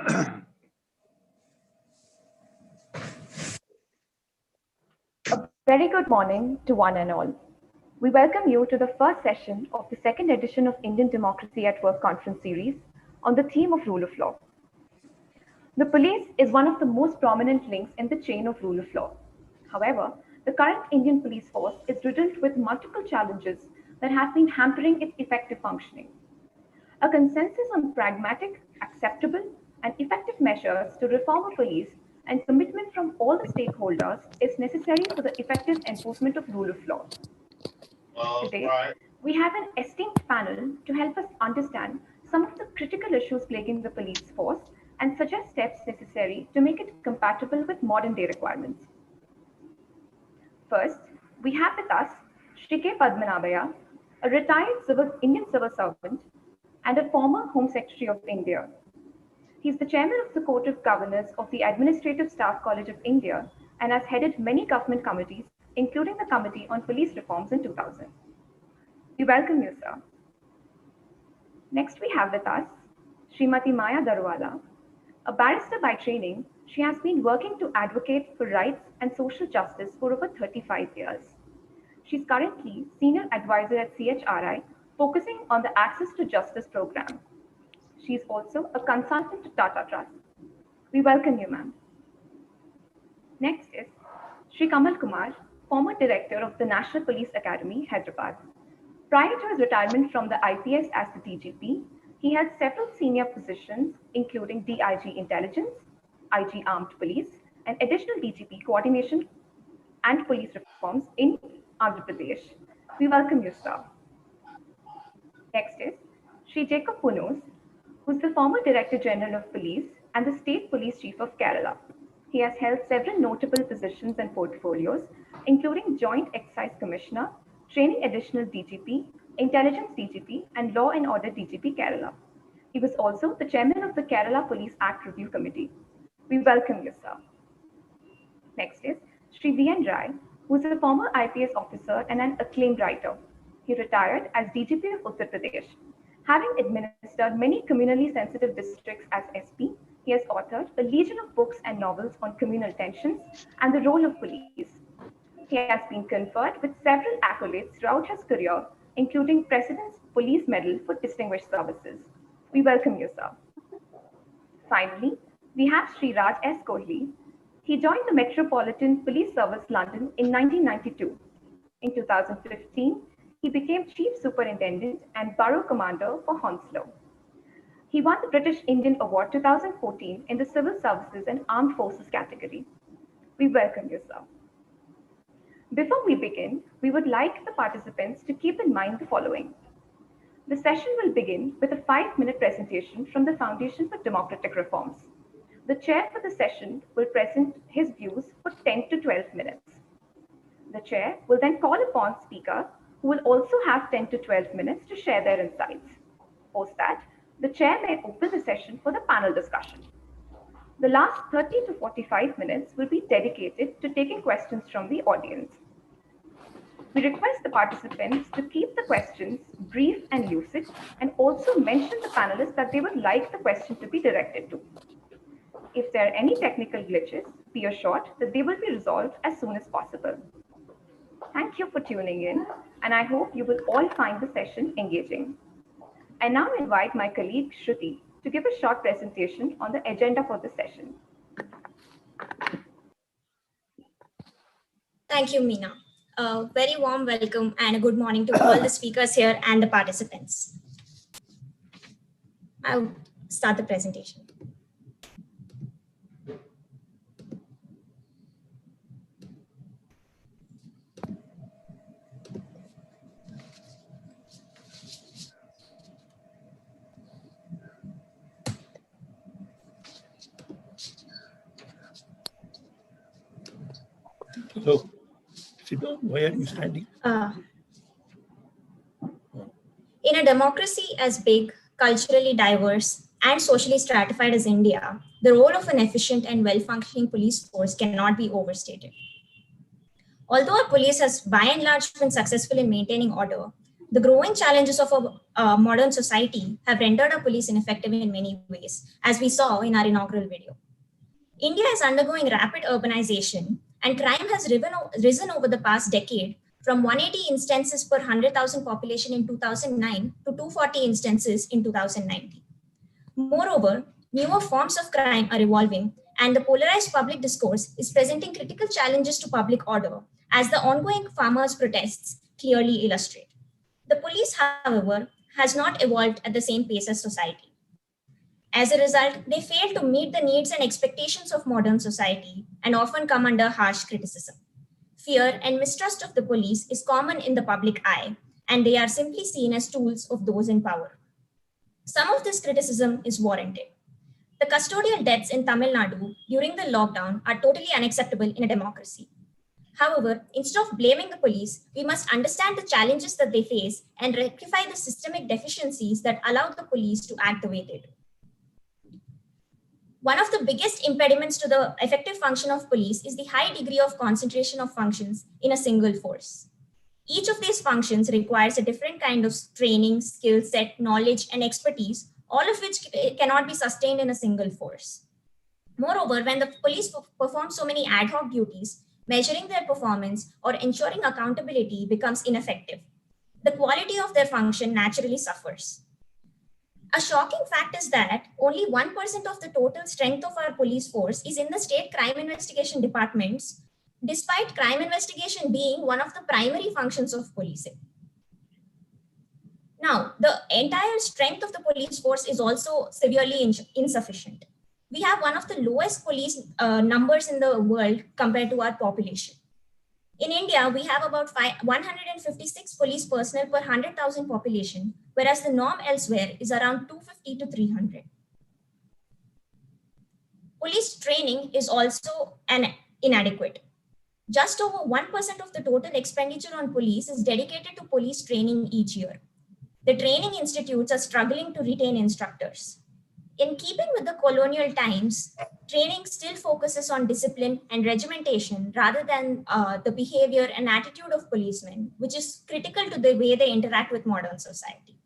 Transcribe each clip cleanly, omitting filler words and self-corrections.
A very good morning to one and all. We welcome you to the first session of the second edition of Indian Democracy at Work conference series on the theme of rule of law. The police is one of the most prominent links in the chain of rule of law. However, the current Indian police force is riddled with multiple challenges that have been hampering its effective functioning. A consensus on pragmatic, acceptable, and effective measures to reform a police and commitment from all the stakeholders is necessary for the effective enforcement of rule of law. Today, we have an esteemed panel to help us understand some of the critical issues plaguing the police force and suggest steps necessary to make it compatible with modern day requirements. First, we have with us Shri K. Padmanabhaya, a retired Indian civil servant and a former Home Secretary of India. He is the chairman of the Court of Governors of the Administrative Staff College of India and has headed many government committees, including the Committee on Police Reforms in 2000. We welcome you, sir. Next, we have with us Srimati Maya Darwala. A barrister by training, she has been working to advocate for rights and social justice for over 35 years. She is currently Senior Advisor at CHRI, focusing on the Access to Justice program. She is also a consultant to Tata Trust. We welcome you, ma'am. Next is Sri Kamal Kumar, former Director of the National Police Academy, Hyderabad. Prior to his retirement from the IPS as the DGP, he held several senior positions, including DIG Intelligence, IG Armed Police, and additional DGP coordination and police reforms in Andhra Pradesh. We welcome you, sir. Next is Sri Jacob Punos, who is the former Director General of Police and the State Police Chief of Kerala. He has held several notable positions and portfolios, including Joint Excise Commissioner, Training Additional DGP, Intelligence DGP, and Law and Order DGP Kerala. He was also the chairman of the Kerala Police Act Review Committee. We welcome you, sir. Next is Sri V.N. Rai, who is a former IPS officer and an acclaimed writer. He retired as DGP of Uttar Pradesh. Having administered many communally sensitive districts as SP, he has authored a legion of books and novels on communal tensions and the role of police. He has been conferred with several accolades throughout his career, including President's Police Medal for Distinguished Services. We welcome you, sir. Finally, we have Sri Raj S. Kohli. He joined the Metropolitan Police Service London in 1992. In 2015, he became Chief Superintendent and Borough Commander for Hounslow. He won the British Indian Award 2014 in the Civil Services and Armed Forces category. We welcome you, sir. Before we begin, we would like the participants to keep in mind the following. The session will begin with a 5-minute presentation from the Foundation for Democratic Reforms. The chair for the session will present his views for 10 to 12 minutes. The chair will then call upon speaker who will also have 10 to 12 minutes to share their insights. Post that, the chair may open the session for the panel discussion. The last 30 to 45 minutes will be dedicated to taking questions from the audience. We request the participants to keep the questions brief and lucid and also mention the panelists that they would like the question to be directed to. If there are any technical glitches, be assured that they will be resolved as soon as possible. Thank you for tuning in, and I hope you will all find the session engaging. I now invite my colleague Shruti to give a short presentation on the agenda for the session. Thank you, Meena. A very warm welcome and a good morning to all the speakers here and the participants. I'll start the presentation. So, Sita, why are you standing? In a democracy as big, culturally diverse, and socially stratified as India, the role of an efficient and well-functioning police force cannot be overstated. Although our police has by and large been successful in maintaining order, The growing challenges of a modern society have rendered our police ineffective in many ways, as we saw in our inaugural video. India is undergoing rapid urbanization, and crime has risen over the past decade from 180 instances per 100,000 population in 2009 to 240 instances in 2019. Moreover, newer forms of crime are evolving, and the polarized public discourse is presenting critical challenges to public order, as the ongoing farmers' protests clearly illustrate. The police, however, has not evolved at the same pace as society. As a result, they fail to meet the needs and expectations of modern society and often come under harsh criticism. Fear and mistrust of the police is common in the public eye, and they are simply seen as tools of those in power. Some of this criticism is warranted. The custodial deaths in Tamil Nadu during the lockdown are totally unacceptable in a democracy. However, instead of blaming the police, we must understand the challenges that they face and rectify the systemic deficiencies that allow the police to act the way they do. One of the biggest impediments to the effective function of police is the high degree of concentration of functions in a single force. Each of these functions requires a different kind of training, skill set, knowledge, and expertise, all of which cannot be sustained in a single force. Moreover, when the police perform so many ad hoc duties, measuring their performance or ensuring accountability becomes ineffective. The quality of their function naturally suffers. A shocking fact is that only 1% of the total strength of our police force is in the state crime investigation departments, despite crime investigation being one of the primary functions of policing. Now, the entire strength of the police force is also severely insufficient. We have one of the lowest police numbers in the world compared to our population. In India, we have about 156 police personnel per 100,000 population, whereas the norm elsewhere is around 250 to 300. Police training is also inadequate. Just over 1% of the total expenditure on police is dedicated to police training each year. The training institutes are struggling to retain instructors. In keeping with the colonial times, training still focuses on discipline and regimentation rather than the behavior and attitude of policemen, which is critical to the way they interact with modern society.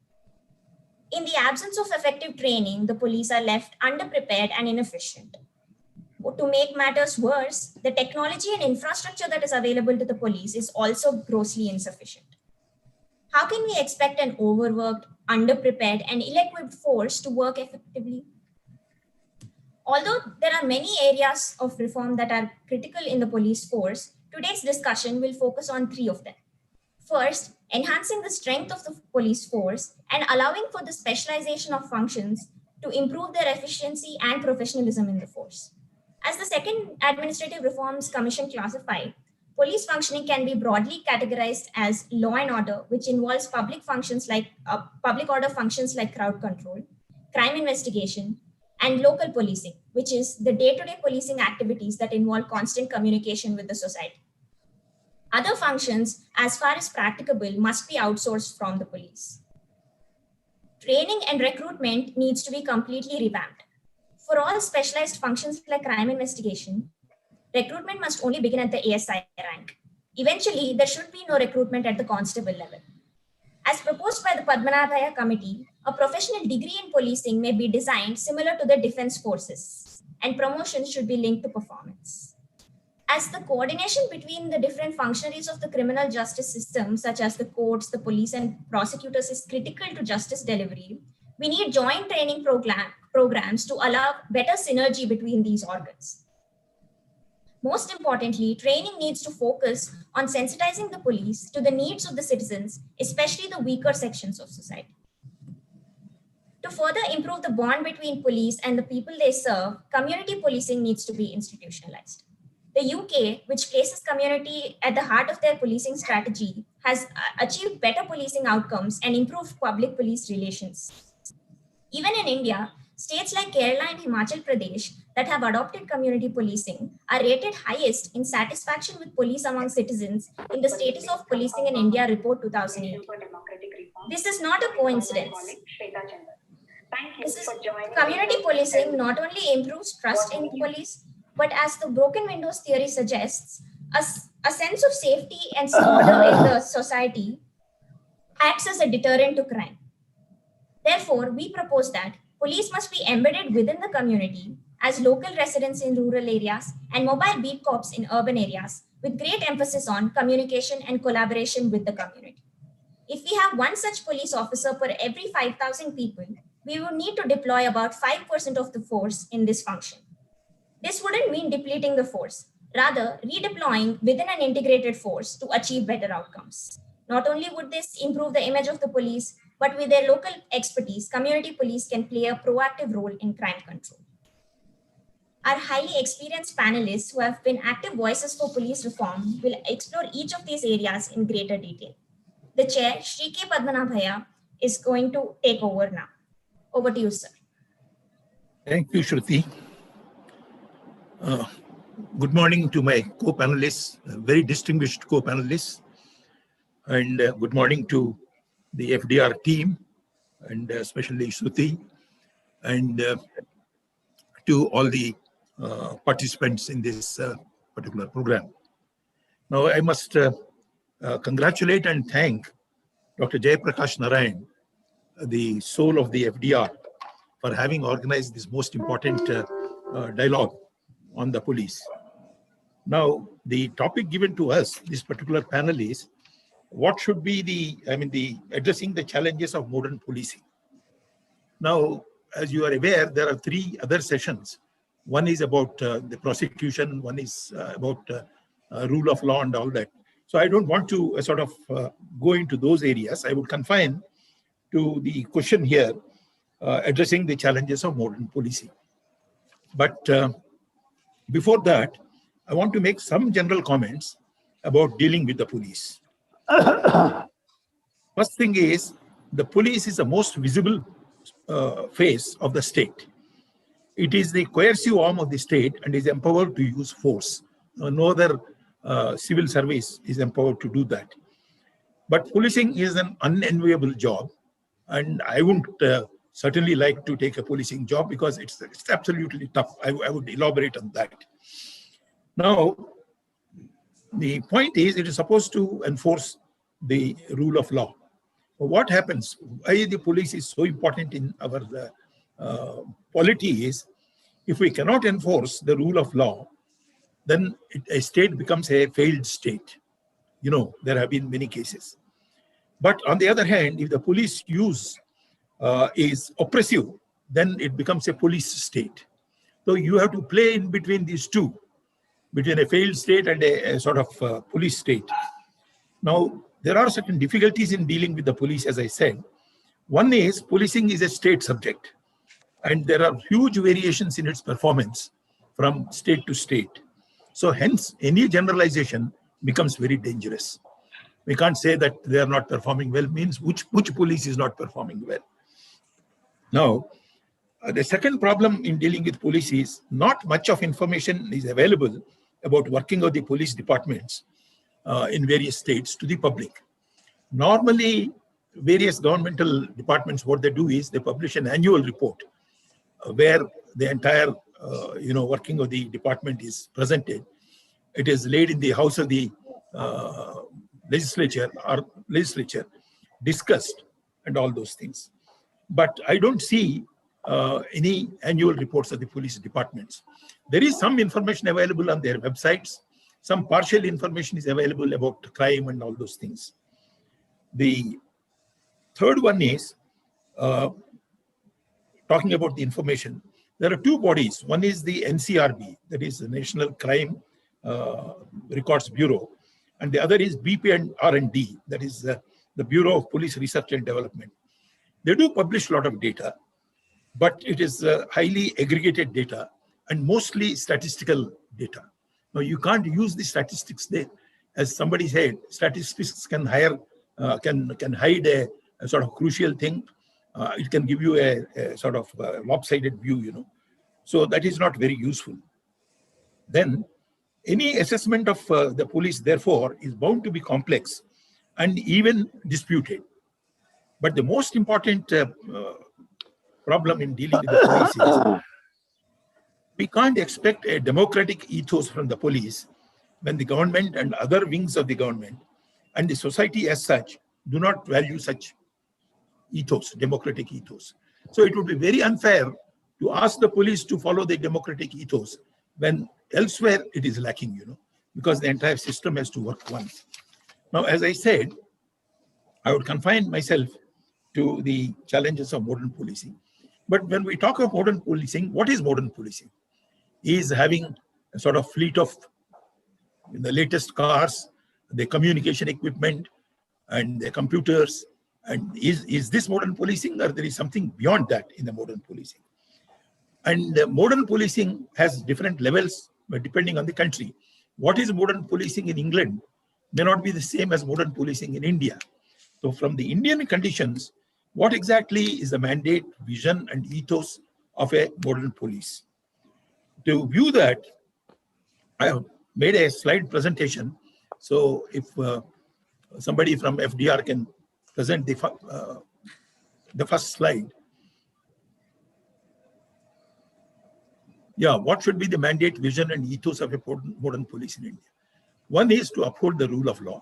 In the absence of effective training, the police are left underprepared and inefficient. To make matters worse, the technology and infrastructure that is available to the police is also grossly insufficient. How can we expect an overworked, underprepared, and ill-equipped force to work effectively? Although there are many areas of reform that are critical in the police force, today's discussion will focus on three of them. First, enhancing the strength of the police force and allowing for the specialization of functions to improve their efficiency and professionalism in the force. As the Second Administrative Reforms Commission classified, police functioning can be broadly categorized as law and order, which involves public order functions like crowd control, crime investigation, and local policing, which is the day-to-day policing activities that involve constant communication with the society. Other functions, as far as practicable, must be outsourced from the police. Training and recruitment needs to be completely revamped. For all specialized functions like crime investigation, recruitment must only begin at the ASI rank. Eventually, there should be no recruitment at the constable level. As proposed by the Padmanabhaya Committee, a professional degree in policing may be designed similar to the defense forces, and promotions should be linked to performance. As the coordination between the different functionaries of the criminal justice system, such as the courts, the police, and prosecutors, is critical to justice delivery, we need joint training programs to allow better synergy between these organs. Most importantly, training needs to focus on sensitizing the police to the needs of the citizens, especially the weaker sections of society. To further improve the bond between police and the people they serve, community policing needs to be institutionalized. The UK, which places community at the heart of their policing strategy, has achieved better policing outcomes and improved public police relations. Even in India, states like Kerala and Himachal Pradesh that have adopted community policing are rated highest in satisfaction with police among citizens in the Status of Policing in India Report 2008. This is not a coincidence. Community policing not only improves trust in police, but as the broken windows theory suggests, a sense of safety and order in the society acts as a deterrent to crime. Therefore, we propose that police must be embedded within the community as local residents in rural areas and mobile beat cops in urban areas, with great emphasis on communication and collaboration with the community. If we have one such police officer per every 5,000 people, we would need to deploy about 5% of the force in this function. This wouldn't mean depleting the force, rather redeploying within an integrated force to achieve better outcomes. Not only would this improve the image of the police, but with their local expertise, community police can play a proactive role in crime control. Our highly experienced panelists who have been active voices for police reform will explore each of these areas in greater detail. The chair, Shri K. Padmanabhaya, is going to take over now. Over to you, sir. Thank you, Shruti. Good morning to my co-panelists, very distinguished co-panelists, and good morning to the FDR team, and especially Shruti, and to all the participants in this particular program. Now, I must congratulate and thank Dr. Prakash Narayan, the soul of the FDR, for having organized this most important dialogue on the police. Now, the topic given to us, this particular panel, is what should be the addressing the challenges of modern policing. Now, as you are aware, there are three other sessions. One is about the prosecution, one is about rule of law and all that. So I don't want to go into those areas. I would confine to the question here, addressing the challenges of modern policing. But before that, I want to make some general comments about dealing with the police. First thing is, the police is the most visible face of the state. It is the coercive arm of the state and is empowered to use force. No other civil service is empowered to do that. But policing is an unenviable job, and I wouldn't certainly like to take a policing job because it's absolutely tough. I would elaborate on that. Now, the point is, it is supposed to enforce the rule of law. What happens, why the police is so important in our polity is, if we cannot enforce the rule of law, then a state becomes a failed state. You know, there have been many cases. But on the other hand, if the police use is oppressive, then it becomes a police state. So you have to play in between these two, between a failed state and a sort of police state. Now, there are certain difficulties in dealing with the police, as I said. One is, policing is a state subject, and there are huge variations in its performance from state to state. So hence, any generalization becomes very dangerous. We can't say that they are not performing well, means which police is not performing well. Now, the second problem in dealing with police is not much of information is available about working of the police departments in various states to the public. Normally, various governmental departments, what they do is they publish an annual report where the entire working of the department is presented. It is laid in the house of the legislature, discussed, and all those things. But I don't see any annual reports of the police departments. There is some information available on their websites. Some partial information is available about crime and all those things. The third one is talking about the information. There are two bodies. One is the NCRB, that is the National Crime Records Bureau, and the other is BP and R&D, that is the Bureau of Police Research and Development. They do publish a lot of data, but it is highly aggregated data and mostly statistical data. Now, you can't use the statistics there. As somebody said, statistics can hide a sort of crucial thing. It can give you a sort of lopsided view, you know. So that is not very useful. Then, any assessment of the police, therefore, is bound to be complex and even disputed. But the most important problem in dealing with the police is we can't expect a democratic ethos from the police when the government and other wings of the government and the society as such do not value such ethos, democratic ethos. So it would be very unfair to ask the police to follow the democratic ethos when elsewhere it is lacking, because the entire system has to work once. Now, as I said, I would confine myself to the challenges of modern policing. But when we talk of modern policing, what is modern policing? Is having a sort of fleet of the latest cars, the communication equipment, and the computers. And is this modern policing, or there is something beyond that in the modern policing? And modern policing has different levels depending on the country. What is modern policing in England may not be the same as modern policing in India. So from the Indian conditions, what exactly is the mandate, vision, and ethos of a modern police? To view that, I have made a slide presentation. So if somebody from FDR can present the first slide. Yeah, what should be the mandate, vision, and ethos of a modern police in India? One is to uphold the rule of law.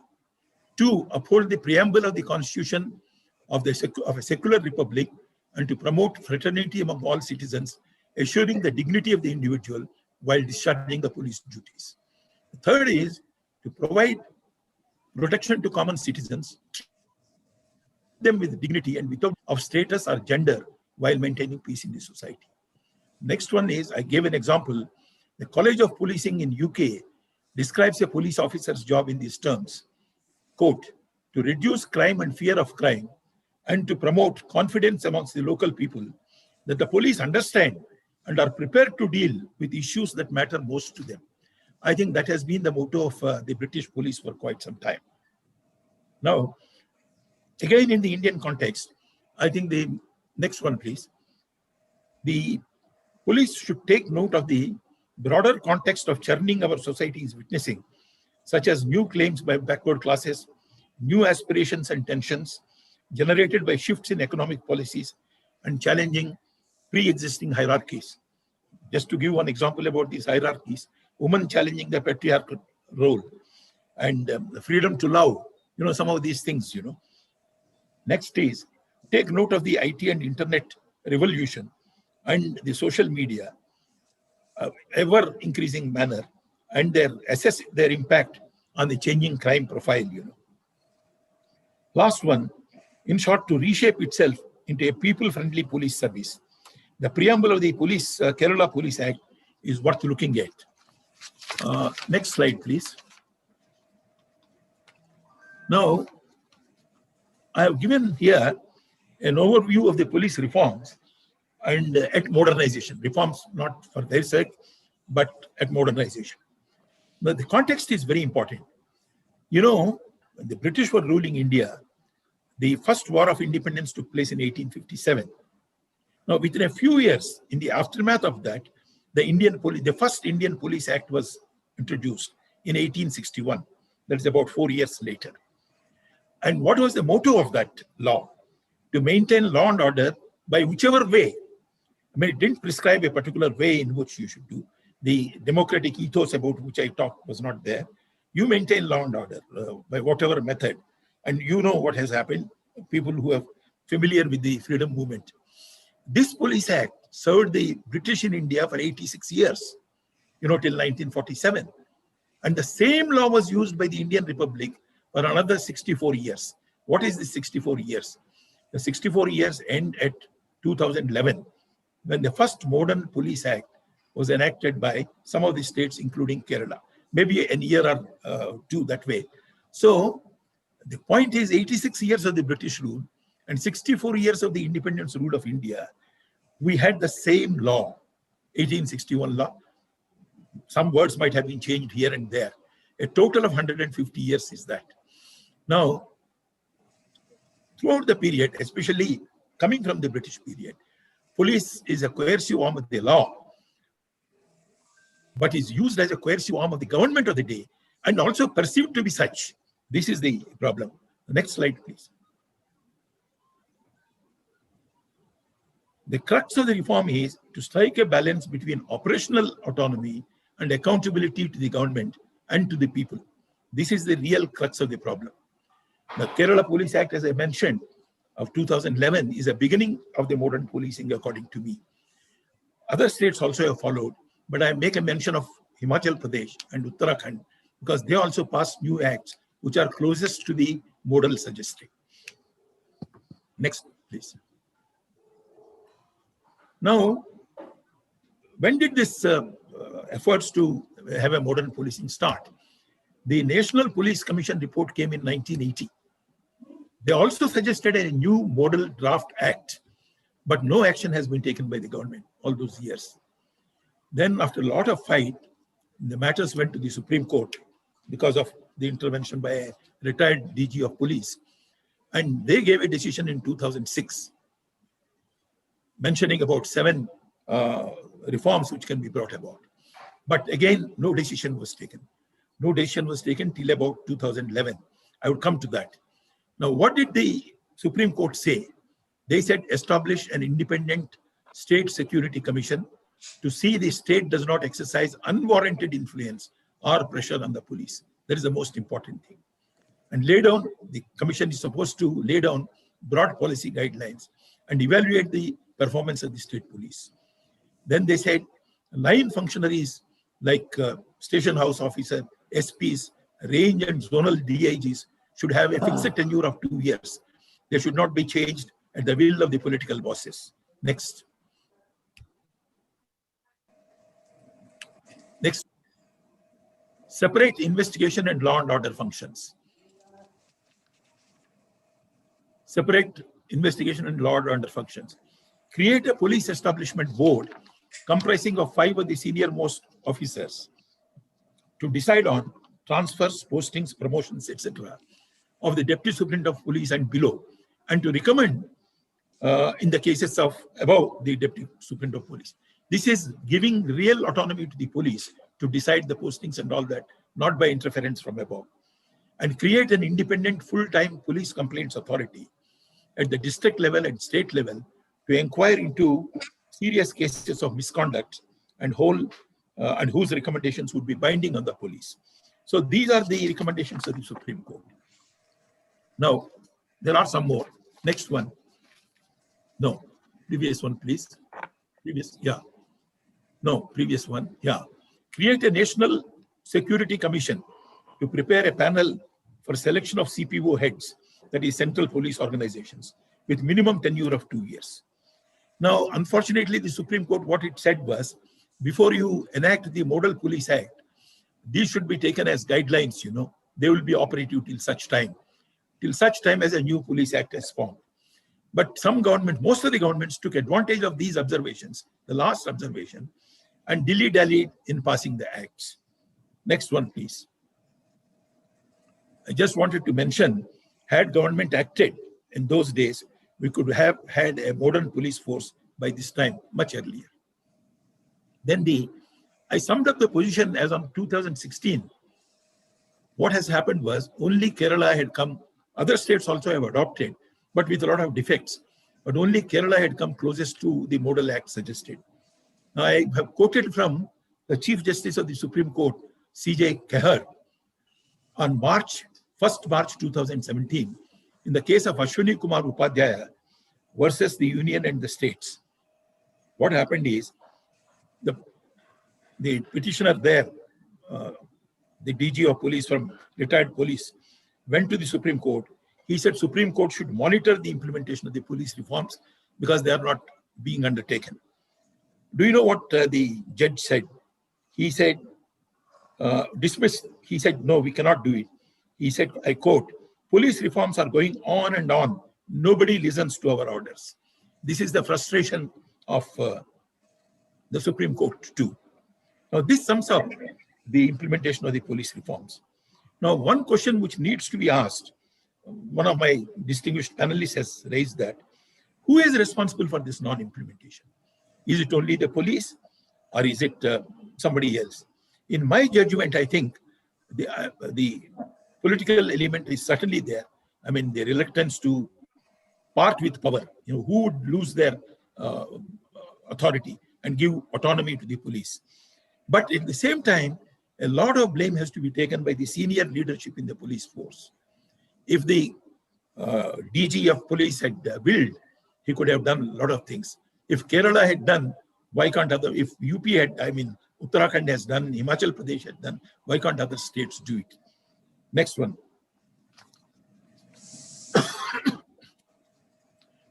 Two, uphold the preamble of the Constitution of a secular republic and to promote fraternity among all citizens, assuring the dignity of the individual while discharging the police duties. The third is to provide protection to common citizens, them with dignity and without of status or gender while maintaining peace in the society. Next one is, I gave an example. The College of Policing in UK describes a police officer's job in these terms, quote, to reduce crime and fear of crime and to promote confidence amongst the local people that the police understand and are prepared to deal with issues that matter most to them. I think that has been the motto of the British police for quite some time. Now, again, in the Indian context, I think the next one, please. The police should take note of the broader context of churning our society is witnessing, such as new claims by backward classes, new aspirations and tensions generated by shifts in economic policies and challenging pre-existing hierarchies. Just to give one example about these hierarchies, women challenging the patriarchal role and the freedom to love, some of these things, Next is, take note of the IT and internet revolution and the social media, ever increasing manner, and assess their impact on the changing crime profile, Last one, in short, to reshape itself into a people-friendly police service. The preamble of the Kerala Police Act is worth looking at. Next slide, please. Now, I have given here an overview of the police reforms and at modernization. Reforms not for their sake, but at modernization. Now, the context is very important. When the British were ruling India, the first war of independence took place in 1857. Now, within a few years, in the aftermath of that, the first Indian Police Act was introduced in 1861. That's about 4 years later. And what was the motto of that law? To maintain law and order by whichever way. It didn't prescribe a particular way in which you should do. The democratic ethos about which I talked was not there. You maintain law and order by whatever method. And you know what has happened, people who are familiar with the freedom movement. This police act served the British in India for 86 years, till 1947. And the same law was used by the Indian Republic for another 64 years. What is the 64 years? The 64 years end at 2011, when the first modern police act was enacted by some of the states, including Kerala. Maybe a year or two that way. So the point is 86 years of the British rule and 64 years of the independence rule of India, we had the same law, 1861 law. Some words might have been changed here and there. A total of 150 years is that. Now, throughout the period, especially coming from the British period, police is a coercive arm of the law, but is used as a coercive arm of the government of the day and also perceived to be such. This is the problem. The next slide, please. The crux of the reform is to strike a balance between operational autonomy and accountability to the government and to the people. This is the real crux of the problem. The Kerala Police Act, as I mentioned, of 2011 is a beginning of the modern policing, according to me. Other states also have followed, but I make a mention of Himachal Pradesh and Uttarakhand because they also passed new acts which are closest to the model suggested. Next, please. Now, when did this efforts to have a modern policing start? The National Police Commission report came in 1980. They also suggested a new model draft act, but no action has been taken by the government all those years. Then after a lot of fight, the matters went to the Supreme Court because of the intervention by a retired DG of police. And they gave a decision in 2006, mentioning about 7 reforms which can be brought about. But again, no decision was taken. No decision was taken till about 2011. I would come to that. Now, what did the Supreme Court say? They said establish an independent state security commission to see the state does not exercise unwarranted influence or pressure on the police. That is the most important thing. And lay down, the commission is supposed to lay down broad policy guidelines and evaluate the performance of the state police. Then they said 9 functionaries like station house officer, SPs, range and zonal DIGs should have a fixed tenure of 2 years. They should not be changed at the will of the political bosses. Next. Next. Separate investigation and law and order functions. Separate investigation and law and order functions. Create a police establishment board comprising of 5 of the senior most officers to decide on transfers, postings, promotions, etc. of the Deputy Superintendent of Police and below, and to recommend in the cases of above the Deputy Superintendent of Police. This is giving real autonomy to the police to decide the postings and all that, not by interference from above. And create an independent full-time police complaints authority at the district level and state level to inquire into serious cases of misconduct and whose recommendations would be binding on the police. So these are the recommendations of the Supreme Court. Now, there are some more. Next one. No, previous one, please. Previous, yeah. No, previous one, yeah. Create a National Security Commission to prepare a panel for selection of CPO heads, that is central police organizations, with minimum tenure of 2 years. Now, unfortunately, the Supreme Court, what it said was, before you enact the Model Police Act, these should be taken as guidelines, they will be operative till such time as a new police act is formed. But some government, most of the governments took advantage of these observations, the last observation, and dilly-dallied in passing the acts. Next one, please. I just wanted to mention, had government acted in those days, we could have had a modern police force by this time, much earlier. Then I summed up the position as on 2016. What has happened was only Kerala had come, other states also have adopted, but with a lot of defects. But only Kerala had come closest to the model act suggested. Now, I have quoted from the Chief Justice of the Supreme Court, C.J. Kehar, on1st March 2017, in the case of Ashwini Kumar Upadhyaya versus the union and the states. What happened is, the petitioner there, the DG of police from retired police, went to the Supreme Court. He said Supreme Court should monitor the implementation of the police reforms because they are not being undertaken. Do you know what the judge said? He said, dismiss. He said, no, we cannot do it. He said, I quote, police reforms are going on and on. Nobody listens to our orders. This is the frustration of the Supreme Court too. Now, this sums up the implementation of the police reforms. Now, one question which needs to be asked, one of my distinguished panelists has raised that, who is responsible for this non-implementation? Is it only the police or is it somebody else? In my judgment, I think the political element is certainly there. I mean, the reluctance to part with power, who would lose their authority and give autonomy to the police. But at the same time, a lot of blame has to be taken by the senior leadership in the police force. If the DG of police had willed, he could have done a lot of things. If Kerala had done, why can't other, if UP had, I mean, Uttarakhand has done, Himachal Pradesh had done, why can't other states do it? Next one.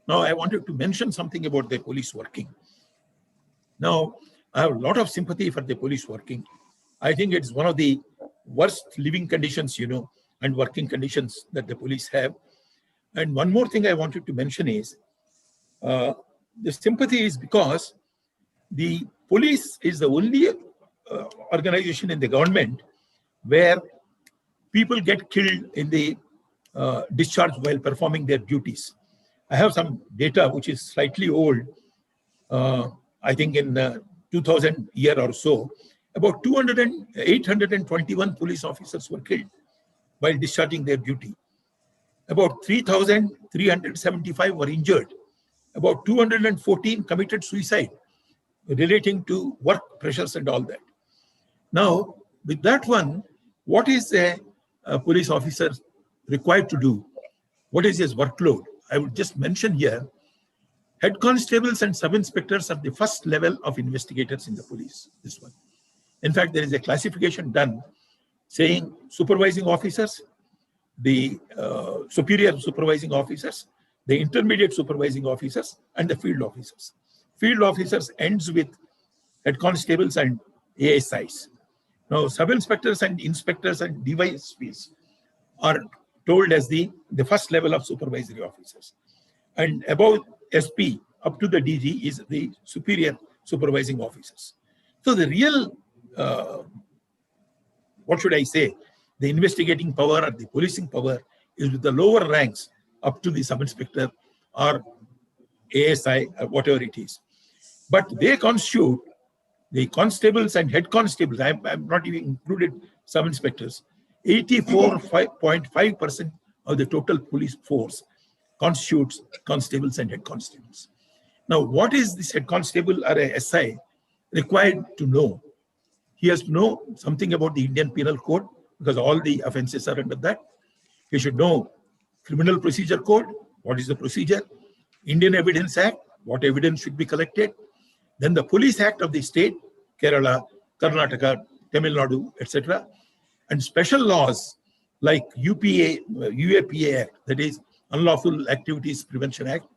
Now, I wanted to mention something about the police working. Now, I have a lot of sympathy for the police working. I think it's one of the worst living conditions, and working conditions that the police have. And one more thing I wanted to mention is, the sympathy is because the police is the only organization in the government where people get killed in the discharge while performing their duties. I have some data which is slightly old. I think in 2000 year or so, about 821 police officers were killed while discharging their duty. About 3,375 were injured. About 214 committed suicide relating to work pressures and all that. Now, with that one, what is a police officer required to do? What is his workload? I would just mention here, head constables and sub-inspectors are the first level of investigators in the police, this one. In fact, there is a classification done saying supervising officers, the superior supervising officers, the intermediate supervising officers, and the field officers. Field officers ends with head constables and ASIs. Now, sub-inspectors and inspectors and DYSPs are told as the first level of supervisory officers. And above SP, up to the DG, is the superior supervising officers. So the real, what should I say, the investigating power or the policing power is with the lower ranks up to the sub-inspector or ASI or whatever it is. But they constitute the constables and head constables. I'm not even included sub-inspectors. 84.5% of the total police force constitutes constables and head constables. Now, what is this head constable or a SI required to know? He has to know something about the Indian Penal Code, because all the offenses are under that. He should know Criminal Procedure Code, what is the procedure, Indian Evidence Act, what evidence should be collected, then the Police Act of the state, Kerala, Karnataka, Tamil Nadu, etc., and special laws like UAPA Act, that is Unlawful Activities Prevention Act,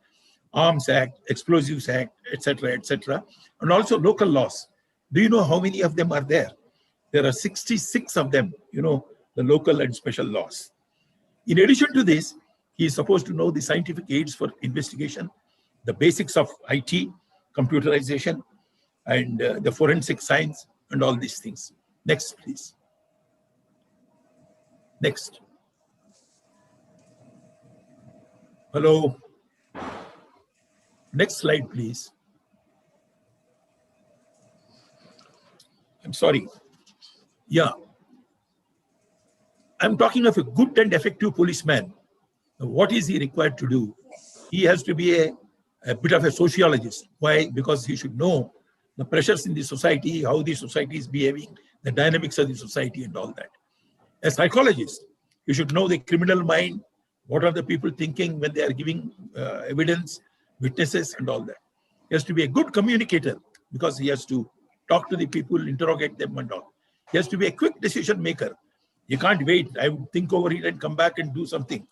Arms Act, Explosives Act, etc., etc., and also local laws. Do you know how many of them are there? There are 66 of them, the local and special laws. In addition to this, he is supposed to know the scientific aids for investigation, the basics of IT, computerization, and the forensic science, and all these things. Next, please. Next. Hello. Next slide, please. I'm sorry. Yeah. I'm talking of a good and effective policeman. What is he required to do? He has to be a bit of a sociologist. Why? Because he should know the pressures in the society, how the society is behaving, the dynamics of the society and all that. A psychologist, you should know the criminal mind, what are the people thinking when they are giving evidence, witnesses and all that. He has to be a good communicator because he has to talk to the people, interrogate them and all. He has to be a quick decision maker. You can't wait. I would think over it and come back and do something.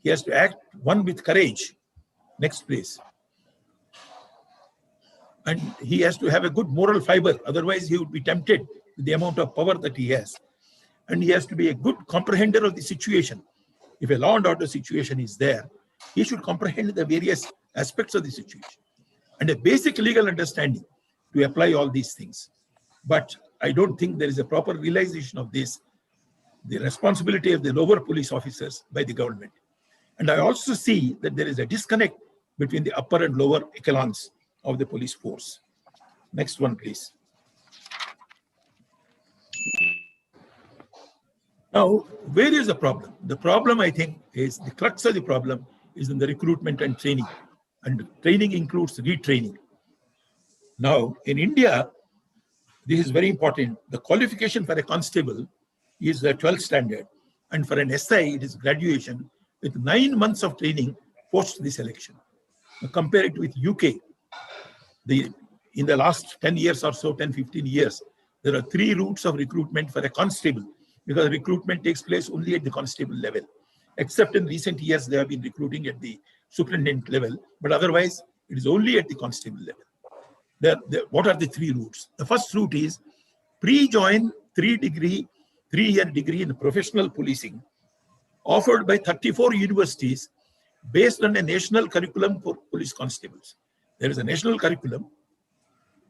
He has to act one with courage. Next, please. And he has to have a good moral fiber. Otherwise, he would be tempted with the amount of power that he has. And he has to be a good comprehender of the situation. If a law and order situation is there, he should comprehend the various aspects of the situation and a basic legal understanding to apply all these things. But I don't think there is a proper realization of this, the responsibility of the lower police officers by the government. And I also see that there is a disconnect between the upper and lower echelons of the police force. Next one, please. Now, where is the problem? The problem, I think, is the crux of the problem is in the recruitment and training. And training includes retraining. Now, in India, this is very important. The qualification for a constable is the 12th standard. And for an SI, it is graduation with 9 months of training post the selection. Now compare it with UK. In the last 10 years or so, 10, 15 years, there are 3 routes of recruitment for a constable, because recruitment takes place only at the constable level. Except in recent years, they have been recruiting at the superintendent level, but otherwise, it is only at the constable level. What are the 3 routes? The first route is pre-join 3-year degree in professional policing, offered by 34 universities based on a national curriculum for police constables. There is a national curriculum.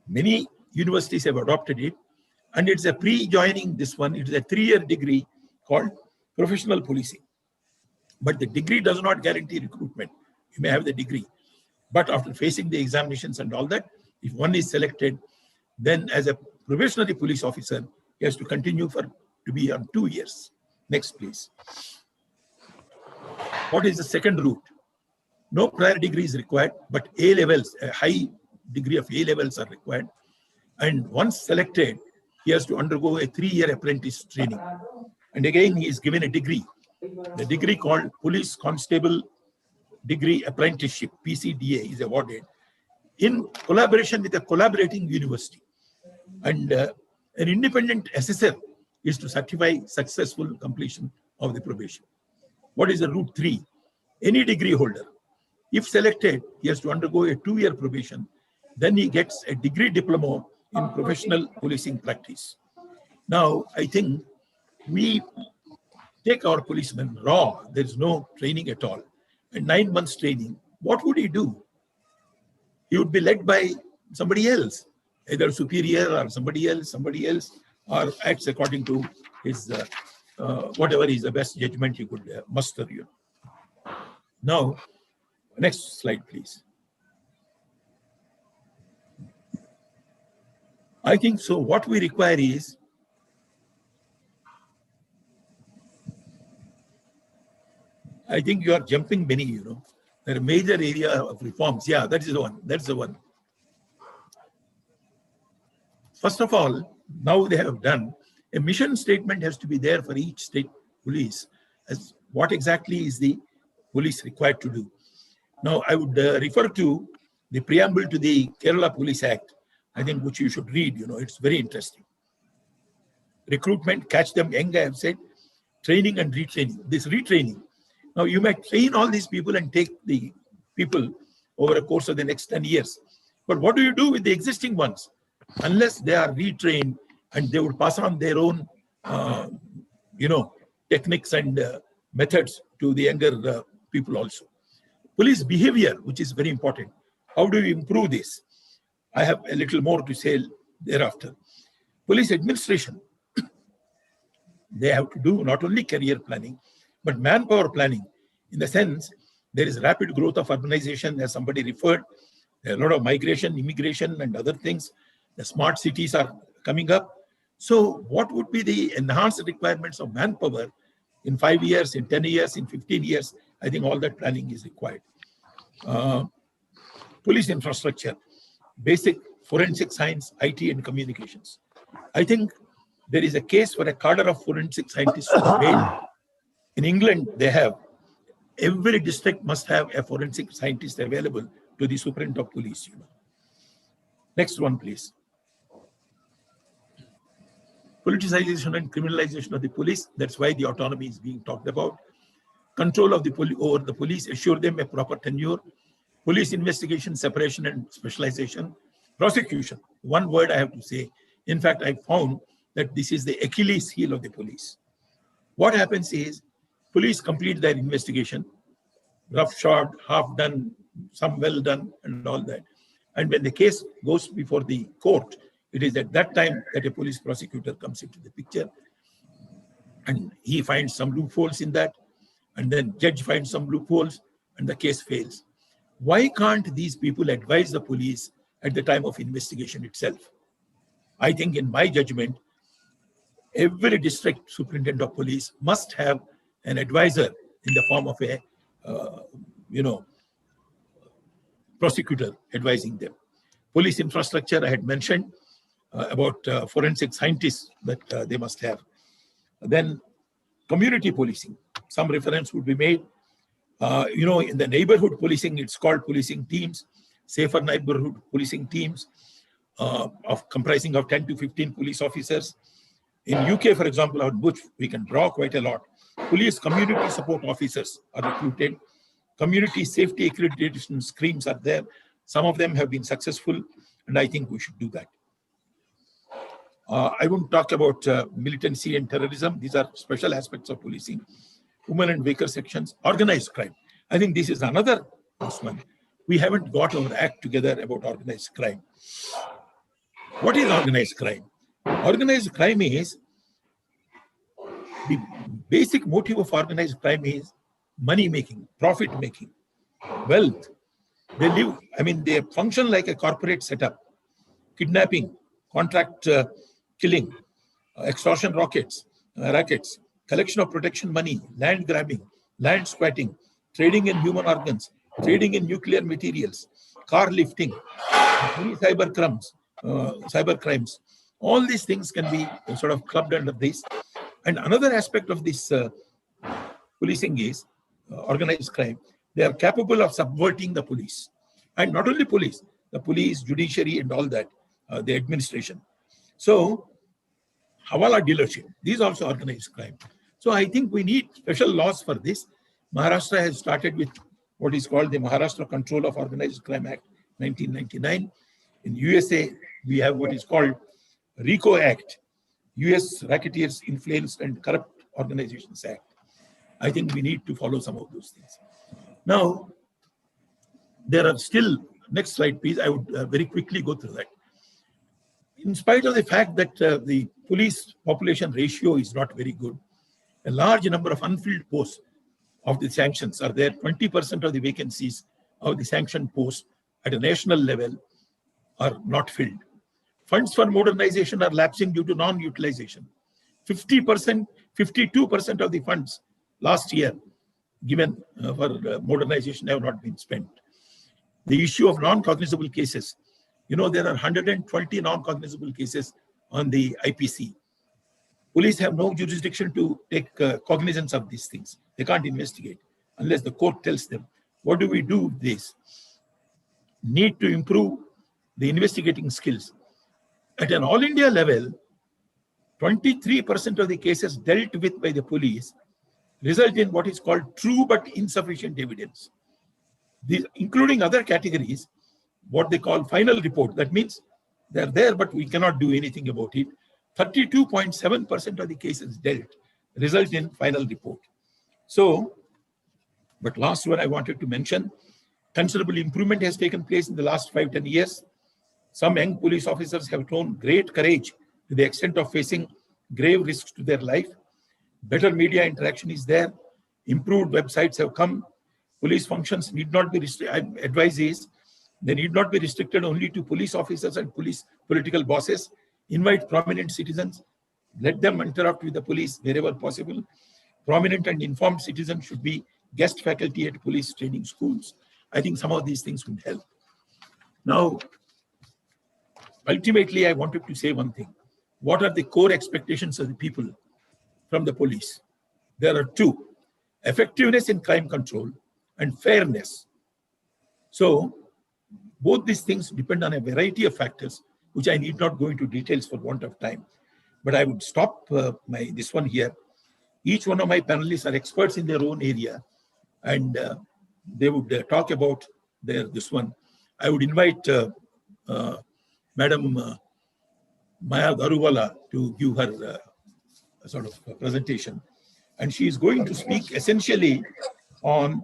Many universities have adopted it, and it's a pre-joining this one. It is a 3-year degree called professional policing. But the degree does not guarantee recruitment. You may have the degree, but after facing the examinations and all that, if one is selected, then as a probationary police officer, he has to continue to be on 2 years. Next, please. What is the second route? No prior degree is required, but A levels, a high degree of A levels are required. And once selected, he has to undergo a 3-year apprentice training. And again, he is given a degree. The degree called Police Constable Degree Apprenticeship, PCDA, is awarded in collaboration with a collaborating university. And an independent assessor is to certify successful completion of the probation. What is the route 3? Any degree holder, if selected, he has to undergo a 2-year probation. Then he gets a degree diploma in professional policing practice. Now, I think we take our policeman raw. There is no training at all. And 9 months training, what would he do? He would be led by somebody else, either superior or somebody else, or acts according to his whatever is the best judgment he could muster. Now, next slide, please. I think so. What we require is I think you are jumping many, There are major area of reforms. Yeah, that is the one. That's the one. First of all, now they have done a mission statement has to be there for each state police as what exactly is the police required to do. Now, I would refer to the preamble to the Kerala Police Act, I think, which you should read. It's very interesting. Recruitment, catch them young, I have said, training and retraining. This retraining. Now, you might train all these people and take the people over a course of the next 10 years. But what do you do with the existing ones? Unless they are retrained and they would pass on their own, techniques and methods to the younger people also. Police behavior, which is very important. How do you improve this? I have a little more to say thereafter. Police administration. They have to do not only career planning, but manpower planning, in the sense there is rapid growth of urbanization, as somebody referred. There are a lot of migration, immigration, and other things. The smart cities are coming up. So what would be the enhanced requirements of manpower in 5 years, in 10 years, in 15 years? I think all that planning is required. Police infrastructure, basic forensic science, IT, and communications. I think there is a case for a cadre of forensic scientists to be made. In England, they have every district must have a forensic scientist available to the superintendent of police. Next one, please. Politicization and criminalization of the police. That's why the autonomy is being talked about. Control of the over the police, assure them a proper tenure. Police investigation, separation, and specialization. Prosecution. One word I have to say. In fact, I found that this is the Achilles heel of the police. What happens is, police complete their investigation, roughshod, half done, some well done, and all that. And when the case goes before the court, it is at that time that a police prosecutor comes into the picture, and he finds some loopholes in that, and then judge finds some loopholes, and the case fails. Why can't these people advise the police at the time of investigation itself? I think, in my judgment, every district superintendent of police must have an advisor in the form of a, prosecutor advising them. Police infrastructure, I had mentioned about forensic scientists that they must have. Then community policing, some reference would be made. In the neighborhood policing, it's called policing teams, safer neighborhood policing teams, of comprising of 10 to 15 police officers. In UK, for example, out Bush, we can draw quite a lot. Police community support officers are recruited. Community safety accreditation schemes are there. Some of them have been successful, and I think we should do that. I won't talk about militancy and terrorism. These are special aspects of policing. Women and weaker sections, organized crime. I think this is another one. We haven't got our act together about organized crime. What is organized crime? Organized crime is, the basic motive of organized crime is money making, profit making, wealth. They function like a corporate setup. Kidnapping, contract killing, extortion rackets, collection of protection money, land grabbing, land squatting, trading in human organs, trading in nuclear materials, car lifting, cyber crimes. All these things can be sort of clubbed under this. And another aspect of this policing is organized crime. They are capable of subverting the police. And not only police, the police, judiciary, and all that, the administration. So, Hawala dealership, these are also organized crime. So I think we need special laws for this. Maharashtra has started with what is called the Maharashtra Control of Organized Crime Act, 1999. In USA, we have what is called RICO Act, US Racketeers, Influenced and Corrupt Organizations Act. I think we need to follow some of those things. Now, there are still, next slide please, I would very quickly go through that. In spite of the fact that the police population ratio is not very good, a large number of unfilled posts of the sanctions are there. 20% of the vacancies of the sanctioned posts at a national level are not filled. Funds for modernization are lapsing due to non-utilization. 50%, 52% of the funds last year given for modernization have not been spent. The issue of non-cognizable cases. There are 120 non-cognizable cases on the IPC. Police have no jurisdiction to take cognizance of these things. They can't investigate unless the court tells them. What do we do with this? Need to improve the investigating skills. At an all India level, 23% of the cases dealt with by the police result in what is called true but insufficient evidence. These, including other categories, what they call final report. That means they're there, but we cannot do anything about it. 32.7% of the cases dealt result in final report. So, but last one I wanted to mention, considerable improvement has taken place in the last 5-10 years. Some young police officers have shown great courage to the extent of facing grave risks to their life. Better media interaction is there. Improved websites have come. Police functions need not be restricted. Advice is they need not be restricted only to police officers and police political bosses. Invite prominent citizens. Let them interact with the police wherever possible. Prominent and informed citizens should be guest faculty at police training schools. I think some of these things would help. Now, ultimately, I wanted to say one thing. What are the core expectations of the people from the police? There are two: effectiveness in crime control and fairness. So, both these things depend on a variety of factors, which I need not go into details for want of time. But I would stop this one here. Each one of my panelists are experts in their own area, and they would talk about this one. I would invite Madam Maya Daruwala to give her sort of presentation. And she is going to speak essentially on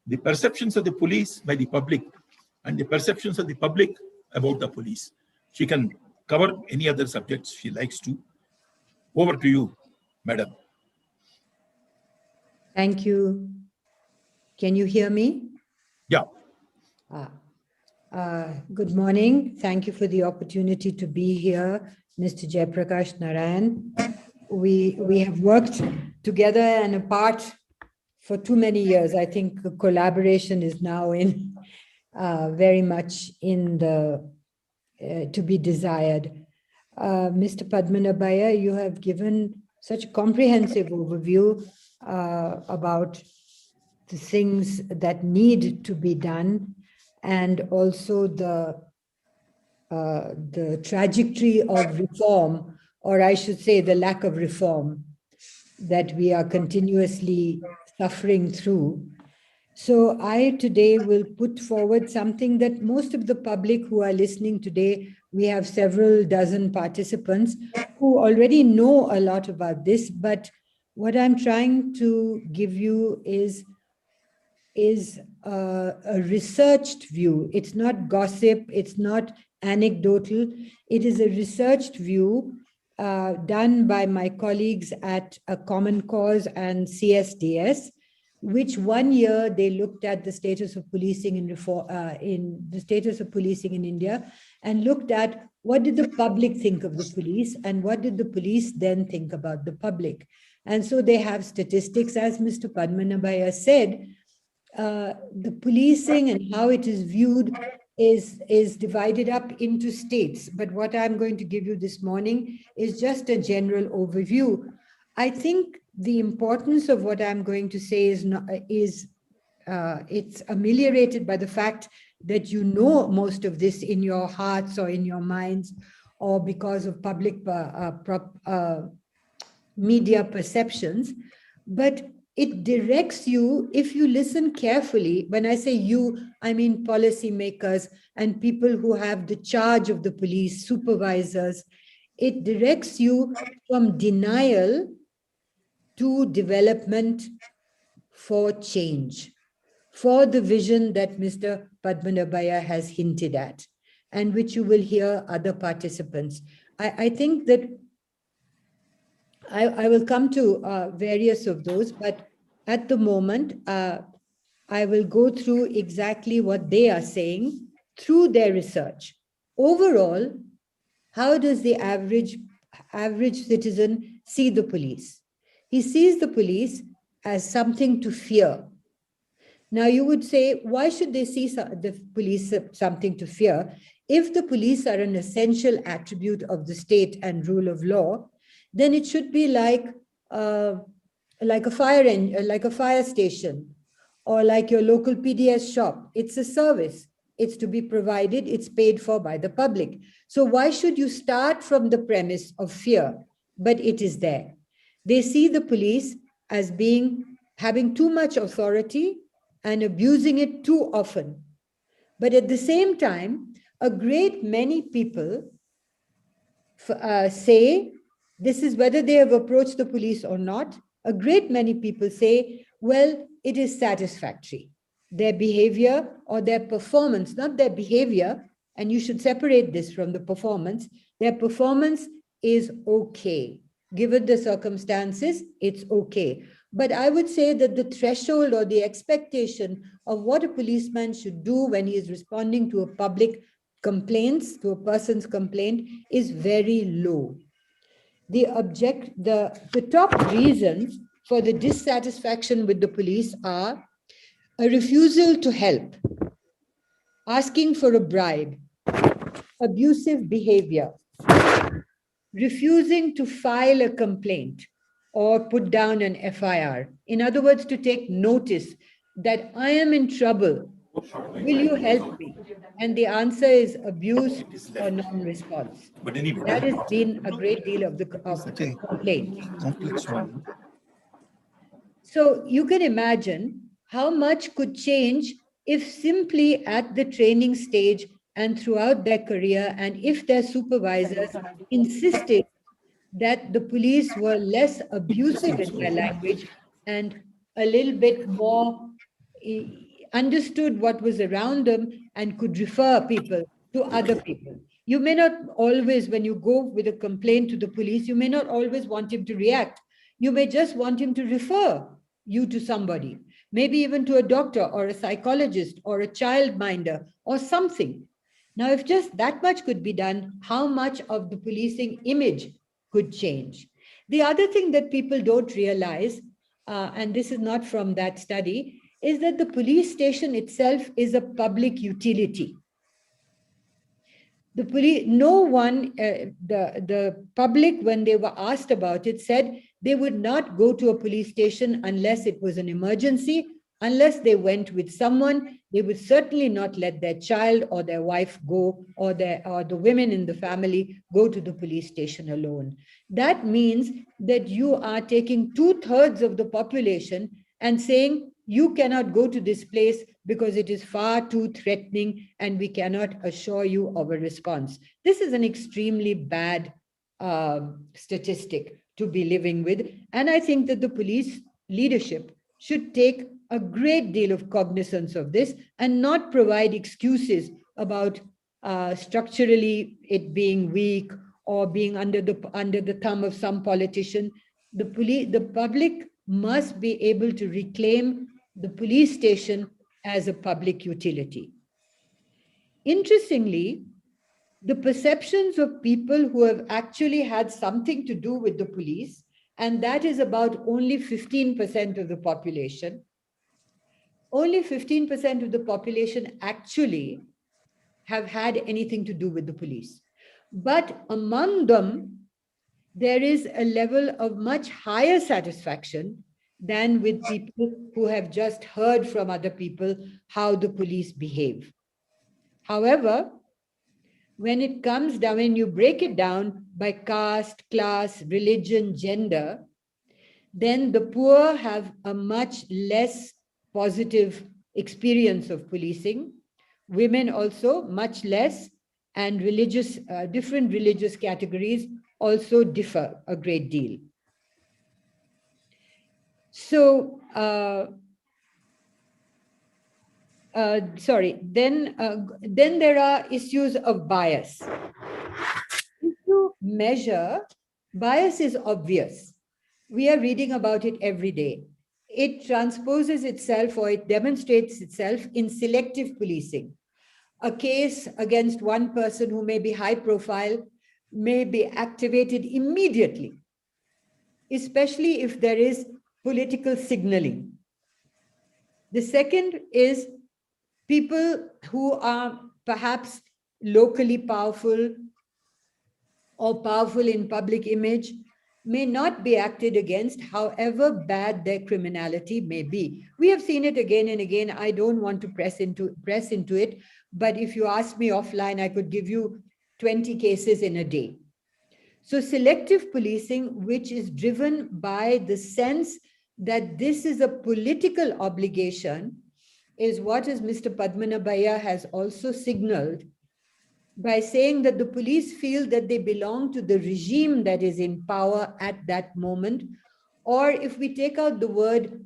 the perceptions of the police by the public and the perceptions of the public about the police. She can cover any other subjects she likes to. Over to you, Madam. Thank you. Can you hear me? Yeah. Good morning. Thank you for the opportunity to be here, Mr. Prakash Narayan. We have worked together and apart for too many years. I think collaboration is now in very much in the to be desired. Mr. Padmanabhaya, you have given such a comprehensive overview about the things that need to be done, and also the trajectory of reform, or I should say the lack of reform that we are continuously suffering through. So I today will put forward something that most of the public who are listening today, we have several dozen participants who already know a lot about this, but what I'm trying to give you is a researched view. It's not gossip, it's not anecdotal. It is a researched view done by my colleagues at a Common Cause and CSDS, which 1 year they looked at the status of policing in the status of policing in India, and looked at what did the public think of the police and what did the police then think about the public. And so they have statistics, as Mr. Padmanabhaya said. The policing and how it is viewed is divided up into states. But what I'm going to give you this morning is just a general overview. I think the importance of what I'm going to say is it's ameliorated by the fact that you know most of this in your hearts or in your minds, or because of public media perceptions. But it directs you, if you listen carefully. When I say you, I mean policymakers and people who have the charge of the police, supervisors. It directs you from denial to development for change, for the vision that Mr. Padmanabhaya has hinted at, and which you will hear other participants. I think that I will come to various of those, but at the moment, I will go through exactly what they are saying through their research. Overall, how does the average citizen see the police? He sees the police as something to fear. Now, you would say, why should they see the police something to fear? If the police are an essential attribute of the state and rule of law, then it should be like a fire station, or like your local PDS shop. It's a service. It's to be provided. It's paid for by the public. So why should you start from the premise of fear? But it is there. They see the police as having too much authority and abusing it too often. But at the same time, a great many people say, this is whether they have approached the police or not, a great many people say, well, it is satisfactory. Their behavior or their performance, not their behavior, and you should separate this from the performance, their performance is okay. Given the circumstances, it's okay. But I would say that the threshold or the expectation of what a policeman should do when he is responding to a public complaints, to a person's complaint, is very low. The top reasons for the dissatisfaction with the police are a refusal to help, asking for a bribe, abusive behavior, refusing to file a complaint or put down an FIR. In other words, to take notice that I am in trouble. Will you help me? And the answer is abuse or non-response. That has been a great deal of the complaint. Complex one. So you can imagine how much could change if simply at the training stage and throughout their career, and if their supervisors insisted that the police were less abusive in their language and a little bit more understood what was around them and could refer people to other people. You may not always, when you go with a complaint to the police, you may not always want him to react. You may just want him to refer you to somebody, maybe even to a doctor or a psychologist or a childminder or something. Now, if just that much could be done, how much of the policing image could change? The other thing that people don't realize, and this is not from that study, is that the police station itself is a public utility. The police, no one, the public, when they were asked about it, said they would not go to a police station unless it was an emergency Unless they went with someone, they would certainly not let their child or their wife go, or the women in the family go to the police station alone. That means that you are taking 2/3 of the population and saying, you cannot go to this place because it is far too threatening and we cannot assure you of a response. This is an extremely bad statistic to be living with. And I think that the police leadership should take a great deal of cognizance of this and not provide excuses about structurally it being weak or being under the thumb of some politician. The public must be able to reclaim the police station as a public utility. Interestingly, the perceptions of people who have actually had something to do with the police, and that is about only 15% of the population. Only 15% of the population actually have had anything to do with the police. But among them, there is a level of much higher satisfaction than with people who have just heard from other people how the police behave. However, when it comes down, when you break it down by caste, class, religion, gender, then the poor have a much less positive experience of policing. Women also much less, and different religious categories also differ a great deal. So, then there are issues of bias. If you measure, bias is obvious. We are reading about it every day. It transposes itself, or it demonstrates itself in selective policing. A case against one person who may be high profile may be activated immediately, especially if there is political signaling. The second is people who are perhaps locally powerful or powerful in public image may not be acted against, however bad their criminality may be. We have seen it again and again. I don't want to press into it, but if you ask me offline, I could give you 20 cases in a day. So selective policing, which is driven by the sense that this is a political obligation, is what, as Mr. Padmanabhaiah has also signaled, by saying that the police feel that they belong to the regime that is in power at that moment. Or if we take out the word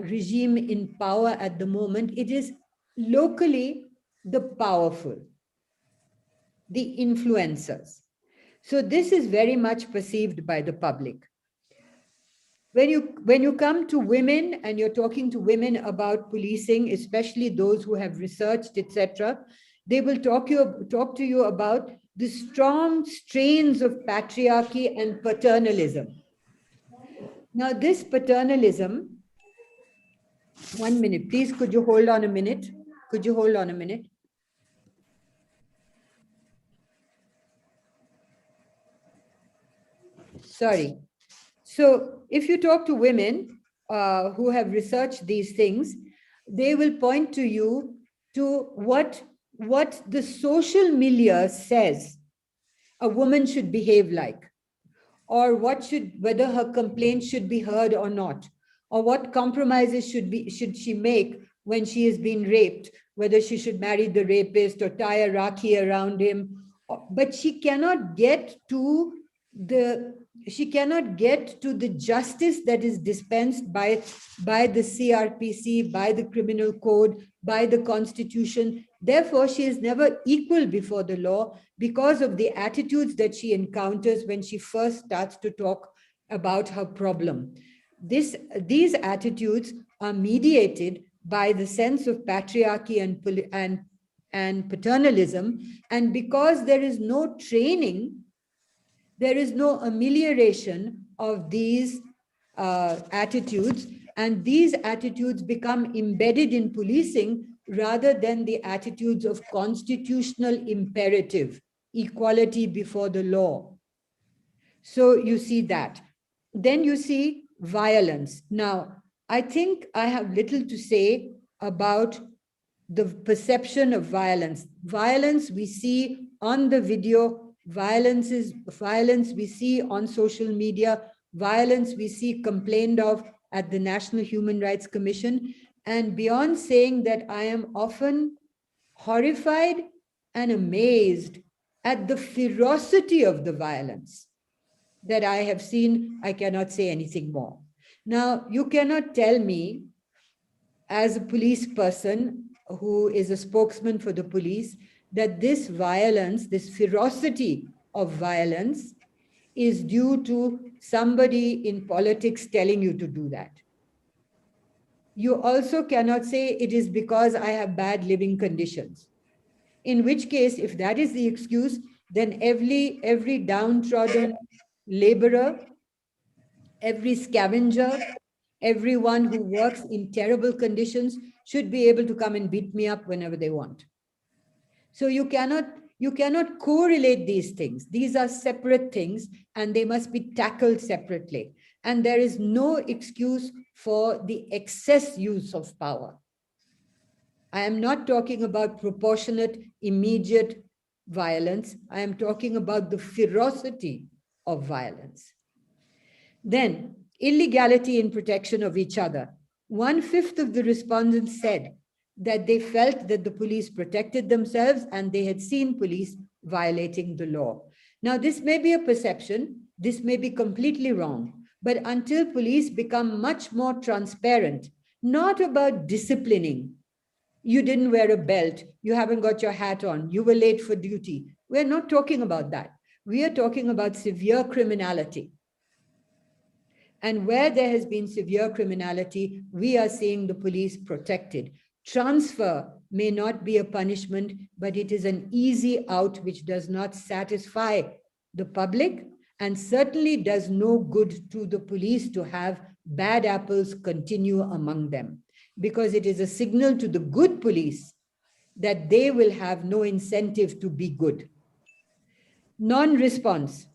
regime in power at the moment, it is locally the powerful, the influencers. So this is very much perceived by the public. When you come to women and you're talking to women about policing, especially those who have researched, etc., they will talk to you about the strong strains of patriarchy and paternalism. Now, this paternalism, 1 minute, please, could you hold on a minute? Could you hold on a minute? Sorry. So if you talk to women who have researched these things, they will point to you to what the social milieu says a woman should behave like, or whether her complaint should be heard or not, or what compromises should she make when she has been raped, whether she should marry the rapist or tie a rakhi around him. But she cannot get to the justice that is dispensed by the CRPC, by the criminal code, by the constitution. Therefore, she is never equal before the law because of the attitudes that she encounters when she first starts to talk about her problem. These attitudes are mediated by the sense of patriarchy and paternalism. And because there is no training, there is no amelioration of these attitudes, and these attitudes become embedded in policing rather than the attitudes of constitutional imperative, equality before the law. So you see that. Then you see violence. Now, I think I have little to say about the perception of violence. Violence we see on the video, violence we see on social media, violence we see complained of at the National Human Rights Commission. And beyond saying that I am often horrified and amazed at the ferocity of the violence that I have seen, I cannot say anything more. Now, you cannot tell me, as a police person who is a spokesman for the police, that this violence, this ferocity of violence, is due to somebody in politics telling you to do that. You also cannot say it is because I have bad living conditions. In which case, if that is the excuse, then every downtrodden laborer, every scavenger, everyone who works in terrible conditions should be able to come and beat me up whenever they want. So you cannot correlate these things. These are separate things and they must be tackled separately. And there is no excuse for the excess use of power. I am not talking about proportionate, immediate violence. I am talking about the ferocity of violence. Then, illegality in protection of each other. 1/5 of the respondents said that they felt that the police protected themselves and they had seen police violating the law. Now, this may be a perception, this may be completely wrong, but until police become much more transparent, not about disciplining, you didn't wear a belt, you haven't got your hat on, you were late for duty. We're not talking about that. We are talking about severe criminality. And where there has been severe criminality, we are seeing the police protected. Transfer may not be a punishment, but it is an easy out which does not satisfy the public and certainly does no good to the police to have bad apples continue among them, because it is a signal to the good police that they will have no incentive to be good. Non-response,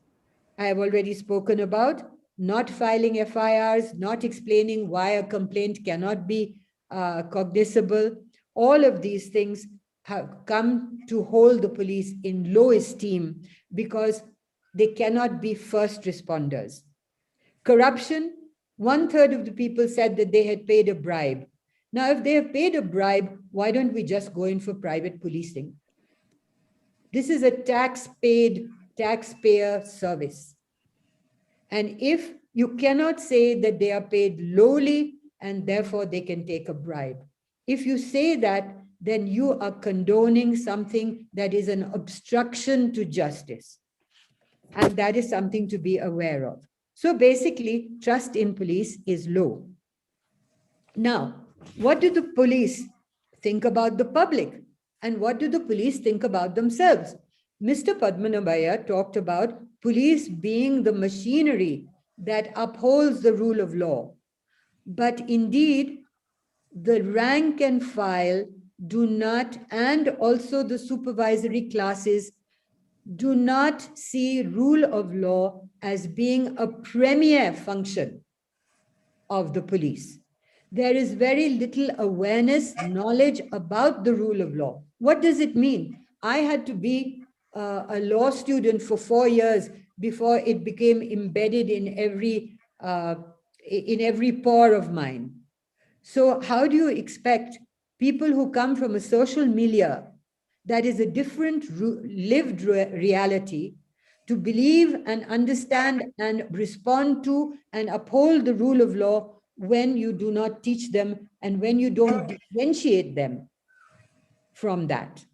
I have already spoken about. Not filing FIRs, not explaining why a complaint cannot be cognizable. All of these things have come to hold the police in low esteem because they cannot be first responders. Corruption, 1/3 of the people said that they had paid a bribe. Now, if they have paid a bribe, why don't we just go in for private policing? This is a taxpayer service. And if you cannot say that they are paid lowly and therefore they can take a bribe, if you say that, then you are condoning something that is an obstruction to justice. And that is something to be aware of. So basically, trust in police is low. Now, what do the police think about the public? And what do the police think about themselves? Mr. Padmanabhaya talked about police being the machinery that upholds the rule of law. But indeed, the rank and file do not, and also the supervisory classes, do not see rule of law as being a premier function of the police. There is very little awareness, knowledge about the rule of law. What does it mean? I had to be a law student for 4 years before it became embedded in every pore of mine. So how do you expect people who come from a social milieu that is a different lived reality to believe and understand and respond to and uphold the rule of law when you do not teach them and when you don't differentiate them from that?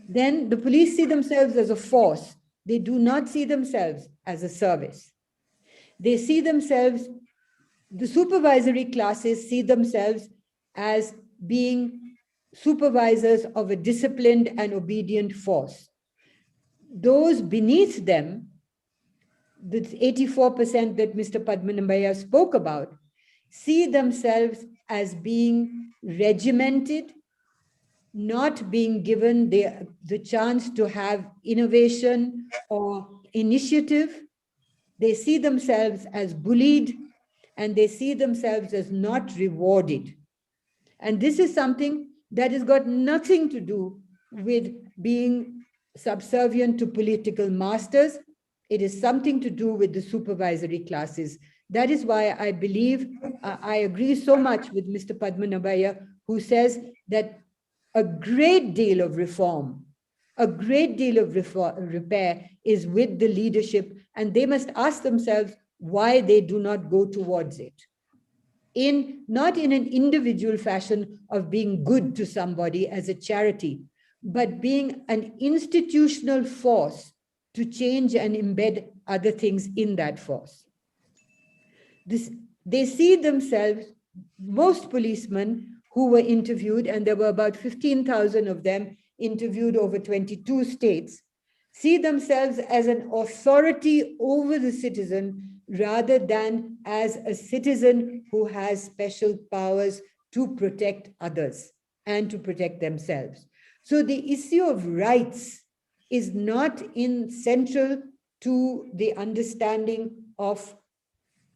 Then the police see themselves as a force. They do not see themselves as a service. They see themselves, the supervisory classes see themselves as being supervisors of a disciplined and obedient force. Those beneath them, the 84% that Mr. Padmanabhaya spoke about, see themselves as being regimented, not being given the chance to have innovation or initiative. They see themselves as bullied, and they see themselves as not rewarded. And this is something that has got nothing to do with being subservient to political masters. It is something to do with the supervisory classes. That is why I believe, I agree so much with Mr. Padmanabhaya, who says that a great deal of reform, a great deal of repair is with the leadership, and they must ask themselves why they do not go towards it. Not in an individual fashion of being good to somebody as a charity, but being an institutional force to change and embed other things in that force. They see themselves, most policemen who were interviewed, and there were about 15,000 of them interviewed over 22 states, see themselves as an authority over the citizen rather than as a citizen who has special powers to protect others and to protect themselves. So the issue of rights is not central to the understanding of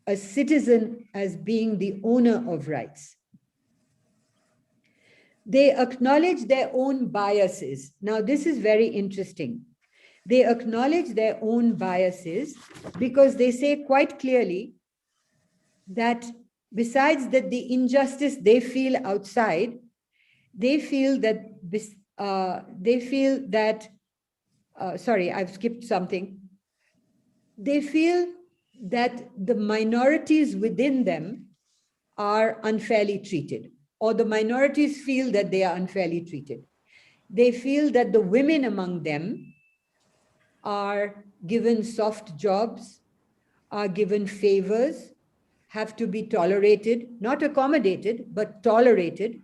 a citizen as being the owner of rights. They acknowledge their own biases. Now, this is very interesting. They acknowledge their own biases because they say quite clearly that besides that the injustice they feel outside, they feel that sorry, I've skipped something. They feel that the minorities within them are unfairly treated, or the minorities feel that they are unfairly treated. They feel that the women among them are given soft jobs, are given favors, have to be tolerated, not accommodated, but tolerated,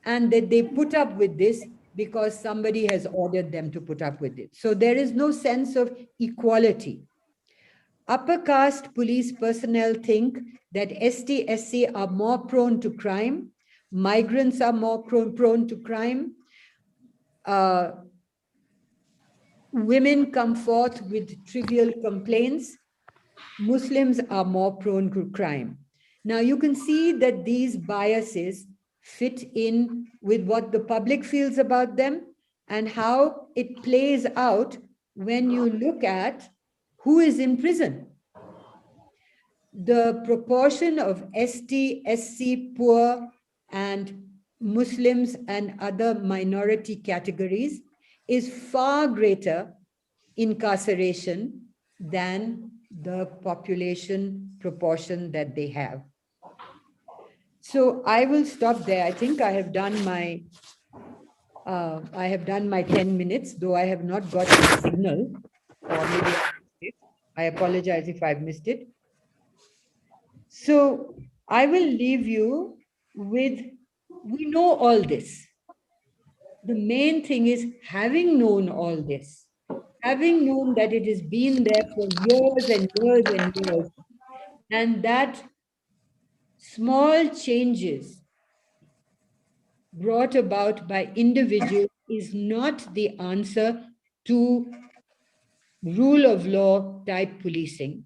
and that they put up with this because somebody has ordered them to put up with it. So there is no sense of equality. Upper caste police personnel think that ST, SC are more prone to crime, migrants are more prone to crime, women come forth with trivial complaints, Muslims are more prone to crime. Now you can see that these biases fit in with what the public feels about them and how it plays out when you look at who is in prison. The proportion of ST, SC, poor, and Muslims and other minority categories is far greater incarceration than the population proportion that they have. So I will stop there. I think I have done my 10 minutes, though I have not got the signal, or maybe I missed it. I apologize if I've missed it. So I will leave you with, we know all this. The main thing is having known all this, having known that it has been there for years and years and years, and that small changes brought about by individuals is not the answer to rule of law type policing,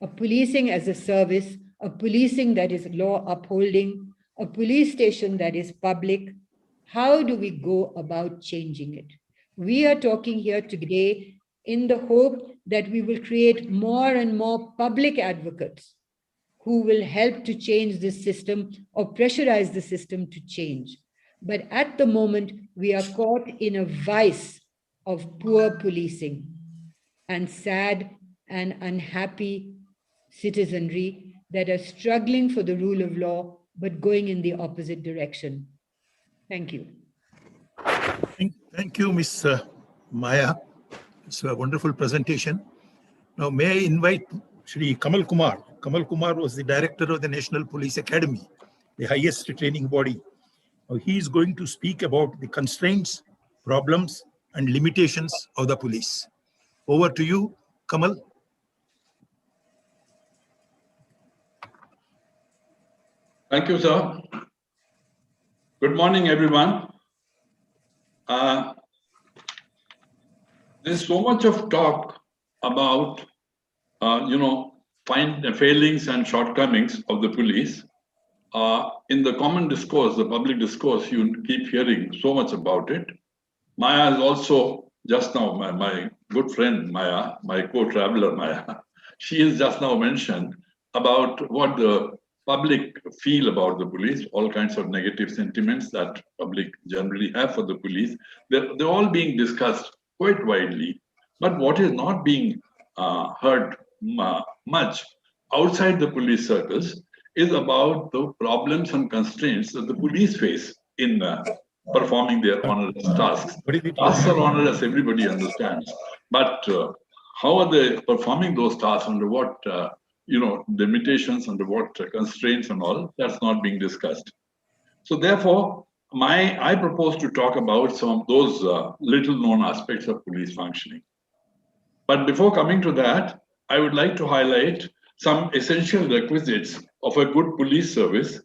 a policing as a service, a policing that is law upholding, a police station that is public. How do we go about changing it? We are talking here today in the hope that we will create more and more public advocates who will help to change this system or pressurize the system to change. But at the moment, we are caught in a vice of poor policing and sad and unhappy citizenry that are struggling for the rule of law, but going in the opposite direction. Thank you. Thank you, Ms. Maya. It's a wonderful presentation. Now, may I invite Shri Kamal Kumar. Kamal Kumar was the director of the National Police Academy, the highest training body. Now, he is going to speak about the constraints, problems, and limitations of the police. Over to you, Kamal. Thank you, sir. Good morning, everyone. There's so much of talk about, failings and shortcomings of the police. In the common discourse, the public discourse, you keep hearing so much about it. Maya is also just now, my good friend Maya, my co-traveler Maya, she has just now mentioned about what the public feel about the police, all kinds of negative sentiments that public generally have for the police. They're all being discussed quite widely. But what is not being heard much outside the police circles is about the problems and constraints that the police face in performing their onerous tasks. Tasks are onerous, everybody understands. But how are they performing those tasks, under what limitations, under what constraints and all, that's not being discussed. So therefore, I propose to talk about some of those little known aspects of police functioning. But before coming to that, I would like to highlight some essential requisites of a good police service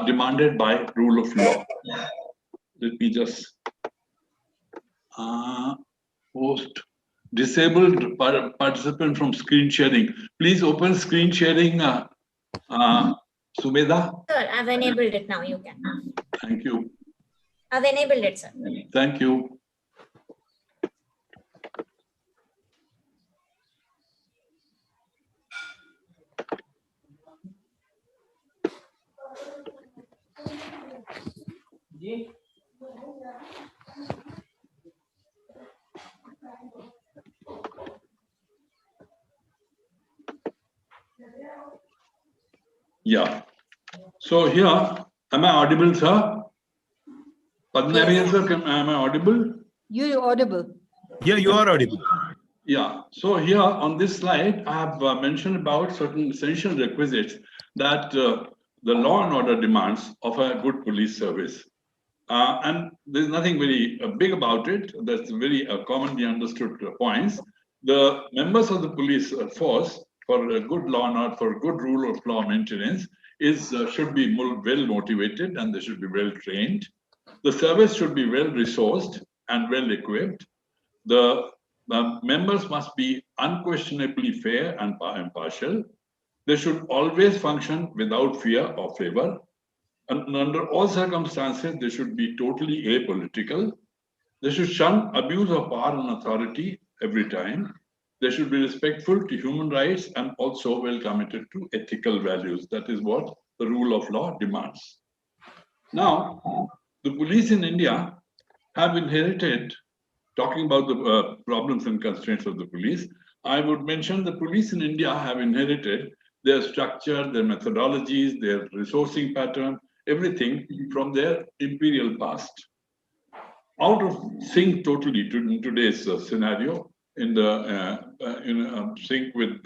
demanded by rule of law. Let me just post disabled participant from screen sharing. Please open screen sharing, Sumedha. Sir, I've enabled it now. You can. Thank you. I've enabled it, sir. Thank you. Yeah. So here, am I audible, sir? Padmanabhan, sir, am I audible? You're audible. Yeah, you are audible. Yeah. So here on this slide, I have mentioned about certain essential requisites that the law and order demands of a good police service. And there's nothing very big about it. That's very commonly understood points. The members of the police force, for a good law and order, for good rule of law maintenance, should be well motivated, and they should be well trained. The service should be well resourced and well equipped. The members must be unquestionably fair and impartial. They should always function without fear or favor. And under all circumstances, they should be totally apolitical. They should shun abuse of power and authority every time. They should be respectful to human rights and also well committed to ethical values. That is what the rule of law demands. Now, the police in India have inherited, talking about the problems and constraints of the police, I would mention the police in India have inherited their structure, their methodologies, their resourcing pattern, everything from their imperial past. Out of sync totally in today's scenario, out of sync with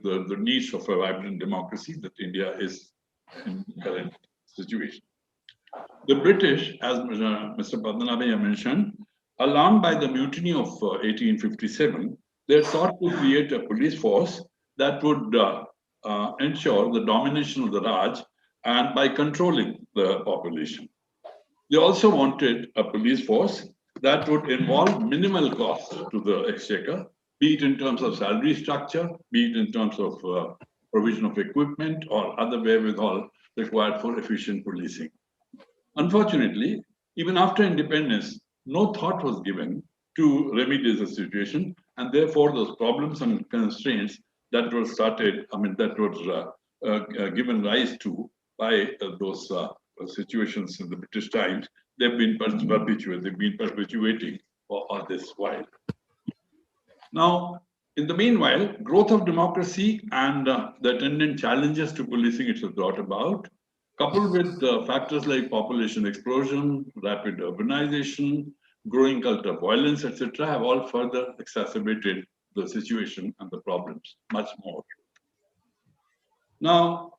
the needs of a vibrant democracy that India is in the current situation. The British, as Mr. Padmanabhan mentioned, alarmed by the mutiny of 1857, they sought to create a police force that would ensure the domination of the Raj and by controlling the population. They also wanted a police force that would involve minimal cost to the exchequer, be it in terms of salary structure, be it in terms of provision of equipment or other wherewithal required for efficient policing. Unfortunately, even after independence, no thought was given to remedy the situation, and therefore those problems and constraints that were given rise to by those situations in the British times, they've been perpetuating for all this while. Now, in the meanwhile, growth of democracy and the attendant challenges to policing it has brought about, coupled with factors like population explosion, rapid urbanization, growing cult of violence, etc., have all further exacerbated the situation and the problems much more. Now,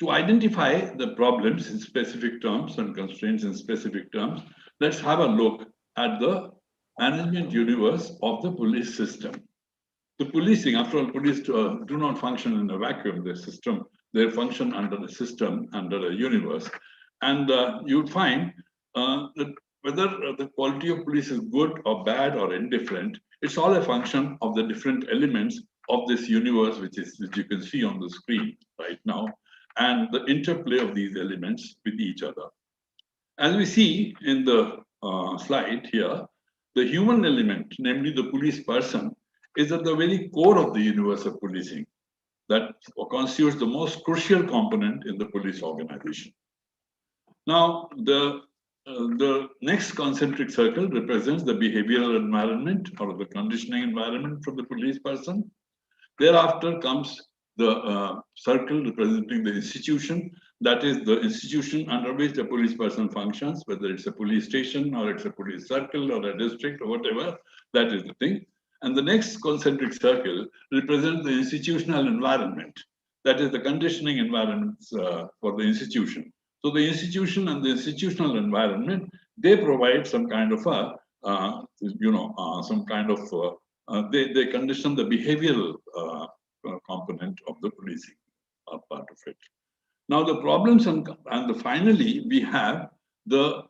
to identify the problems in specific terms and constraints in specific terms, let's have a look at the management universe of the police system. The policing, after all, police do not function in a vacuum. The system, they function under a system, under a universe. And you'd find that whether the quality of police is good or bad or indifferent, it's all a function of the different elements of this universe, which you can see on the screen right now, and the interplay of these elements with each other. As we see in the slide here, the human element, namely the police person, is at the very core of the universe of policing that constitutes the most crucial component in the police organization. Now, the next concentric circle represents the behavioral environment or the conditioning environment for the police person. Thereafter comes the circle representing the institution, that is the institution under which the police person functions, whether it's a police station or it's a police circle or a district or whatever, that is the thing. And the next concentric circle represents the institutional environment, that is the conditioning environments for the institution. So the institution and the institutional environment, they provide some kind of a, they condition the behavioral component of the policing part of it. Now the problems finally we have the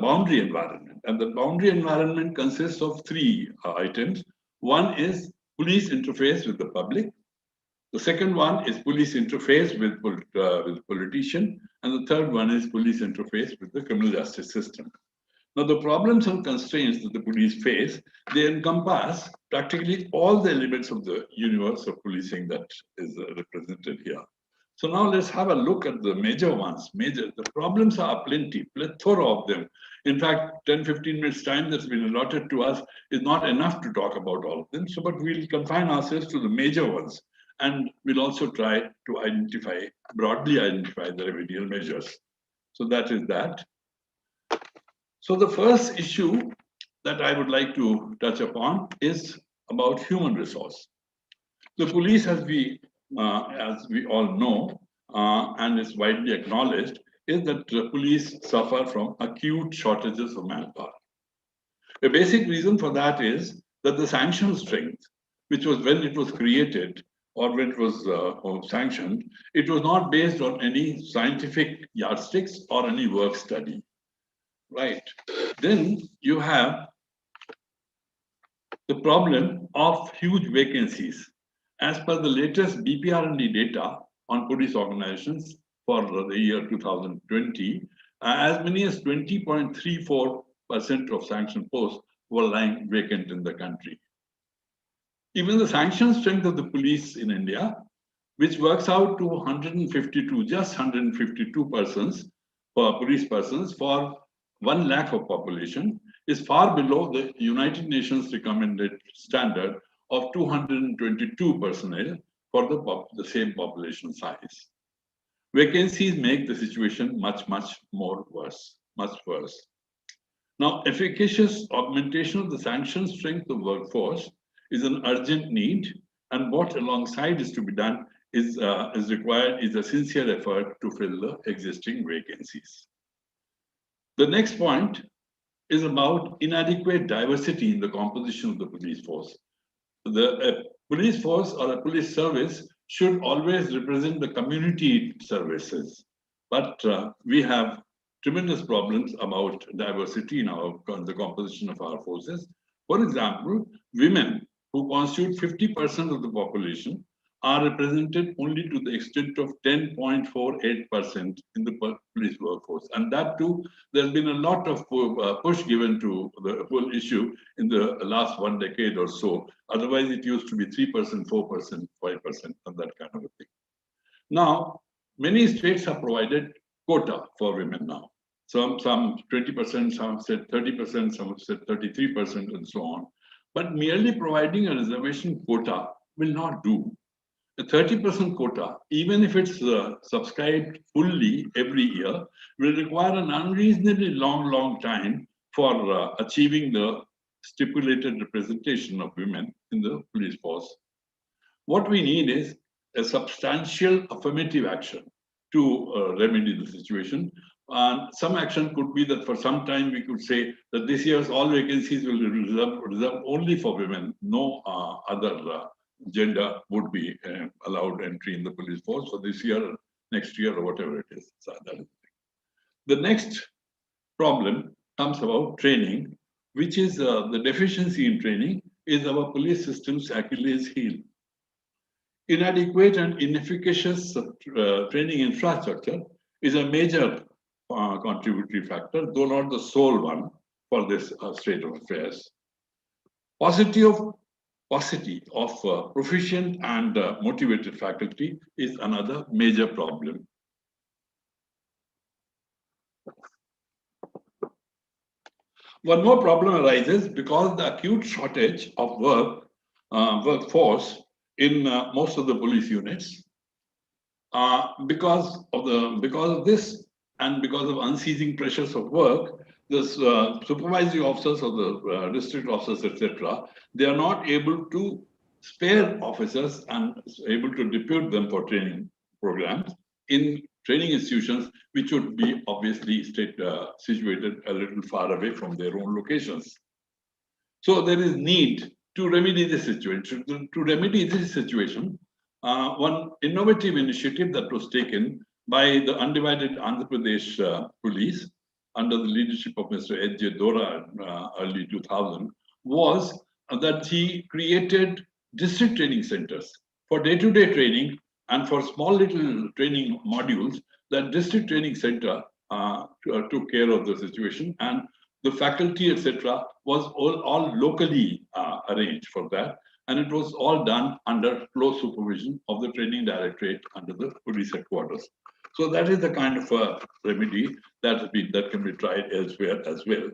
boundary environment, and the boundary environment consists of three items. One is police interface with the public. The second one is police interface with politician, and the third one is police interface with the criminal justice system. Now, the problems and constraints that the police face, they encompass practically all the elements of the universe of policing that is represented here. So now let's have a look at the major ones. The problems are plenty, plethora of them. In fact, 10-15 minutes time that's been allotted to us is not enough to talk about all of them. So, but we'll confine ourselves to the major ones. And we'll also try to broadly identify the remedial measures. So that is that. So the first issue that I would like to touch upon is about human resource. The police, as we all know, and is widely acknowledged, is that the police suffer from acute shortages of manpower. A basic reason for that is that the sanction strength, which was when it was created, or when it was sanctioned, it was not based on any scientific yardsticks or any work study, right? Then you have the problem of huge vacancies. As per the latest BPR&D data on police organizations for the year 2020, as many as 20.34% of sanctioned posts were lying vacant in the country. Even the sanction strength of the police in India, which works out to just 152 persons for police persons for 1 lakh of population, is far below the United Nations recommended standard of 222 personnel for the same population size. Vacancies make the situation much worse. Now, efficacious augmentation of the sanction strength of workforce is an urgent need, and what alongside is to be done is required is a sincere effort to fill the existing vacancies. The next point is about inadequate diversity in the composition of the police force. The police force or a police service should always represent the community services, but we have tremendous problems about diversity in the composition of our forces. For example, women, who constitute 50% of the population, are represented only to the extent of 10.48% in the police workforce. And that too, there's been a lot of push given to the whole issue in the last 1 decade or so. Otherwise, it used to be 3%, 4%, 5%, and that kind of a thing. Now, many states have provided quota for women now. Some 20%, some said 30%, some have said 33%, and so on. But merely providing a reservation quota will not do. A 30% quota, even if it's subscribed fully every year, will require an unreasonably long time for achieving the stipulated representation of women in the police force. What we need is a substantial affirmative action to remedy the situation. Some action could be that for some time we could say that this year's all vacancies will be reserved only for women. No other gender would be allowed entry in the police force for this year, next year, or whatever it is. So that is the next problem comes about training, which is the deficiency in training is our police system's Achilles heel. Inadequate and inefficacious training infrastructure is a major contributory factor, though not the sole one for this state of affairs. Paucity of proficient and motivated faculty is another major problem. One more problem arises because the acute shortage of workforce in most of the police units. Because of this and because of unceasing pressures of work, the supervisory officers or the district officers, etc., they are not able to spare officers and able to depute them for training programs in training institutions, which would be obviously situated a little far away from their own locations. So there is need to remedy this situation. To remedy this situation, one innovative initiative that was taken by the undivided Andhra Pradesh police under the leadership of Mr. H.J. Dora in early 2000 was that he created district training centers for day-to-day training and for small little training modules. That district training center took care of the situation, and the faculty, etc., was all locally arranged for that, and it was all done under close supervision of the training directorate under the police headquarters. So that is the kind of remedy that can be tried elsewhere as well.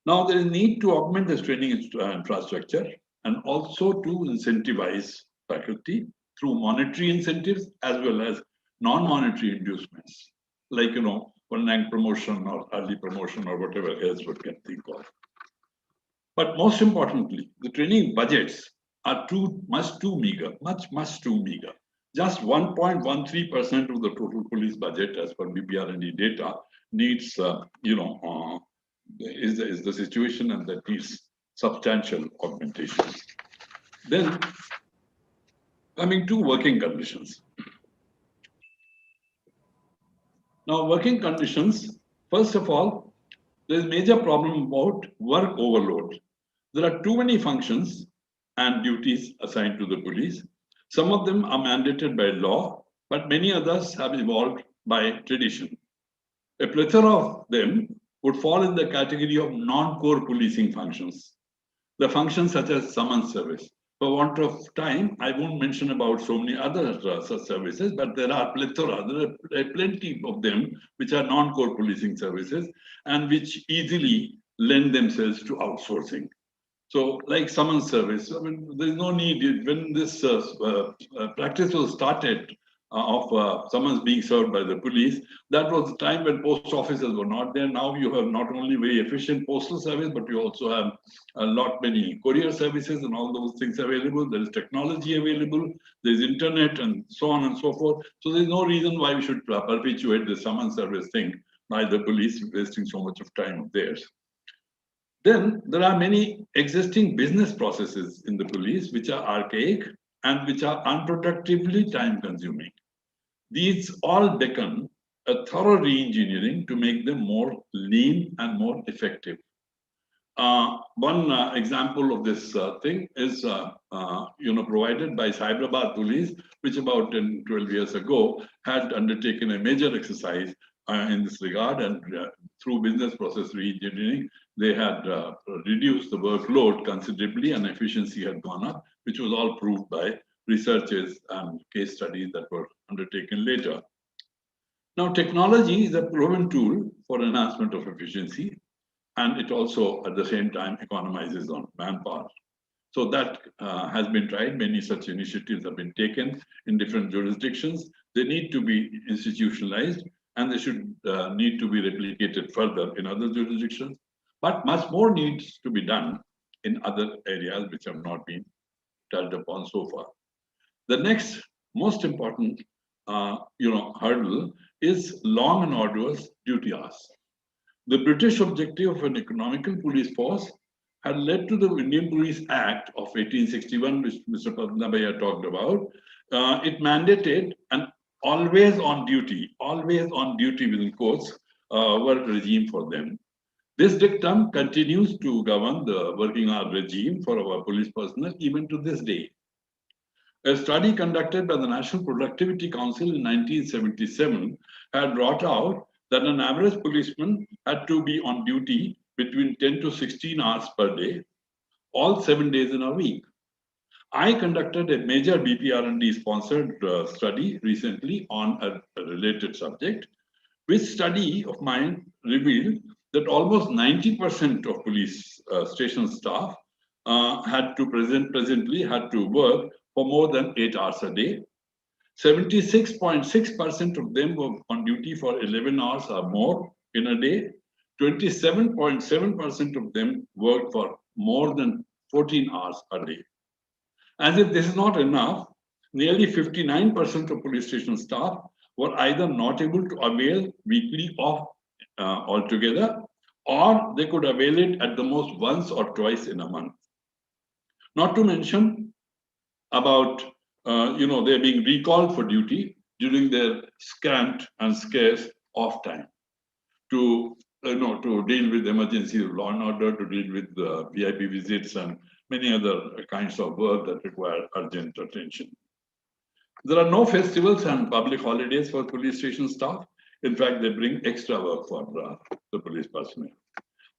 Now there is need to augment this training infrastructure and also to incentivize faculty through monetary incentives as well as non-monetary inducements, like one-rank promotion or early promotion or whatever else one can think of. But most importantly, the training budgets are much too meager. Just 1.13% of the total police budget, as per BBRND data, needs is the situation, and that needs substantial augmentation. Then, coming to working conditions. Now, working conditions, first of all, there is a major problem about work overload. There are too many functions and duties assigned to the police. Some of them are mandated by law, but many others have evolved by tradition. A plethora of them would fall in the category of non-core policing functions. The functions such as summons service. For want of time, I won't mention about so many other such services, but there are plethora, there are plenty of them which are non-core policing services and which easily lend themselves to outsourcing. So like summons service, I mean, there's no need. When this practice was started of summons being served by the police, that was the time when post offices were not there. Now you have not only very efficient postal service, but you also have a lot many courier services and all those things available. There is technology available, there's internet and so on and so forth. So there's no reason why we should perpetuate the summons service thing by the police wasting so much of time of theirs. Then there are many existing business processes in the police which are archaic and which are unproductively time consuming. These all beckon a thorough re-engineering to make them more lean and more effective. One example of this thing is provided by Hyderabad police, which about 10, 12 years ago had undertaken a major exercise in this regard, and through business process re-engineering, they had reduced the workload considerably and efficiency had gone up, which was all proved by researches and case studies that were undertaken later. Now, technology is a proven tool for enhancement of efficiency, and it also at the same time economizes on manpower. So that has been tried. Many such initiatives have been taken in different jurisdictions. They need to be institutionalized, and they should need to be replicated further in other jurisdictions. But much more needs to be done in other areas which have not been touched upon so far. The next most important hurdle is long and arduous duty hours. The British objective of an economical police force had led to the Indian Police Act of 1861, which Mr. Padmanabhaiah talked about. It mandated an always on duty within quotes, work regime for them. This dictum continues to govern the working hour regime for our police personnel even to this day. A study conducted by the National Productivity Council in 1977 had brought out that an average policeman had to be on duty between 10 to 16 hours per day, all 7 days in a week. I conducted a major BPR&D sponsored study recently on a related subject, which study of mine revealed that almost 90% of police station staff presently had to work for more than 8 hours a day. 76.6% of them were on duty for 11 hours or more in a day. 27.7% of them worked for more than 14 hours a day. As if this is not enough, nearly 59% of police station staff were either not able to avail weekly off altogether, or they could avail it at the most once or twice in a month. Not to mention about they're being recalled for duty during their scant and scarce off time to deal with emergency law and order, to deal with VIP visits and many other kinds of work that require urgent attention. There are no festivals and public holidays for police station staff. In fact, they bring extra work for the police personnel.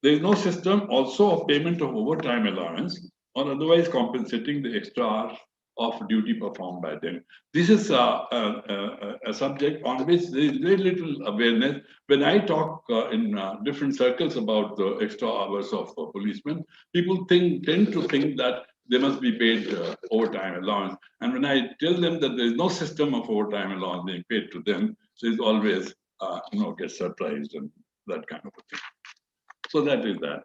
There is no system also of payment of overtime allowance or otherwise compensating the extra hours of duty performed by them. This is a subject on which there is very little awareness. When I talk in different circles about the extra hours of policemen, people tend to think that they must be paid overtime allowance. And when I tell them that there is no system of overtime allowance being paid to them, so it's always get surprised and that kind of a thing. So that is that.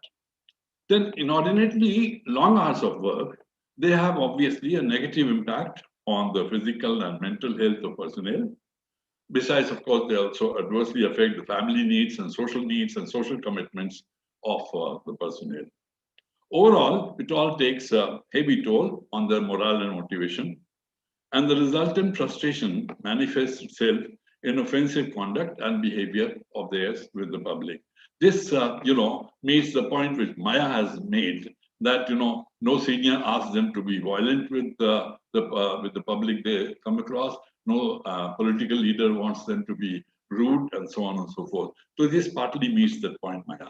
Then inordinately long hours of work, they have obviously a negative impact on the physical and mental health of personnel. Besides, of course, they also adversely affect the family needs and social commitments of the personnel. Overall, it all takes a heavy toll on their morale and motivation, and the resultant frustration manifests itself in offensive conduct and behavior of theirs with the public. This, meets the point which Maya has made, that no senior asks them to be violent with the public they come across. No political leader wants them to be rude, and so on and so forth. So this partly meets that point, Maya.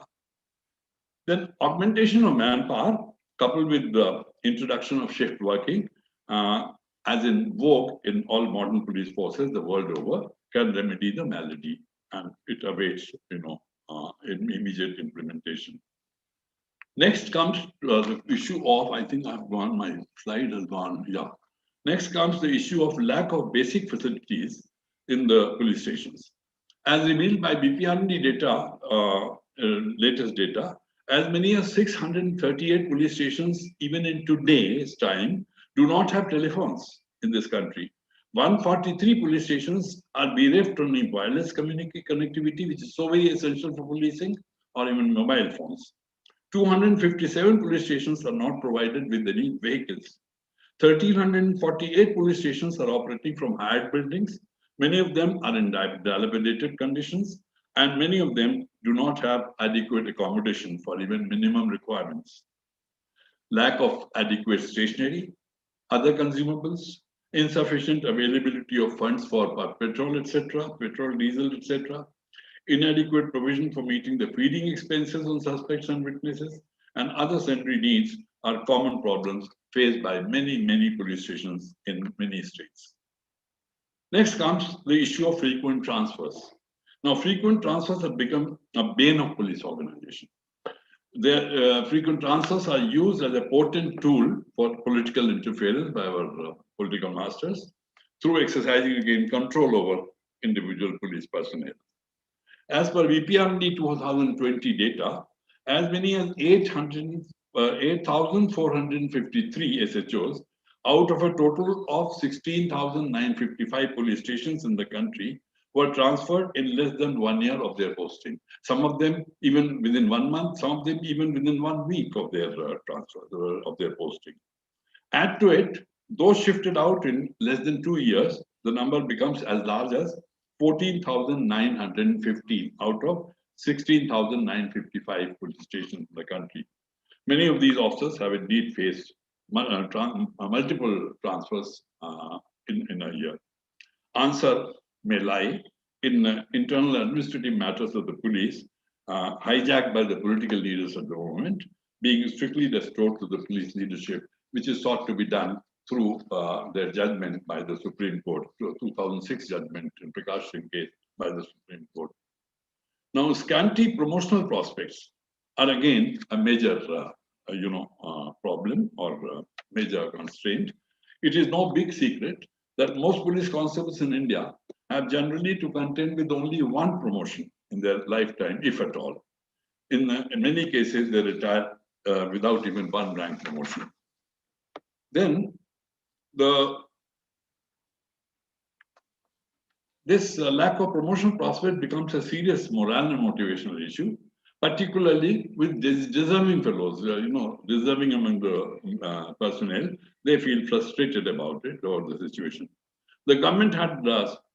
Then augmentation of manpower, coupled with the introduction of shift working, as in vogue in all modern police forces the world over, can remedy the malady, and it awaits immediate implementation. Next comes the issue of, I think I've gone, my slide has gone, yeah. Next comes the issue of lack of basic facilities in the police stations. As revealed by BPR&D data, latest data, as many as 638 police stations, even in today's time, do not have telephones in this country. 143 police stations are bereft from any wireless connectivity, which is so very essential for policing, or even mobile phones. 257 police stations are not provided with any vehicles. 1,348 police stations are operating from hired buildings. Many of them are in dilapidated conditions, and many of them do not have adequate accommodation for even minimum requirements. Lack of adequate stationery, other consumables, insufficient availability of funds for petrol, etc., petrol, diesel, etc., inadequate provision for meeting the feeding expenses on suspects and witnesses, and other sundry needs are common problems faced by many police stations in many states. Next comes the issue of frequent transfers. Now, frequent transfers have become a bane of police organization. Their frequent transfers are used as a potent tool for political interference by our political masters through exercising again control over individual police personnel. As per BPR&D 2020 data, as many as 8,453 SHOs out of a total of 16,955 police stations in the country were transferred in less than 1 year of their posting. Some of them even within 1 month, some of them even within 1 week of their transfer, of their posting. Add to it, those shifted out in less than 2 years, the number becomes as large as 14,915 out of 16,955 police stations in the country. Many of these officers have indeed faced multiple transfers in a year. Answer may lie in internal administrative matters of the police, hijacked by the political leaders of the government, being strictly restored to the police leadership, which is thought to be done through their judgment by the Supreme Court, 2006 judgment in Prakash Narayan case by the Supreme Court. Now, scanty promotional prospects are again a major, problem or major constraint. It is no big secret that most police constables in India have generally to contend with only one promotion in their lifetime, if at all. In many cases, they retire without even one rank promotion. Then, this lack of promotional prospect becomes a serious moral and motivational issue, particularly with deserving fellows, deserving among the personnel. They feel frustrated about it or the situation. The government had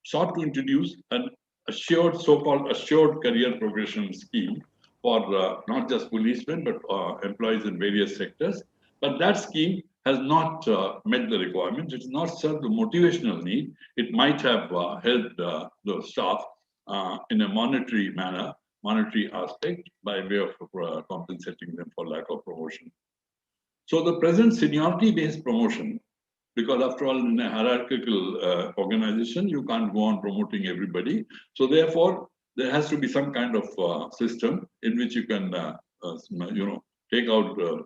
sought to introduce an assured, so-called assured career progression scheme for not just policemen, but employees in various sectors. But that scheme has not met the requirements. It has not served the motivational need. It might have helped the staff in a monetary manner, monetary aspect, by way of compensating them for lack of promotion. So the present seniority-based promotion, because after all, in a hierarchical organization, you can't go on promoting everybody. So therefore, there has to be some kind of system in which you can, take out the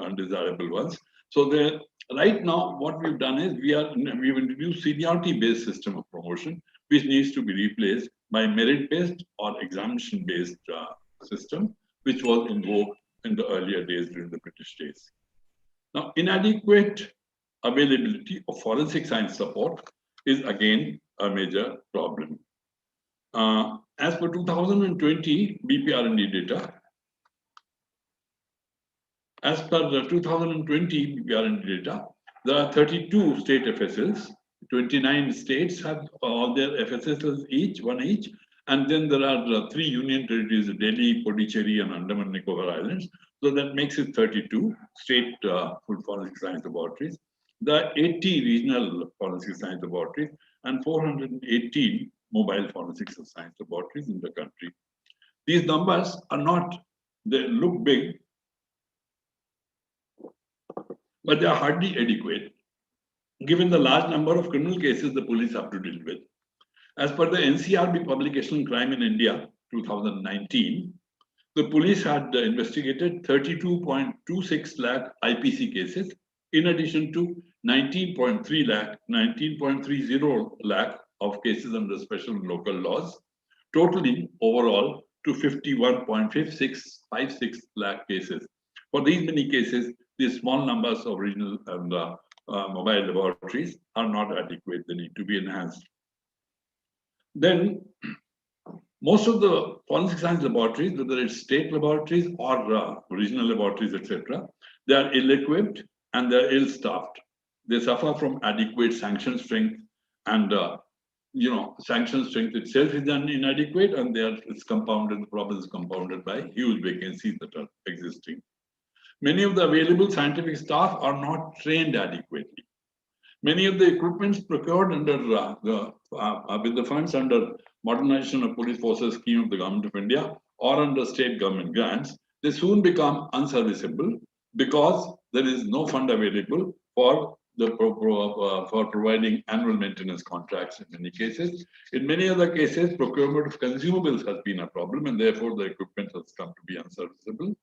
undesirable ones. So right now, what we've done is we've introduced seniority-based system of promotion, which needs to be replaced by merit-based or examination-based system, which was in vogue in the earlier days during the British days. Now, inadequate availability of forensic science support is again a major problem. As per 2020 BPR&D data, as per the 2020 BPR&D data, there are 32 state FSLs. 29 states have all their FSLs one each. And then there are 3 union territories, Delhi, Puducherry, and Andaman and Nicobar Islands. So that makes it 32 state full forensic science laboratories. There are 80 regional forensic science laboratories and 418 mobile forensic science laboratories in the country. These numbers are not, they look big, but they are hardly adequate, given the large number of criminal cases the police have to deal with. As per the NCRB publication Crime in India 2019, the police had investigated 32.26 lakh IPC cases, in addition to 19.30 lakh of cases under special and local laws, totaling overall to 51.56 lakh cases. For these many cases, these small numbers of regional and mobile laboratories are not adequate. They need to be enhanced. Then, most of the forensic science laboratories, whether it's state laboratories or regional laboratories, etc., they are ill-equipped and they're ill-staffed. They suffer from adequate sanction strength, and sanction strength itself is inadequate, and it's compounded. The problem is compounded by huge vacancies that are existing. Many of the available scientific staff are not trained adequately. Many of the equipments procured under with the funds under Modernization of Police Forces scheme of the Government of India or under state government grants, they soon become unserviceable because there is no fund available for providing annual maintenance contracts in many cases. In many other cases, procurement of consumables has been a problem, and therefore the equipment has come to be unserviceable.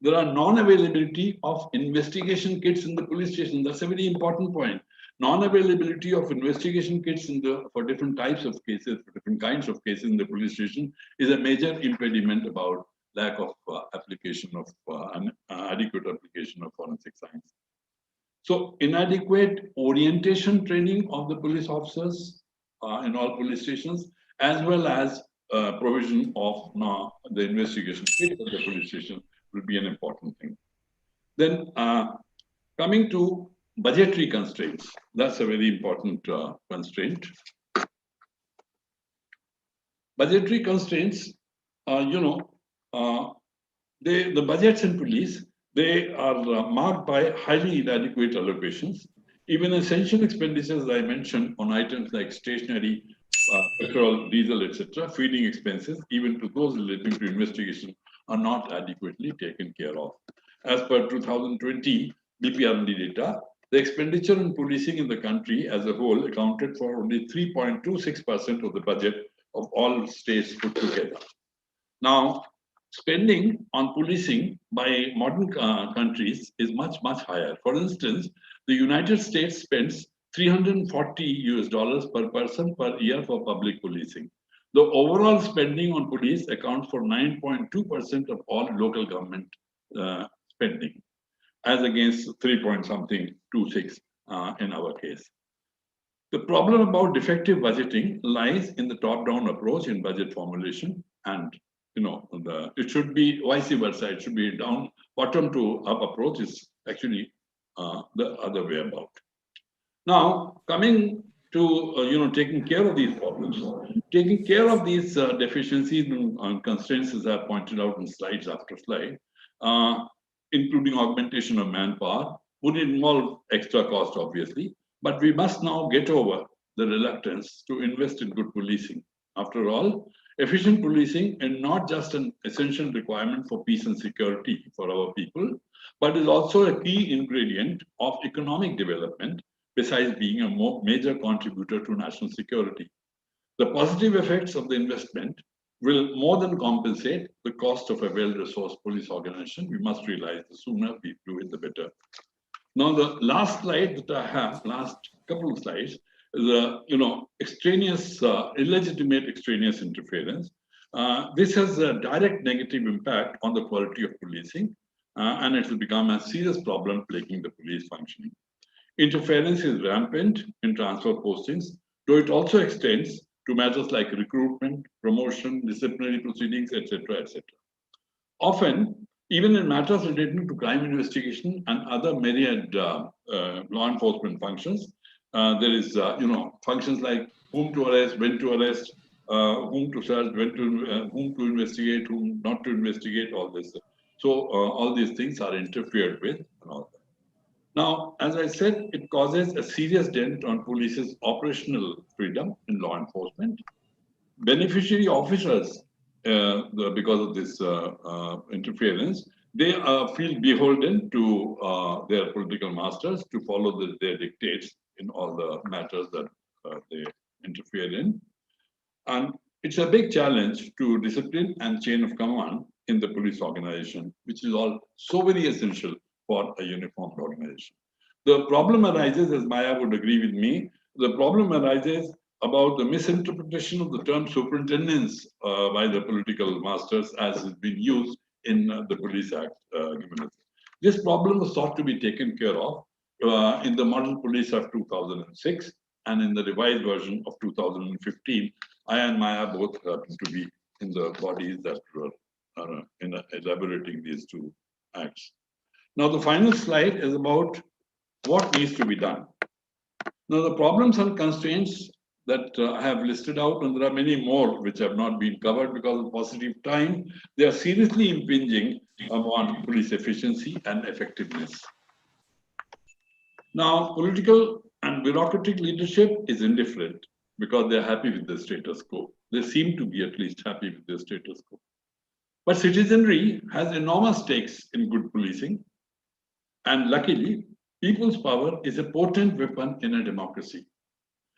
There are non-availability of investigation kits in the police station. That's a very important point. Non-availability of investigation kits for different types of cases, for different kinds of cases in the police station is a major impediment about lack of application of adequate application of forensic science. So inadequate orientation training of the police officers in all police stations, as well as provision of the investigation kit of the police station will be an important thing. Then coming to budgetary constraints, that's a very important constraint. Budgetary constraints you know, the budgets in police, they are marked by highly inadequate allocations. Even essential expenditures, as I mentioned, on items like stationery, petrol, diesel, etc., feeding expenses, even to those relating to investigation, are not adequately taken care of. As per 2020 BPRD data, the expenditure on policing in the country as a whole accounted for only 3.26% of the budget of all states put together. Now, spending on policing by modern countries is much, much higher. For instance, the United States spends $340 per person per year for public policing. The overall spending on police accounts for 9.2% of all local government spending, as against 3 point something 26 in our case. The problem about defective budgeting lies in the top-down approach in budget formulation, and it should be vice versa. It should be down bottom to up approach is actually the other way about. Now, coming to taking care of these problems, taking care of these deficiencies and constraints, as I pointed out in slides after slide, including augmentation of manpower, would involve extra cost, obviously, but we must now get over the reluctance to invest in good policing. After all, efficient policing is not just an essential requirement for peace and security for our people, but is also a key ingredient of economic development, besides being a major contributor to national security. The positive effects of the investment will more than compensate the cost of a well-resourced police organization. We must realize the sooner we do it, the better. Now, the last slide that I have, last couple of slides, is extraneous, illegitimate extraneous interference. This has a direct negative impact on the quality of policing, and it will become a serious problem plaguing the police functioning. Interference is rampant in transfer postings, though it also extends to matters like recruitment, promotion, disciplinary proceedings, etc., etc. Often, even in matters relating to crime investigation and other myriad law enforcement functions, there is, functions like whom to arrest, when to arrest, whom to search, whom to investigate, whom not to investigate, all this. So all these things are interfered with and all that. Now, as I said, it causes a serious dent on police's operational freedom in law enforcement. Beneficiary officers, because of this interference, they feel beholden to their political masters to follow their dictates in all the matters that they interfere in. And it's a big challenge to discipline and chain of command in the police organization, which is all so very essential for a uniformed organization. The problem arises, as Maya would agree with me, the problem arises about the misinterpretation of the term superintendents by the political masters as has been used in the Police Act given us. This problem was thought to be taken care of in the Model Police Act 2006 and in the revised version of 2015. I and Maya both happen to be in the bodies that were elaborating these two acts. Now, the final slide is about what needs to be done. Now, the problems and constraints that I have listed out, and there are many more which have not been covered because of paucity of time, they are seriously impinging upon police efficiency and effectiveness. Now, political and bureaucratic leadership is indifferent because they're happy with the status quo. They seem to be at least happy with the status quo. But citizenry has enormous stakes in good policing. And luckily, people's power is a potent weapon in a democracy.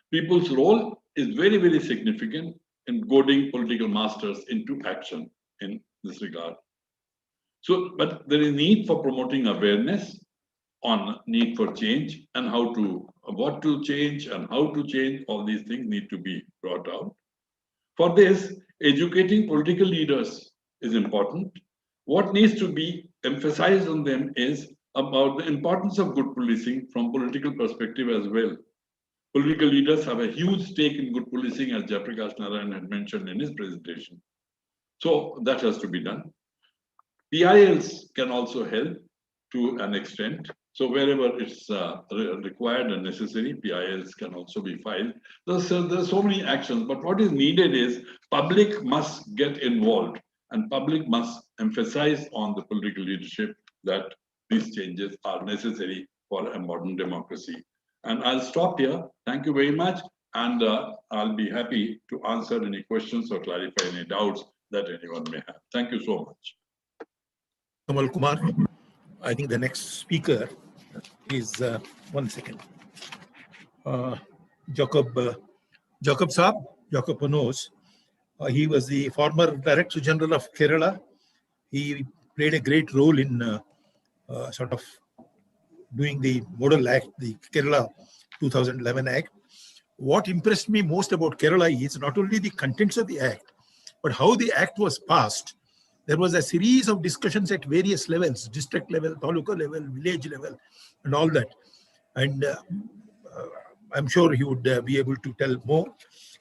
People's role is very, very significant in goading political masters into action in this regard. So, but there is need for promoting awareness on need for change and what to change and how to change. All these things need to be brought out. For this, educating political leaders is important. What needs to be emphasized on them is about the importance of good policing from political perspective as well. Political leaders have a huge stake in good policing, as Prakash Narayan had mentioned in his presentation. So that has to be done. PILs can also help to an extent. So wherever it's required and necessary, PILs can also be filed. There's so many actions, but what is needed is public must get involved. and public must emphasize on the political leadership that these changes are necessary for a modern democracy. And I'll stop here. Thank you very much. And I'll be happy to answer any questions or clarify any doubts that anyone may have. Thank you so much. Kamal Kumar. I think the next speaker is, one second, Jacob Saab, Jacob knows. He was the former Director General of Kerala. He played a great role in sort of doing the Model Act, the Kerala 2011 Act. What impressed me most about Kerala is not only the contents of the Act, but how the Act was passed. There was a series of discussions at various levels, district level, taluka level, village level, and all that. And I'm sure he would be able to tell more.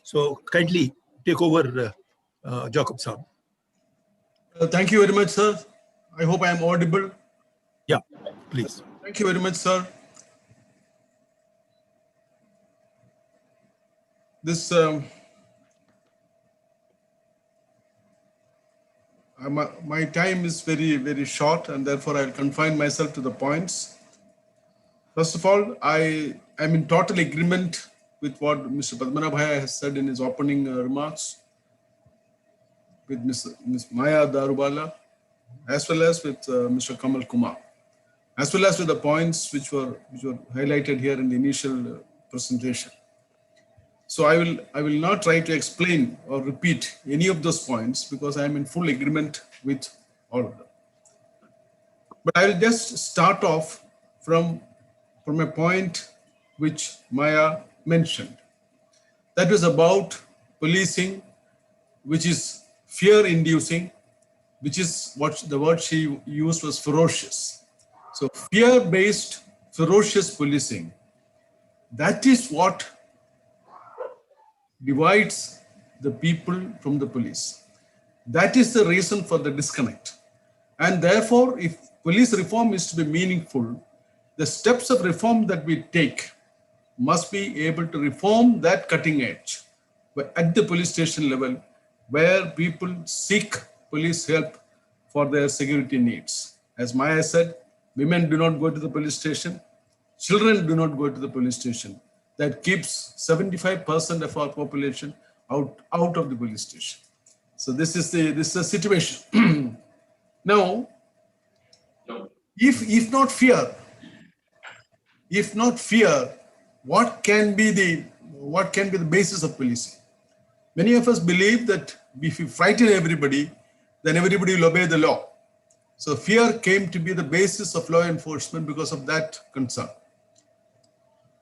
So kindly take over, Jacob Saab. Thank you very much, sir. I hope I am audible. Yeah, please. Thank you very much, sir. This my time is very, very short, and therefore I'll confine myself to the points. First of all, I am in total agreement with what Mr. Padmanabhaya has said in his opening remarks, with Ms. Maya Darubala, as well as with Mr. Kamal Kumar, as well as with the points which were highlighted here in the initial presentation. So I will not try to explain or repeat any of those points because I am in full agreement with all of them. But I will just start off from a point which Maya mentioned. That was about policing, which is fear-inducing, which is what the word she used was ferocious. So fear-based, ferocious policing, that is what divides the people from the police. That is the reason for the disconnect. And therefore, if police reform is to be meaningful, the steps of reform that we take must be able to reform that cutting edge at the police station level, where people seek police help for their security needs. As Maya said, women do not go to the police station, children do not go to the police station. That keeps 75% of our population out of the police station. So this is the situation. Now, if not fear, what can be the basis of policing? Many of us believe that if you frighten everybody, then everybody will obey the law. So fear came to be the basis of law enforcement because of that concern.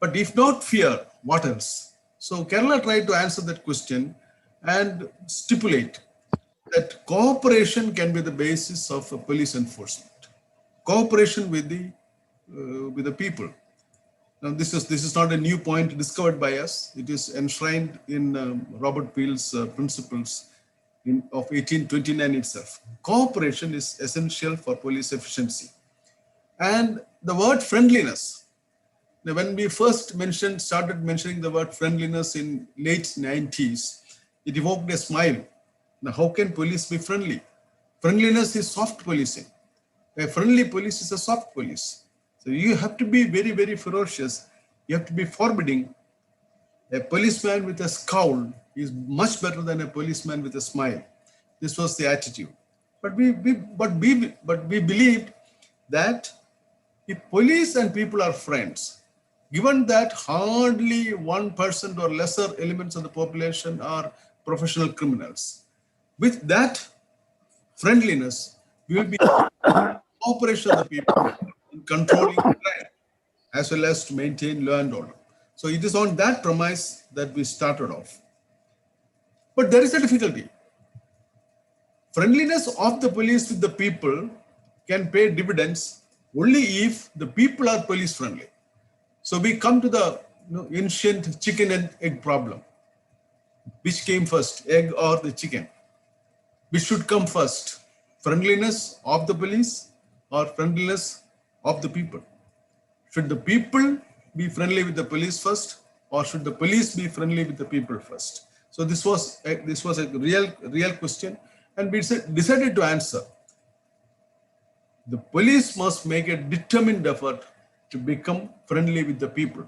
But if not fear, what else? So Kerala tried to answer that question and stipulate that cooperation can be the basis of police enforcement. Cooperation with the people. Now this is not a new point discovered by us. It is enshrined in Robert Peel's principles of 1829 itself. Cooperation is essential for police efficiency. And the word friendliness. Now, when we first started mentioning the word friendliness in late 90s, it evoked a smile. Now, how can police be friendly? Friendliness is soft policing. A friendly police is a soft police. So you have to be very, very ferocious. You have to be forbidding. A policeman with a scowl is much better than a policeman with a smile. This was the attitude. But we believed that if police and people are friends, given that hardly 1% or lesser elements of the population are professional criminals, with that friendliness, we will be cooperation of the people in controlling crime as well as to maintain law and order. So it is on that premise that we started off. But there is a difficulty. Friendliness of the police with the people can pay dividends only if the people are police friendly. So we come to the ancient chicken and egg problem. Which came first, egg or the chicken? Which should come first? Friendliness of the police or friendliness of the people? Should the people be friendly with the police first, or should the police be friendly with the people first? So this was a real question, And we decided to answer. The police must make a determined effort to become friendly with the people,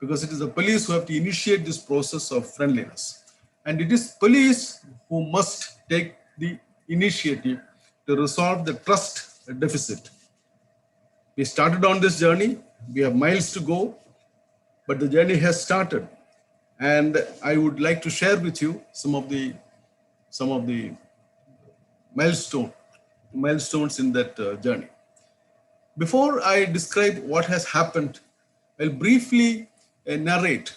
because it is the police who have to initiate this process of friendliness. And it is police who must take the initiative to resolve the trust deficit. We started on this journey. We have miles to go, but the journey has started. And I would like to share with you some of the milestones in that journey. Before I describe what has happened, I'll briefly narrate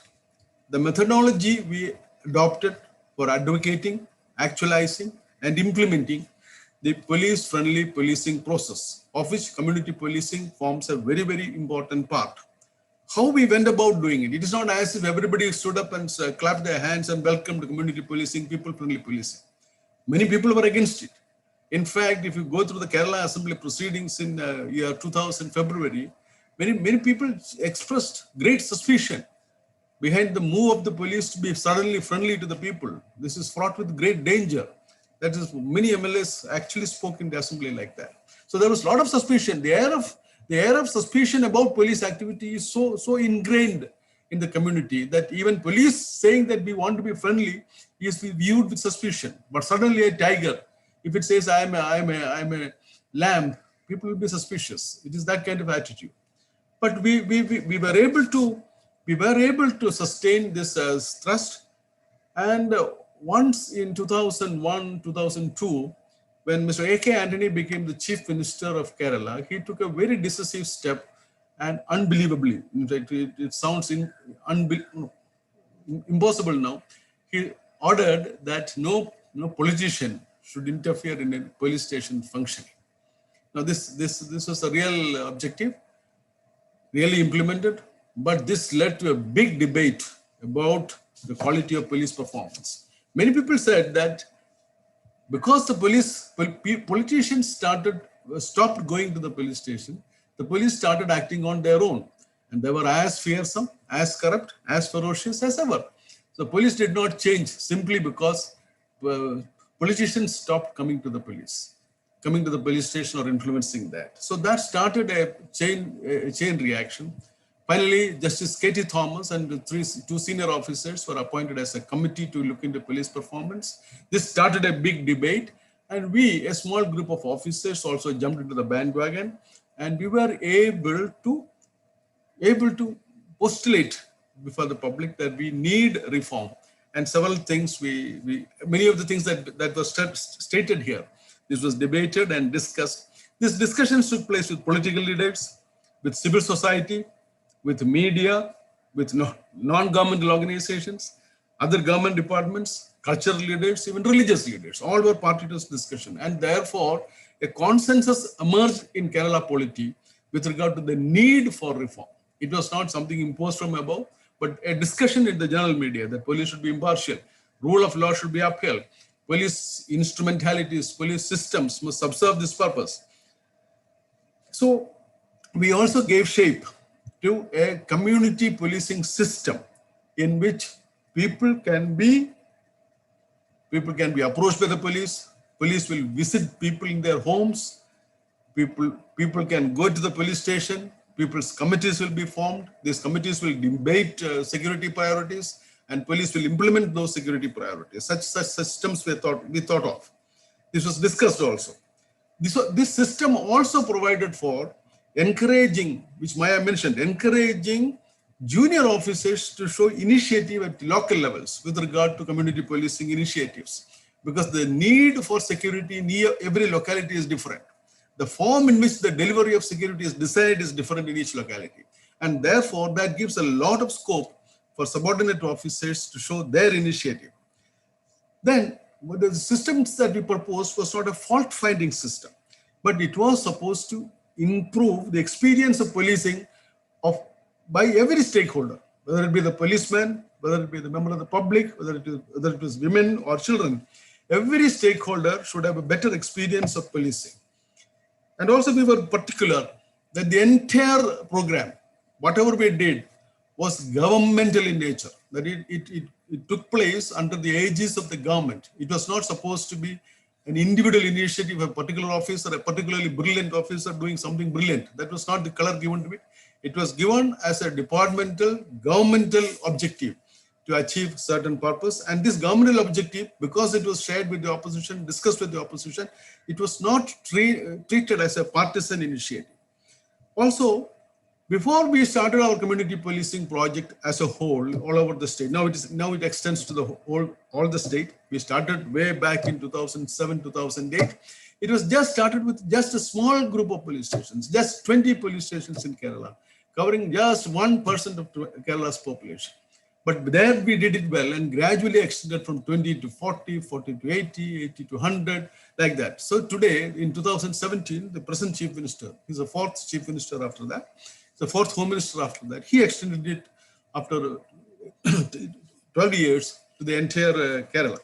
the methodology we adopted for advocating, actualizing, and implementing the police-friendly policing process, of which community policing forms a very, very important part. How we went about doing it. It is not as if everybody stood up and clapped their hands and welcomed community policing, people-friendly policing. Many people were against it. In fact, if you go through the Kerala Assembly proceedings in year 2000 February, many people expressed great suspicion behind the move of the police to be suddenly friendly to the people. This is fraught with great danger. That is, many MLAs actually spoke in the assembly like that. So there was a lot of suspicion. The air of suspicion about police activity is so ingrained in the community that even police saying that we want to be friendly is viewed with suspicion. But suddenly a tiger, if it says I'm a lamb, people will be suspicious. It is that kind of attitude. But we were able to sustain this thrust. And once in 2001, 2002, when Mr. A.K. Antony became the Chief Minister of Kerala, he took a very decisive step, and unbelievably, in fact, it sounds impossible now. He ordered that no politician should interfere in a police station functioning. Now, this was a real objective, really implemented, but this led to a big debate about the quality of police performance. Many people said that because the politicians stopped going to the police station, the police started acting on their own, and they were as fearsome, as corrupt, as ferocious as ever. So police did not change simply because politicians stopped coming to the police station or influencing that. So that started a chain reaction. Finally, Justice K.T. Thomas and two senior officers were appointed as a committee to look into police performance. This started a big debate, and we, a small group of officers, also jumped into the bandwagon, and we were able to postulate before the public that we need reform. And several things, many of the things that were stated here, this was debated and discussed. These discussions took place with political leaders, with civil society, with media, with non-governmental organizations, other government departments, cultural leaders, even religious leaders. All were party to this discussion. And therefore, a consensus emerged in Kerala polity with regard to the need for reform. It was not something imposed from above, but a discussion in the general media that police should be impartial, rule of law should be upheld, police instrumentalities, police systems must subserve this purpose. So we also gave shape to a community policing system in which people can be approached by the police. Police will visit people in their homes. People can go to the police station. People's committees will be formed. These committees will debate security priorities, and police will implement those security priorities. Such systems we thought of. This was discussed also. This system also provided for encouraging, which Maya mentioned, encouraging junior officers to show initiative at local levels with regard to community policing initiatives, because the need for security near every locality is different. The form in which the delivery of security is decided is different in each locality. And therefore, that gives a lot of scope for subordinate officers to show their initiative. Then, the systems that we proposed was not a fault-finding system, but it was supposed to improve the experience of policing by every stakeholder, whether it be the policeman, whether it be the member of the public, whether it is women or children. Every stakeholder should have a better experience of policing. And also we were particular that the entire program, whatever we did, was governmental in nature, that it took place under the aegis of the government. It was not supposed to be an individual initiative, a particular officer, a particularly brilliant officer doing something brilliant. That was not the color given to it. It was given as a departmental, governmental objective to achieve certain purpose. And this governmental objective, because it was shared with the opposition, discussed with the opposition, it was not treated as a partisan initiative. Also, before we started our community policing project as a whole, all over the state, now it extends to the whole, all the state. We started way back in 2007, 2008. It was just started with just a small group of police stations, just 20 police stations in Kerala, covering just 1% of Kerala's population. But there we did it well and gradually extended from 20 to 40, 40 to 80, 80 to 100, like that. So today, in 2017, the present chief minister, he's the fourth chief minister after that, the fourth home minister after that, he extended it after 12 years to the entire Kerala.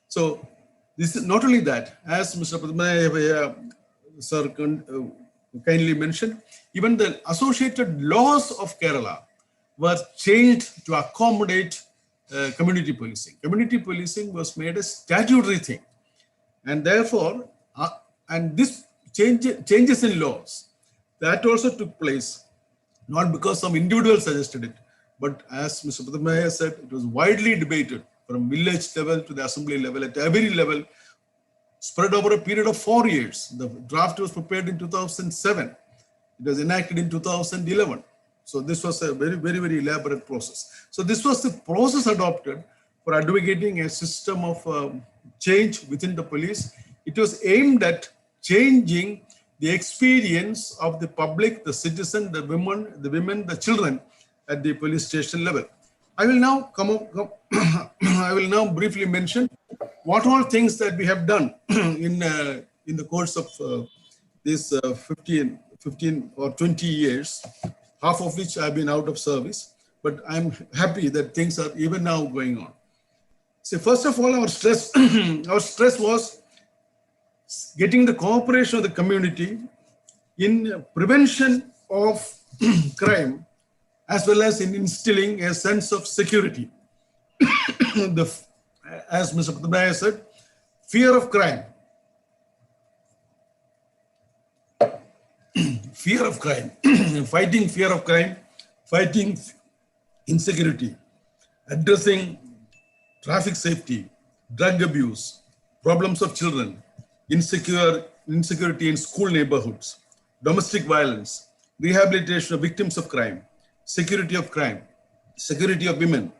So this is not only that, as Mr. Padmanabhaya sir kindly mentioned, even the associated laws of Kerala were changed to accommodate community policing. Community policing was made a statutory thing. And therefore, and this changes in laws, that also took place, not because some individual suggested it, but as Mr. Padmanabhaya said, it was widely debated from village level to the assembly level, at every level, spread over a period of 4 years. The draft was prepared in 2007. It was enacted in 2011. So this was a very, very, very elaborate process. So this was the process adopted for advocating a system of change within the police. It was aimed at changing the experience of the public, the citizen, the women, the children at the police station level. I will now I will now briefly mention what all things that we have done in the course of these 15 or 20 years, half of which I've been out of service, but I'm happy that things are even now going on. So first of all, our stress was getting the cooperation of the community in prevention of crime, as well as in instilling a sense of security. As Mr. Padmanabhaya said, fear of crime. Fear of crime, fighting fear of crime, fighting insecurity, addressing traffic safety, drug abuse, problems of children, insecurity in school neighborhoods, domestic violence, rehabilitation of victims of crime, security of women.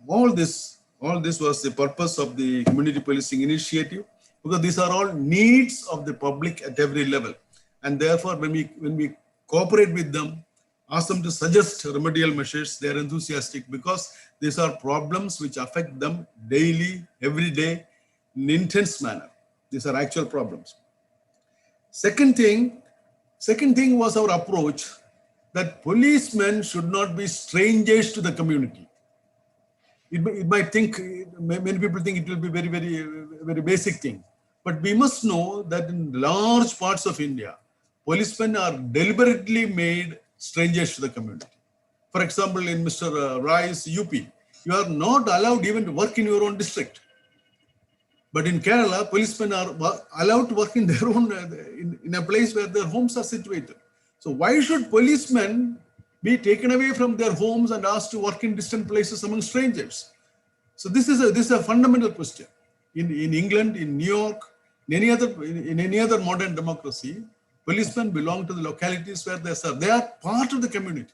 All this was the purpose of the community policing initiative, because these are all needs of the public at every level. And therefore, when we cooperate with them, ask them to suggest remedial measures, they are enthusiastic, because these are problems which affect them daily, every day, in intense manner. These are actual problems. Second thing was our approach that policemen should not be strangers to the community. Many people think it will be very, very, very basic thing. But we must know that in large parts of India, policemen are deliberately made strangers to the community. For example, in Mr. Rai's UP, you are not allowed even to work in your own district. But in Kerala, policemen are allowed to work in their own, in a place where their homes are situated. So why should policemen be taken away from their homes and asked to work in distant places among strangers? So this is a fundamental question. In England, in New York, in any other modern democracy, policemen belong to the localities where they serve. They are part of the community.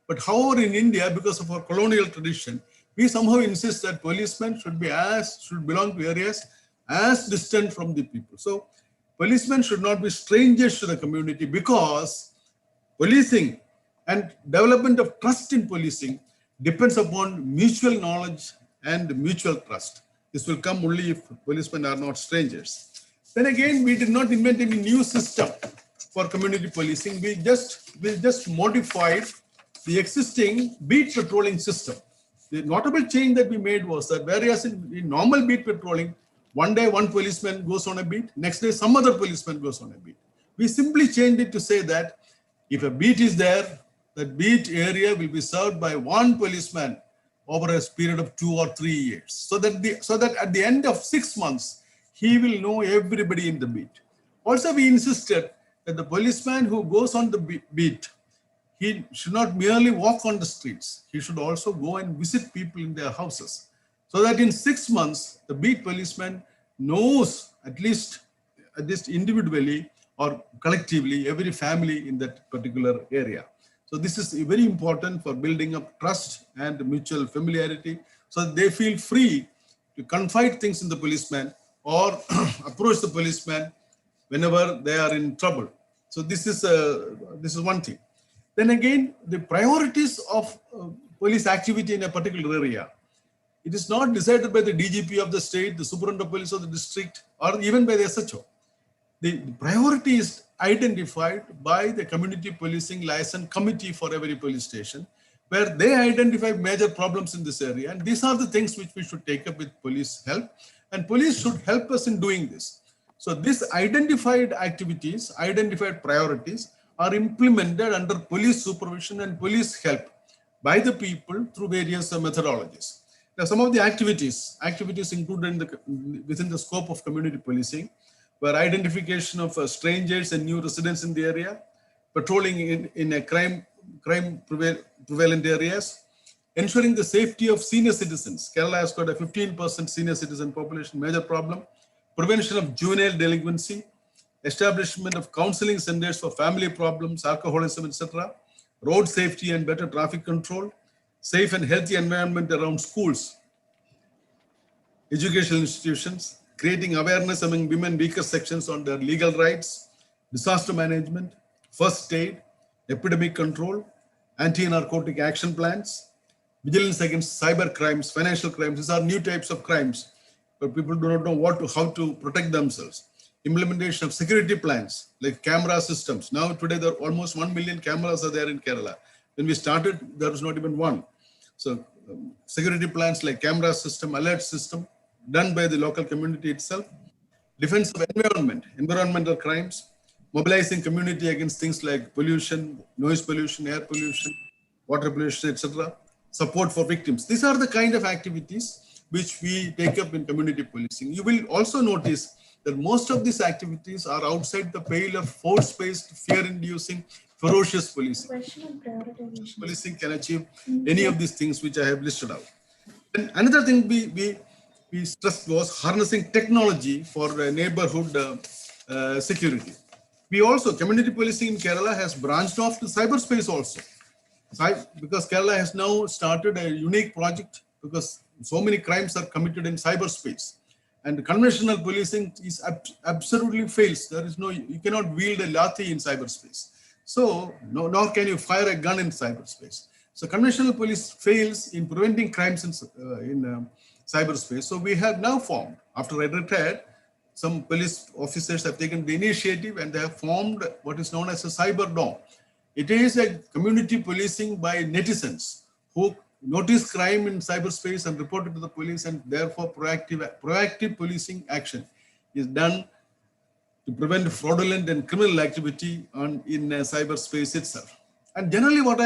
But however, in India, because of our colonial tradition, we somehow insist that policemen should belong to areas as distant from the people. So policemen should not be strangers to the community, because policing and development of trust in policing depends upon mutual knowledge and mutual trust. This will come only if policemen are not strangers. Then again, we did not invent any new system for community policing. We just modified the existing beat patrolling system. The notable change that we made was that whereas in normal beat patrolling, one day one policeman goes on a beat, next day some other policeman goes on a beat. We simply changed it to say that if a beat is there, that beat area will be served by one policeman over a period of 2 or 3 years. So that at the end of 6 months, he will know everybody in the beat. Also, we insisted that the policeman who goes on the beat, he should not merely walk on the streets. He should also go and visit people in their houses. So that in 6 months, the beat policeman knows at least individually or collectively every family in that particular area. So this is very important for building up trust and mutual familiarity, so that they feel free to confide things in the policeman or approach the policeman whenever they are in trouble. So this is one thing. Then again, the priorities of police activity in a particular area, it is not decided by the DGP of the state, the superintendent of police of the district, or even by the SHO. The priority is identified by the community policing liaison committee for every police station, where they identify major problems in this area. And these are the things which we should take up with police help. And police should help us in doing this. So these identified activities, identified priorities are implemented under police supervision and police help by the people through various methodologies. Now, some of the activities included within the scope of community policing were identification of strangers and new residents in the area, patrolling in a crime prevalent areas, ensuring the safety of senior citizens. Kerala has got a 15% senior citizen population, major problem. Prevention of juvenile delinquency, establishment of counseling centers for family problems, alcoholism, etc. Road safety and better traffic control, safe and healthy environment around schools, educational institutions, creating awareness among women weaker sections on their legal rights, disaster management, first aid, epidemic control, anti-narcotic action plans, vigilance against cyber crimes, financial crimes. These are new types of crimes, but people do not know how to protect themselves. Implementation of security plans like camera systems. Now today there are almost 1 million cameras are there in Kerala. When we started, there was not even one. So security plans like camera system, alert system, done by the local community itself. Defense of environment, environmental crimes, mobilizing community against things like pollution, noise pollution, air pollution, water pollution, etc. Support for victims. These are the kind of activities which we take up in community policing. You will also notice that most of these activities are outside the pale of force-based, fear-inducing, ferocious policing. Question on prioritization. Policing can achieve any of these things which I have listed out. And another thing we stressed was harnessing technology for neighborhood security. We also, community policing in Kerala has branched off to cyberspace also. Because Kerala has now started a unique project because so many crimes are committed in cyberspace. And conventional policing is absolutely fails. There is you cannot wield a lathi in cyberspace. So, nor can you fire a gun in cyberspace. So conventional police fails in preventing crimes in cyberspace. So we have now formed, after I retired, some police officers have taken the initiative and they have formed what is known as a cyber dome. It is a community policing by netizens who notice crime in cyberspace and report it to the police, and therefore proactive policing action is done to prevent fraudulent and criminal activity in cyberspace itself. And generally what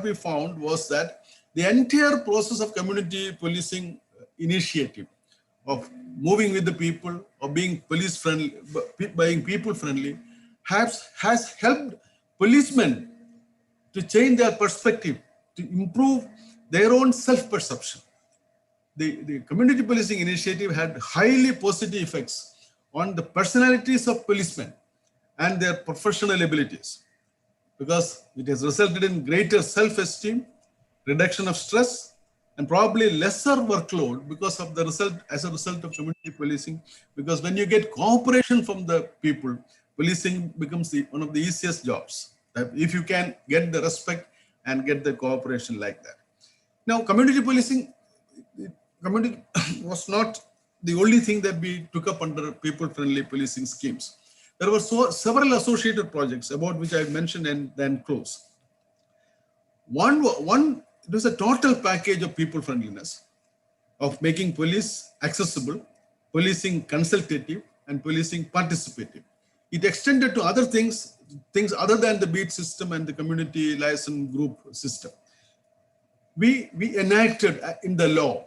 we found was that the entire process of community policing initiative of moving with the people, of being police friendly, being people friendly, has helped policemen to change their perspective, to improve their own self-perception. The community policing initiative had highly positive effects on the personalities of policemen and their professional abilities, because it has resulted in greater self-esteem, reduction of stress, and probably lesser workload because of as a result of community policing. Because when you get cooperation from the people, policing becomes one of the easiest jobs. If you can get the respect and get the cooperation like that. Now, community policing, community was not the only thing that we took up under people-friendly policing schemes. There were several associated projects about which I mentioned and then close. It was a total package of people friendliness, of making police accessible, policing consultative, and policing participative. It extended to other things other than the beat system and the community liaison group system. We enacted in the law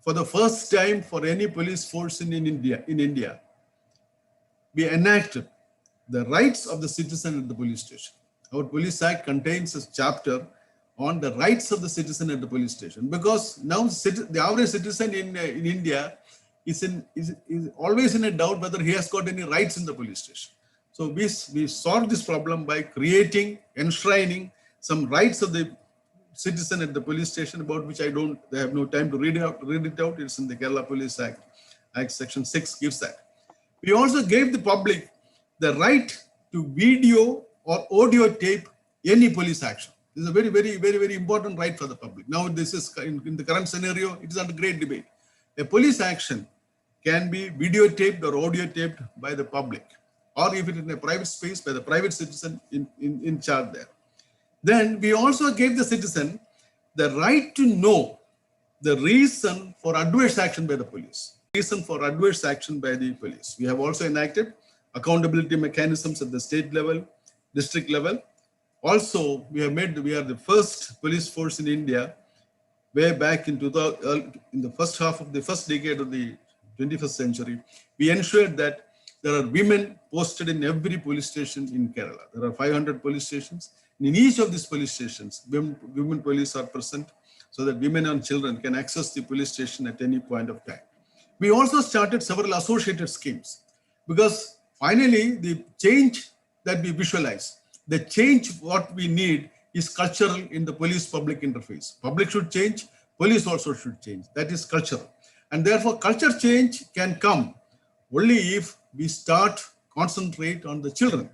for the first time for any police force in India, we enacted the rights of the citizen at the police station. Our Police Act contains a chapter on the rights of the citizen at the police station, because now the average citizen in India is always in a doubt whether he has got any rights in the police station. So we solved this problem by enshrining some rights of the citizen at the police station, about which I have no time to read it out. It's in the Kerala Police Act. Section 6 gives that. We also gave the public the right to video or audio tape any police action. This is a very important right for the public. Now, this is in the current scenario, it is under great debate. A police action can be videotaped or audio taped by the public, or if it is in a private space, by the private citizen in charge there. Then we also gave the citizen the right to know the reason for adverse action by the police. Reason for adverse action by the police. We have also enacted accountability mechanisms at the state level, district level. Also, we are the first police force in India, way back in the first half of the first decade of the 21st century. We ensured that there are women posted in every police station in Kerala. There are 500 police stations. In each of these police stations, women police are present, so that women and children can access the police station at any point of time. We also started several associated schemes, because finally the change that we visualize, the change what we need is cultural in the police-public interface. Public should change, police also should change. That is cultural. And therefore, culture change can come only if we concentrate on the children.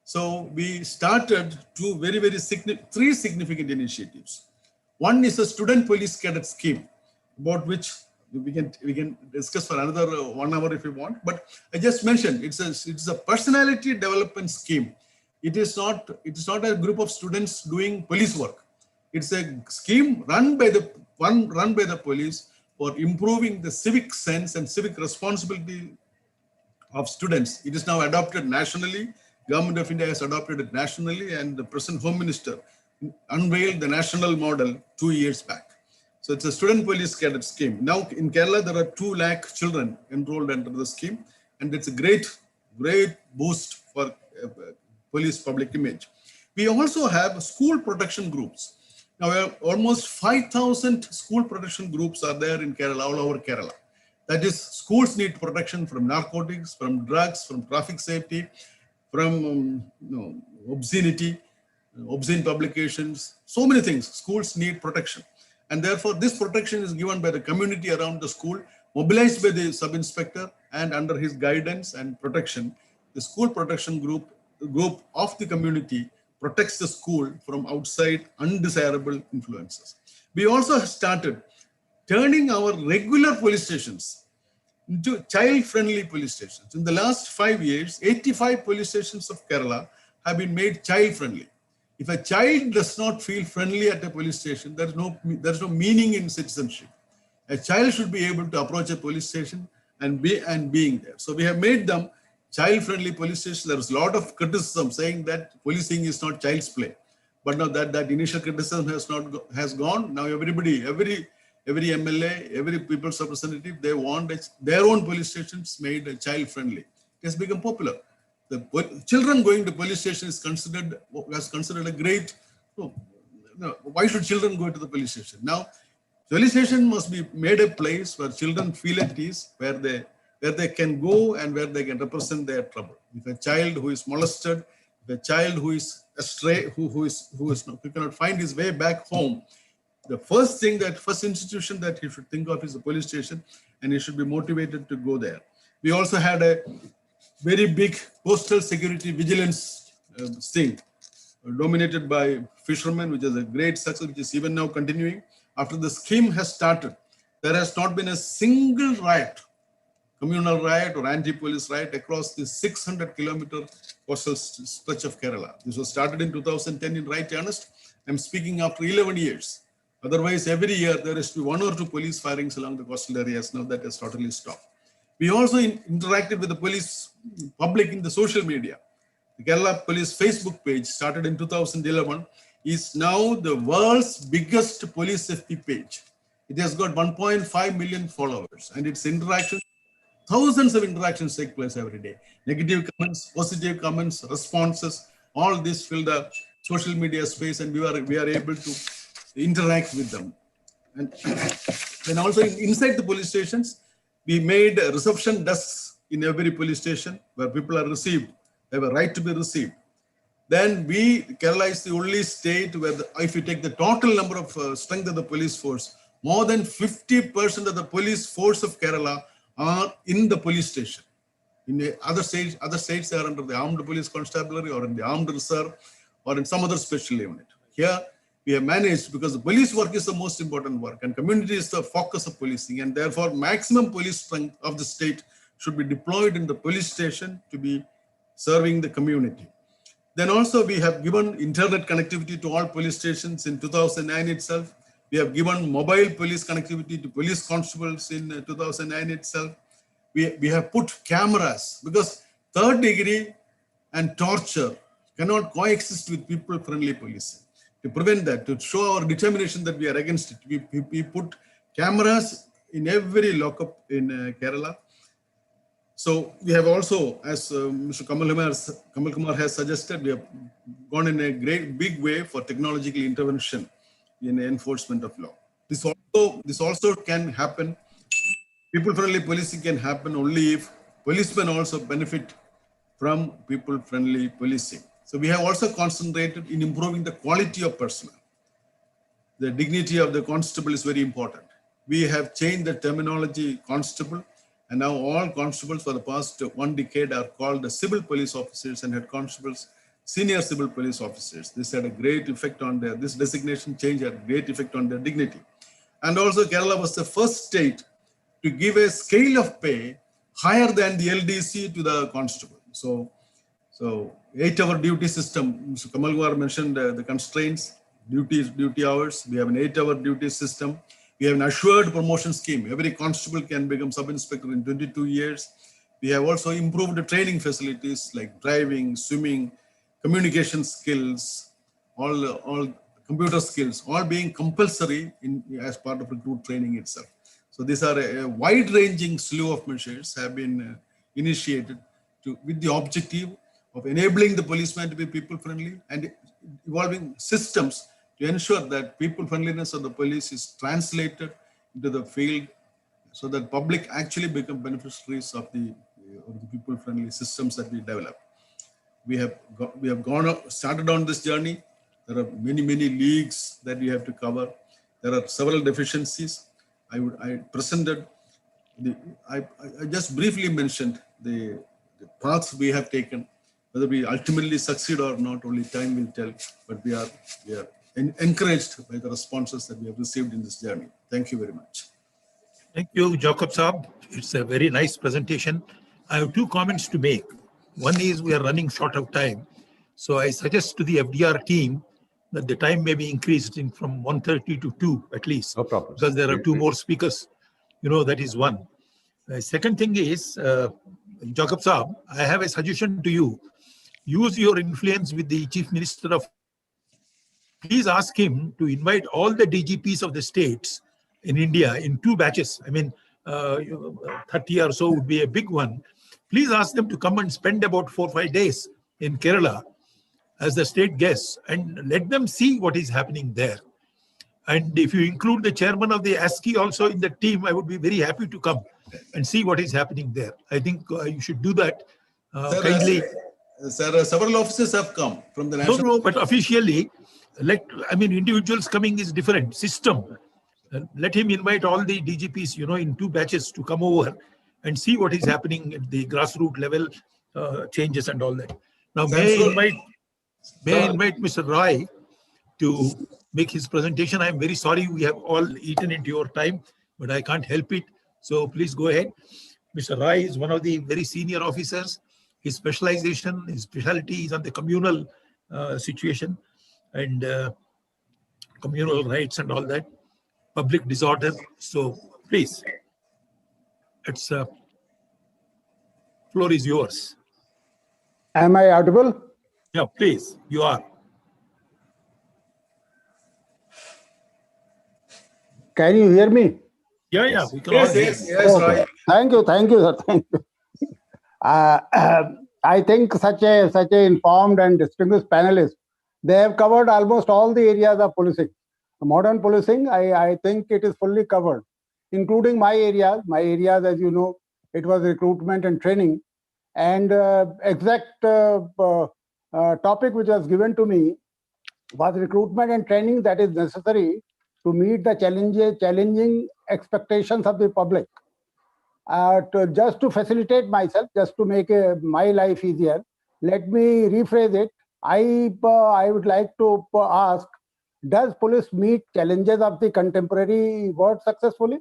So we started three significant initiatives. One is a student police cadet scheme, about which we can discuss for another 1 hour if you want. But I just mentioned it's a personality development scheme. It is not a group of students doing police work. It's a scheme run by the police for improving the civic sense and civic responsibility of students. It is now adopted nationally. Government of India has adopted it nationally, and the present Home Minister unveiled the national model 2 years back. So it's a student police cadet scheme. Now in Kerala, there are 2 lakh children enrolled under the scheme, and it's a great boost for police public image. We also have school protection groups. Now almost 5,000 school protection groups are there in Kerala, all over Kerala. That is, schools need protection from narcotics, from drugs, from traffic safety, from obscene publications, so many things. Schools need protection. And therefore, this protection is given by the community around the school, mobilized by the sub-inspector, and under his guidance and protection, the school protection group of the community protects the school from outside undesirable influences. We also started turning our regular police stations into child-friendly police stations. In the last 5 years, 85 police stations of Kerala have been made child-friendly. If a child does not feel friendly at a police station, there's no meaning in citizenship. A child should be able to approach a police station and being there. So we have made them child-friendly police stations. There is a lot of criticism saying that policing is not child's play. But now that initial criticism has gone. Now every MLA, every people's representative, they want their own police stations made child-friendly. It has become popular. The children going to police station is considered a great. Why should children go to the police station? Now, police station must be made a place where children feel at ease, where they can go and where they can represent their trouble. If a child who is molested, if a child who is astray, who cannot find his way back home, the first institution that he should think of is the police station, and he should be motivated to go there. We also had a very big coastal security vigilance thing dominated by fishermen, which is a great success, which is even now continuing. After the scheme has started, there has not been a single riot, communal riot or anti-police riot across the 600-kilometer coastal stretch of Kerala. This was started in 2010 in right earnest. I'm speaking after 11 years. Otherwise, every year there is to be 1 or 2 police firings along the coastal areas. Now that has totally stopped. We also interacted with the police public in the social media. The Kerala Police Facebook page, started in 2011, is now the world's biggest police FB page. It has got 1.5 million followers, and its interaction, thousands of interactions take place every day. Negative comments, positive comments, responses, all this fill the social media space, and we are able to interact with them. And then also inside the police stations, we made reception desks in every police station where people are received. They have a right to be received. Then Kerala is the only state where, if you take the total number of strength of the police force, more than 50% of the police force of Kerala are in the police station. In the other states, they are under the armed police constabulary or in the armed reserve or in some other special unit. Here, we have managed, because the police work is the most important work and community is the focus of policing, and therefore maximum police strength of the state should be deployed in the police station to be serving the community. Then also we have given internet connectivity to all police stations in 2009 itself. We have given mobile police connectivity to police constables in 2009 itself. We have put cameras, because third degree and torture cannot coexist with people-friendly policing. To prevent that, to show our determination that we are against it, we put cameras in every lockup in Kerala. So we have also, as Mr. Kamal Kumar has suggested, we have gone in a big way for technological intervention in the enforcement of law. This also can happen. People-friendly policing can happen only if policemen also benefit from people-friendly policing. So we have also concentrated in improving the quality of personnel. The dignity of the constable is very important. We have changed the terminology constable, and now all constables for the past 1 decade are called the civil police officers, and head constables, senior civil police officers. This had a great effect on this designation change had a great effect on their dignity. And also Kerala was the first state to give a scale of pay higher than the LDC to the constable. So 8-hour duty system, Mr. Kamal Kumar mentioned the constraints, duty hours. We have an 8-hour duty system. We have an assured promotion scheme. Every constable can become sub-inspector in 22 years. We have also improved the training facilities like driving, swimming, communication skills, all computer skills, all being compulsory as part of recruit training itself. So these are a wide-ranging slew of measures have been initiated with the objective of enabling the policeman to be people-friendly and evolving systems to ensure that people-friendliness of the police is translated into the field so that public actually become beneficiaries of the people-friendly systems that we develop. We have started on this journey. There are many leagues that we have to cover. There are several deficiencies. I just briefly mentioned the paths we have taken. Whether we ultimately succeed or not, only time will tell. But we are encouraged by the responses that we have received in this journey. Thank you very much. Thank you, Jacob Saab. It's a very nice presentation. I have 2 comments to make. One is we are running short of time. So I suggest to the FDR team that the time may be increased from 1:30 to 2 at least. No problem. Because there are 2 more speakers. That is one. The second thing is, Jacob Saab, I have a suggestion to you. Use your influence with the Chief Minister of. Please ask him to invite all the DGPs of the states in India in 2 batches. I mean, 30 or so would be a big one. Please ask them to come and spend about 4 or 5 days in Kerala as the state guests and let them see what is happening there. And if you include the chairman of the ASCII also in the team, I would be very happy to come and see what is happening there. I think you should do that kindly. Sir, several officers have come from the national. No, but officially, individuals coming is different system. Let him invite all the DGPs, in 2 batches to come over and see what is happening at the grassroots level, changes and all that. Now, may I invite Mr. Roy to make his presentation. I'm very sorry we have all eaten into your time, but I can't help it. So please go ahead. Mr. Roy is one of the very senior officers. His specialization, his specialty is on the communal situation and communal rights and all that, public disorder. So please, floor is yours. Am I audible? Yeah, please, you are. Can you hear me? Yeah, we can all Yes, hear yes, you. yes, Okay. right. Thank you, sir. Thank you. Uh, I think such a informed and distinguished panelists, they have covered almost all the areas of policing. Modern policing, I think it is fully covered, including my areas. My areas, as you know, it was recruitment and training. And exact topic which was given to me was recruitment and training that is necessary to meet the challenging expectations of the public. Just to facilitate myself, just to make my life easier, let me rephrase it. I would like to ask, does police meet challenges of the contemporary world successfully?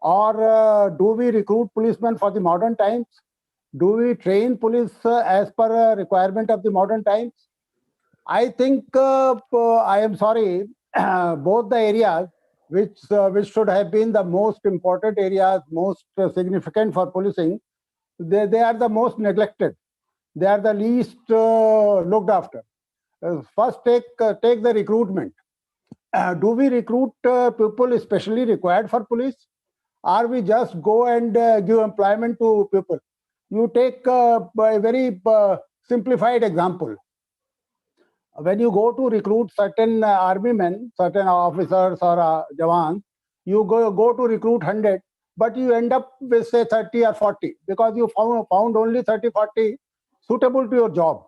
Or do we recruit policemen for the modern times? Do we train police as per requirement of the modern times? I think I am sorry, both the areas which should have been the most important areas, most significant for policing, they are the most neglected. They are the least looked after. First, take the recruitment. Do we recruit people especially required for police, or we just go and give employment to people? You take a very simplified example. When you go to recruit certain army men, certain officers or jawans, you go to recruit 100, but you end up with say 30 or 40 because you found only 30, 40 suitable to your job.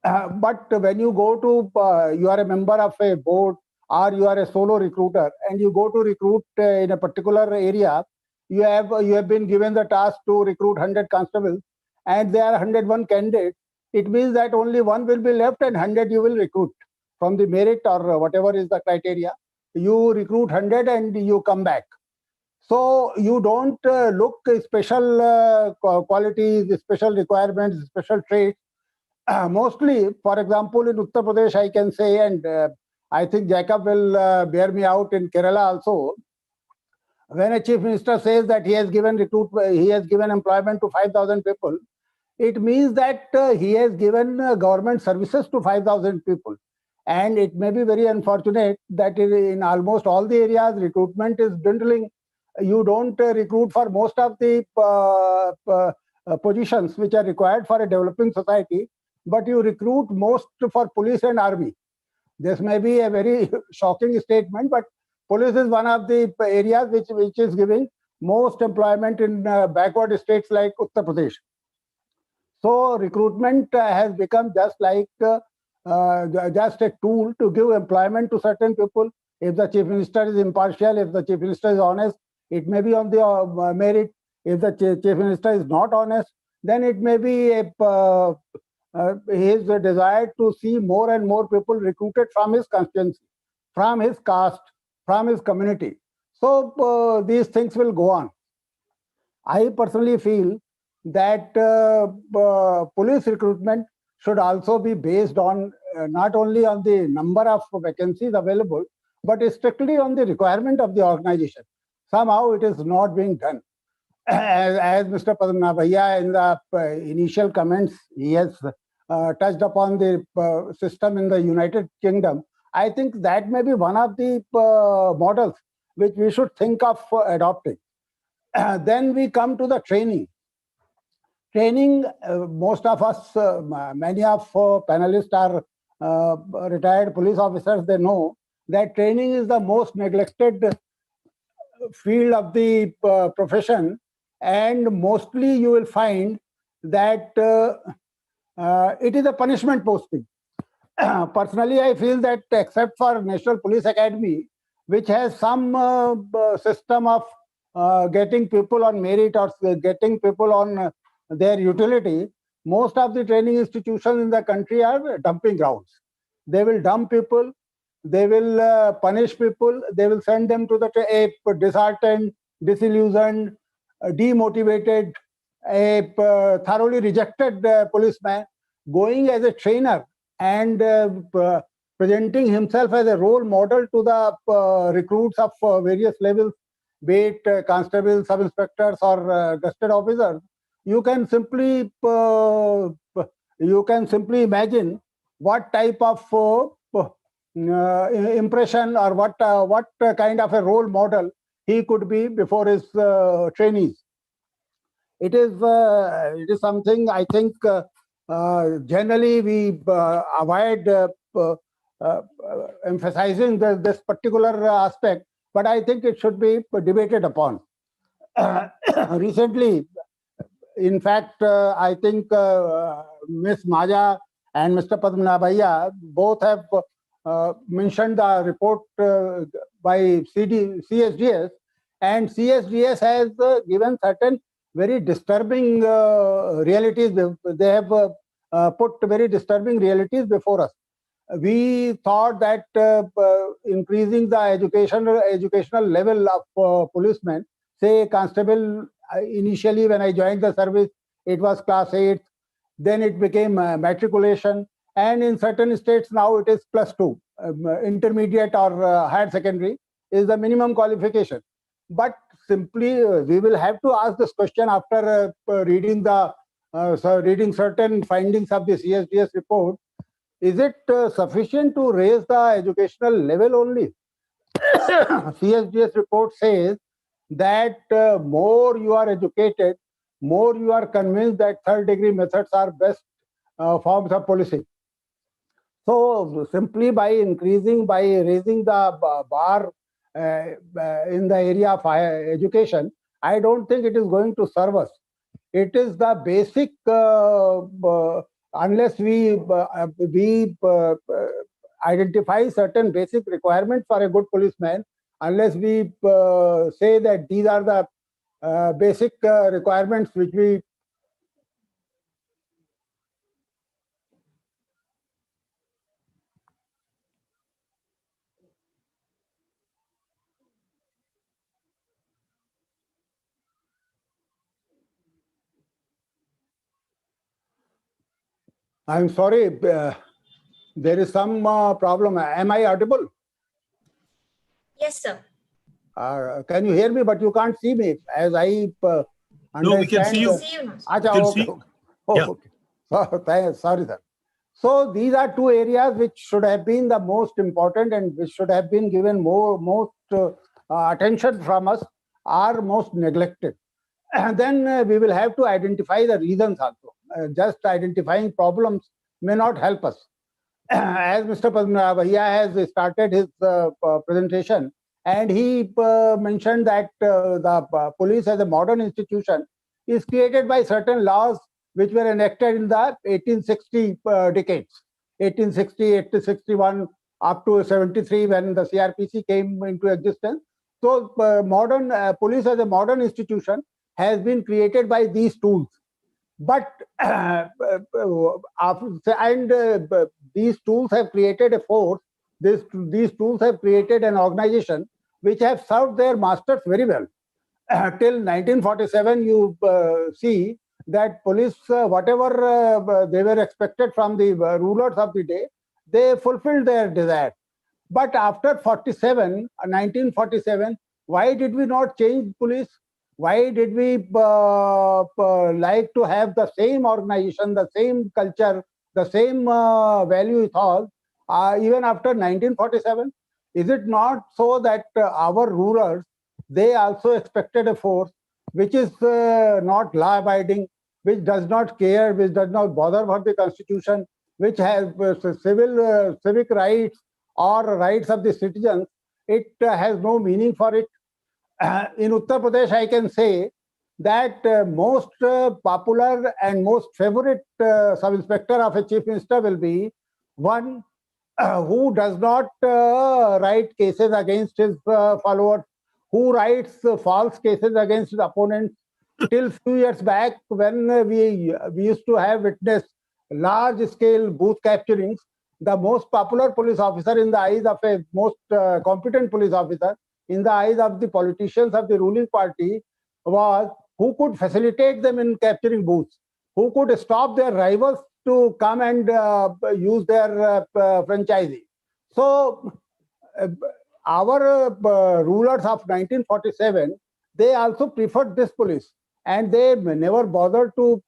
But when you go to, you are a member of a board or you are a solo recruiter and you go to recruit in a particular area, you have been given the task to recruit 100 constables and there are 101 candidates. It means that only one will be left and 100 you will recruit from the merit or whatever is the criteria. You recruit 100 and you come back. So you don't look special qualities, special requirements, special traits. Mostly, for example, in Uttar Pradesh, I can say, and I think Jacob will bear me out in Kerala also. When a chief minister says that he has given employment to 5,000 people, it means that he has given government services to 5,000 people. And it may be very unfortunate that in almost all the areas, recruitment is dwindling. You don't recruit for most of the positions which are required for a developing society, but you recruit most for police and army. This may be a very shocking statement, but police is one of the areas which is giving most employment in backward states like Uttar Pradesh. So recruitment has become just like just a tool to give employment to certain people. If the chief minister is impartial, if the chief minister is honest, it may be on the merit. If the chief minister is not honest, then it may be his desire to see more and more people recruited from his constituency, from his caste, from his community. So these things will go on. I personally feel that police recruitment should also be based on not only on the number of vacancies available, but strictly on the requirement of the organization. Somehow it is not being done. As Mr. Padmanabh Bhaiya in the initial comments, he has touched upon the system in the United Kingdom. I think that may be one of the models which we should think of adopting. Then we come to the training. Training, most of us, many of panelists are retired police officers, they know that training is the most neglected field of the profession, and mostly you will find that it is a punishment posting. Personally, I feel that except for National Police Academy, which has some system of getting people on merit or getting people on their utility, most of the training institutions in the country are dumping grounds. They will dump people, they will punish people, they will send them to a disheartened, disillusioned, demotivated, a thoroughly rejected policeman going as a trainer and presenting himself as a role model to the recruits of various levels, be it constables, sub-inspectors or gazette officers. You can simply imagine what type of impression or what kind of a role model he could be before his trainees. It is something I think generally we avoid emphasizing this particular aspect, but I think it should be debated upon. Recently, in fact, I think Ms. Maja and Mr. Padmanabhaiya both have mentioned the report by CSDS, and CSDS has given certain very disturbing realities. They have put very disturbing realities before us. We thought that increasing the educational level of policemen, say constable, initially when I joined the service, it was class 8, then it became matriculation, and in certain states now it is +2. Intermediate or higher secondary is the minimum qualification. But simply we will have to ask this question after reading certain findings of the CSDS report. Is it sufficient to raise the educational level only? CSDS report says that more you are educated, more you are convinced that third-degree methods are best forms of policing. So simply by raising the bar in the area of higher education, I don't think it is going to serve us. It is the basic, unless we identify certain basic requirements for a good policeman, unless we say that these are the basic requirements which we I'm sorry, there is some problem. Am I audible? Yes, sir. Can you hear me? But you can't see me, as I understand. No, we can see you. See you now. Achha, can okay, see. okay. Oh, Yeah. okay. Sorry, sir. So these are two areas which should have been the most important and which should have been given most attention from us, are most neglected. And then we will have to identify the reasons also. Just identifying problems may not help us. As Mr. Padmanabhaiya has started his presentation, and he mentioned that the police as a modern institution is created by certain laws which were enacted in the 1860 decades, 1860, 1861, up to 73 when the CRPC came into existence. So modern police as a modern institution has been created by these tools. But these tools have created a force. These tools have created an organization which have served their masters very well. Till 1947, you see that police, whatever they were expected from the rulers of the day, they fulfilled their desire. But after 1947, why did we not change police? Why did we like to have the same organization, the same culture, the same value ethos even after 1947? Is it not so that our rulers, they also expected a force which is not law-abiding, which does not care, which does not bother for the constitution, which has civic rights or rights of the citizens? It has no meaning for it. In Uttar Pradesh, I can say that most popular and most favorite sub-inspector of a chief minister will be one who does not write cases against his followers, who writes false cases against his opponents. Till few years back, when we used to have witnessed large-scale booth capturings, the most popular police officer in the eyes of a most competent police officer, in the eyes of the politicians of the ruling party, was who could facilitate them in capturing booths, who could stop their rivals to come and use their franchisee. So our rulers of 1947, they also preferred this police, and they never bothered to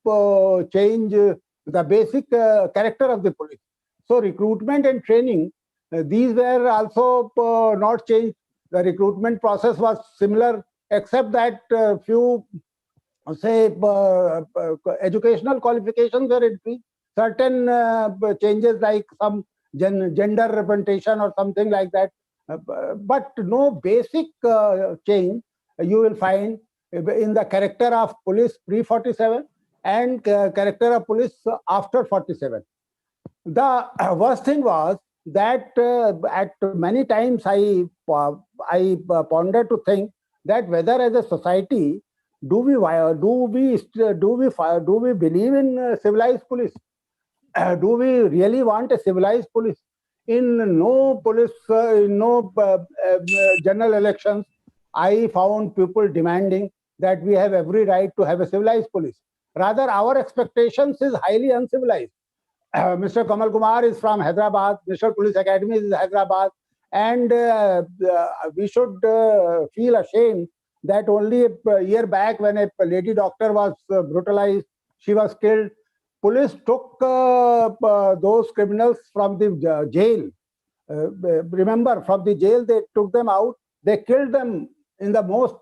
change the basic character of the police. So recruitment and training these were also not changed. The recruitment process was similar, except that few, say, educational qualifications were increased. Certain changes like some gender representation or something like that, but no basic change you will find in the character of police pre-47 and character of police after 47. The worst thing was that at many times I pondered to think that whether as a society do we believe in civilized police? Do we really want a civilized police? In no general elections, I found people demanding that we have every right to have a civilized police. Rather, our expectations is highly uncivilized. Mr. Kamal Kumar is from Hyderabad, National Police Academy is Hyderabad, and we should feel ashamed that only a year back, when a lady doctor was brutalized, she was killed, police took those criminals from the jail. Remember, from the jail, they took them out, they killed them in the most,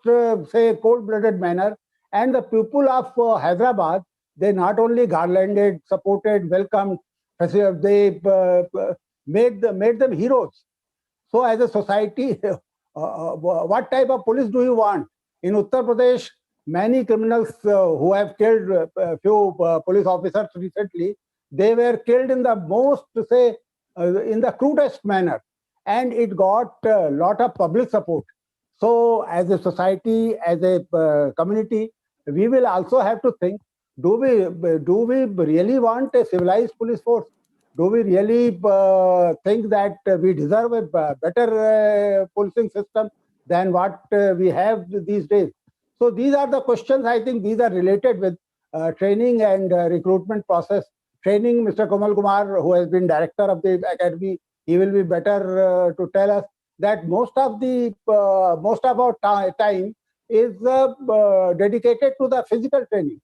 say, cold-blooded manner, and the people of Hyderabad, they not only garlanded, supported, welcomed, they made them heroes. So as a society, what type of police do you want? In Uttar Pradesh, many criminals who have killed a few police officers recently, they were killed in the most, say, in the crudest manner. And it got a lot of public support. So as a society, as a community, we will also have to think, do we really want a civilized police force? Do we really think that we deserve a better policing system than what we have these days? So these are the questions. I think these are related with training and recruitment process. Training, Mr. Kamal Kumar, who has been director of the academy, he will be better to tell us that most of our time is dedicated to the physical training.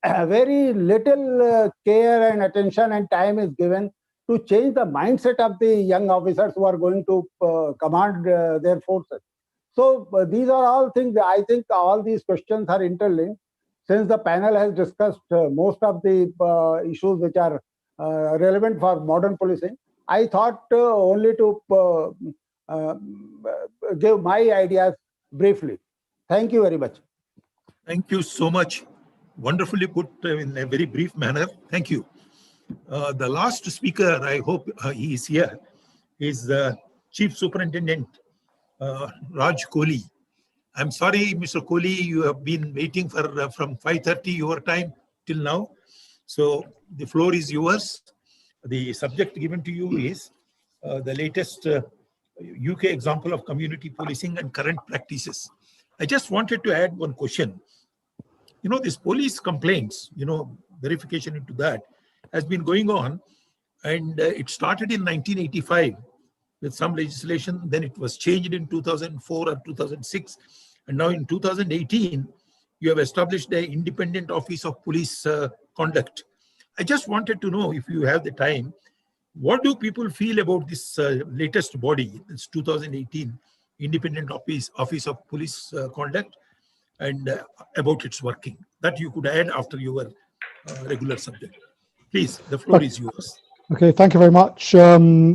Very little care and attention and time is given to change the mindset of the young officers who are going to command their forces. So these are all things. I think all these questions are interlinked. Since the panel has discussed most of the issues which are relevant for modern policing, I thought only to give my ideas briefly. Thank you very much. Thank you so much. Wonderfully put in a very brief manner. Thank you. The last speaker, I hope he is here, is the Chief Superintendent, Raj Kohli. I'm sorry, Mr. Kohli, you have been waiting for from 5:30 your time till now. So the floor is yours. The subject given to you is the latest UK example of community policing and current practices. I just wanted to add one question. You know, this police complaints, verification into that has been going on, and it started in 1985 with some legislation. Then it was changed in 2004 or 2006. And now in 2018, you have established the Independent Office of Police Conduct. I just wanted to know, if you have the time, what do people feel about this latest body, this 2018 Independent Office of Police Conduct, and about its working? That you could add after your regular subject. Please, the floor is yours. Okay, thank you very much. You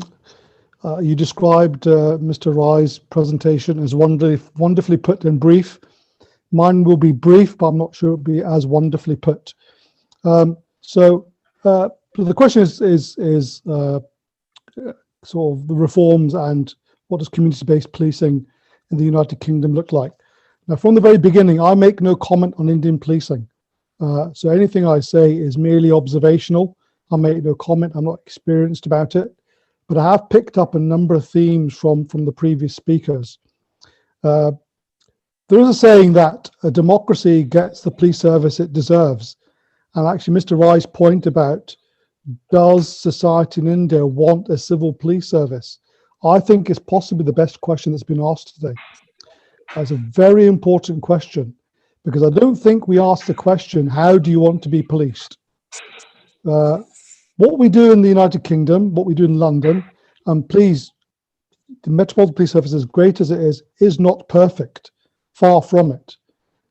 described Mr. Rai's presentation as wonderfully put and brief. Mine will be brief, but I'm not sure it'll be as wonderfully put. So the question is sort of the reforms and what does community-based policing in the United Kingdom look like? Now, from the very beginning, I make no comment on Indian policing. So anything I say is merely observational. I make no comment. I'm not experienced about it. But I have picked up a number of themes from the previous speakers. There is a saying that a democracy gets the police service it deserves. And actually, Mr. Rai's point about, does society in India want a civil police service? I think is possibly the best question that's been asked today. That's a very important question, because I don't think we ask the question, how do you want to be policed? What we do in the United Kingdom, what we do in London, and please the Metropolitan Police Service, as great as it is not perfect, far from it.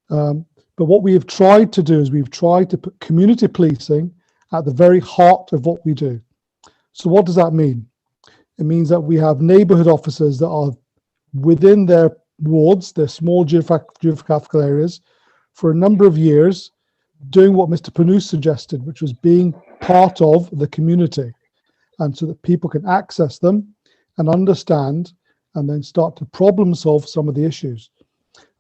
But what we have tried to do is we've tried to put community policing at the very heart of what we do. So what does that mean? It means that we have neighbourhood officers that are within their wards, their small geographical areas, for a number of years, doing what Mr. Panus suggested, which was being part of the community, and so that people can access them and understand and then start to problem solve some of the issues.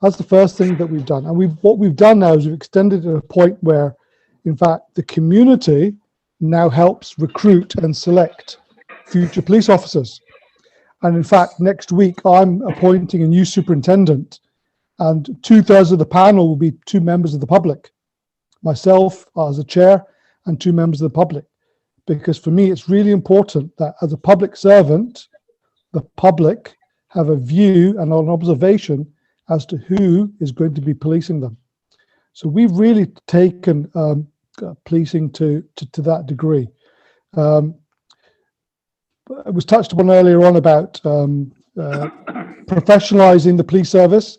That's the first thing that we've done. And what we've done now is we've extended it to a point where, in fact, the community now helps recruit and select future police officers. And in fact, next week, I'm appointing a new superintendent, and 2/3 of the panel will be 2 members of the public, myself as a chair and 2 members of the public. Because for me, it's really important that as a public servant, the public have a view and an observation as to who is going to be policing them. So we've really taken policing to that degree. It was touched upon earlier on about professionalizing the police service.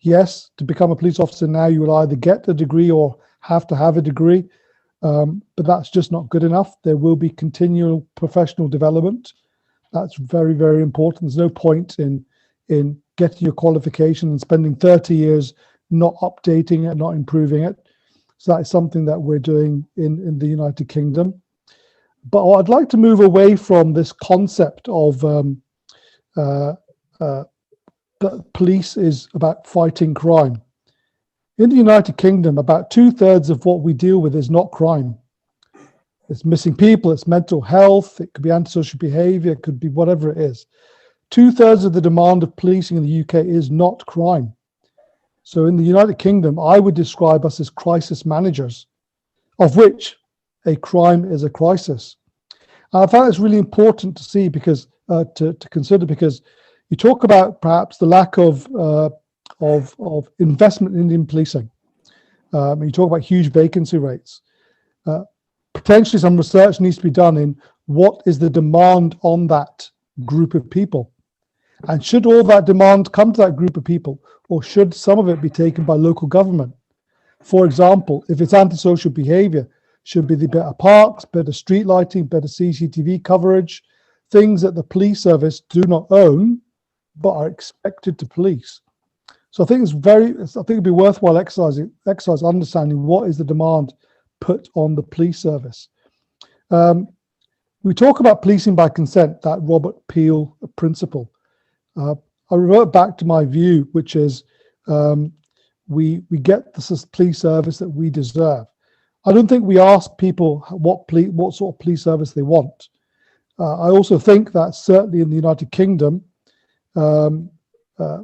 Yes, to become a police officer now, you will either get a degree or have to have a degree, but that's just not good enough. There will be continual professional development. That's very, very important. There's no point in getting your qualification and spending 30 years not updating it, not improving it. So that is something that we're doing in the United Kingdom. But I'd like to move away from this concept of that police is about fighting crime. In the United Kingdom, about 2/3 of what we deal with is not crime. It's missing people, it's mental health, it could be antisocial behavior, it could be whatever it is. 2/3 of the demand of policing in the UK is not crime. So in the United Kingdom, I would describe us as crisis managers, of which a crime is a crisis. And I find it's really important to see, because to consider, because you talk about perhaps the lack of investment in Indian policing. You talk about huge vacancy rates. Potentially some research needs to be done in what is the demand on that group of people. And should all that demand come to that group of people, or should some of it be taken by local government? For example, if it's antisocial behavior, should be the better parks, better street lighting, better CCTV coverage, things that the police service do not own, but are expected to police. So I think it'd be worthwhile exercise understanding what is the demand put on the police service. We talk about policing by consent, that Robert Peel principle. I revert back to my view, which is we get the police service that we deserve. I don't think we ask people what sort of police service they want. I also think that certainly in the United Kingdom,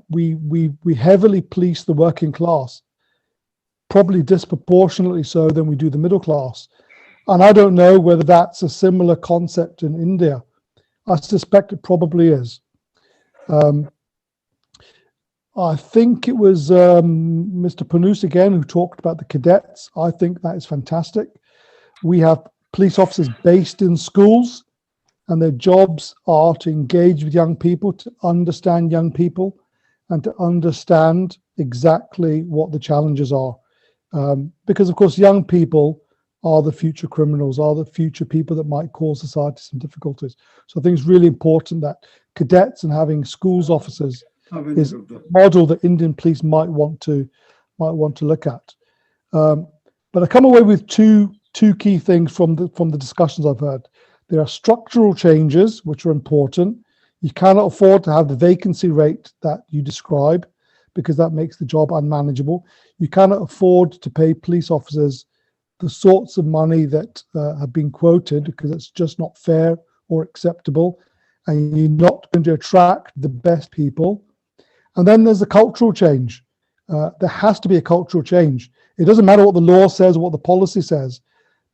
we heavily police the working class, probably disproportionately so than we do the middle class. And I don't know whether that's a similar concept in India. I suspect it probably is. I think it was Mr. Panus again who talked about the cadets. I think that is fantastic. We have police officers based in schools, and their jobs are to engage with young people, to understand young people, and to understand exactly what the challenges are. Because, of course, young people are the future criminals, are the future people that might cause society some difficulties. So I think it's really important that cadets and having schools officers is a model that Indian police might want to look at. But I come away with two key things from the discussions I've heard. There are structural changes which are important. You cannot afford to have the vacancy rate that you describe, because that makes the job unmanageable. You cannot afford to pay police officers the sorts of money that have been quoted, because it's just not fair or acceptable, and you're not going to attract the best people. And then there's the cultural change. There has to be a cultural change. It doesn't matter what the law says or what the policy says.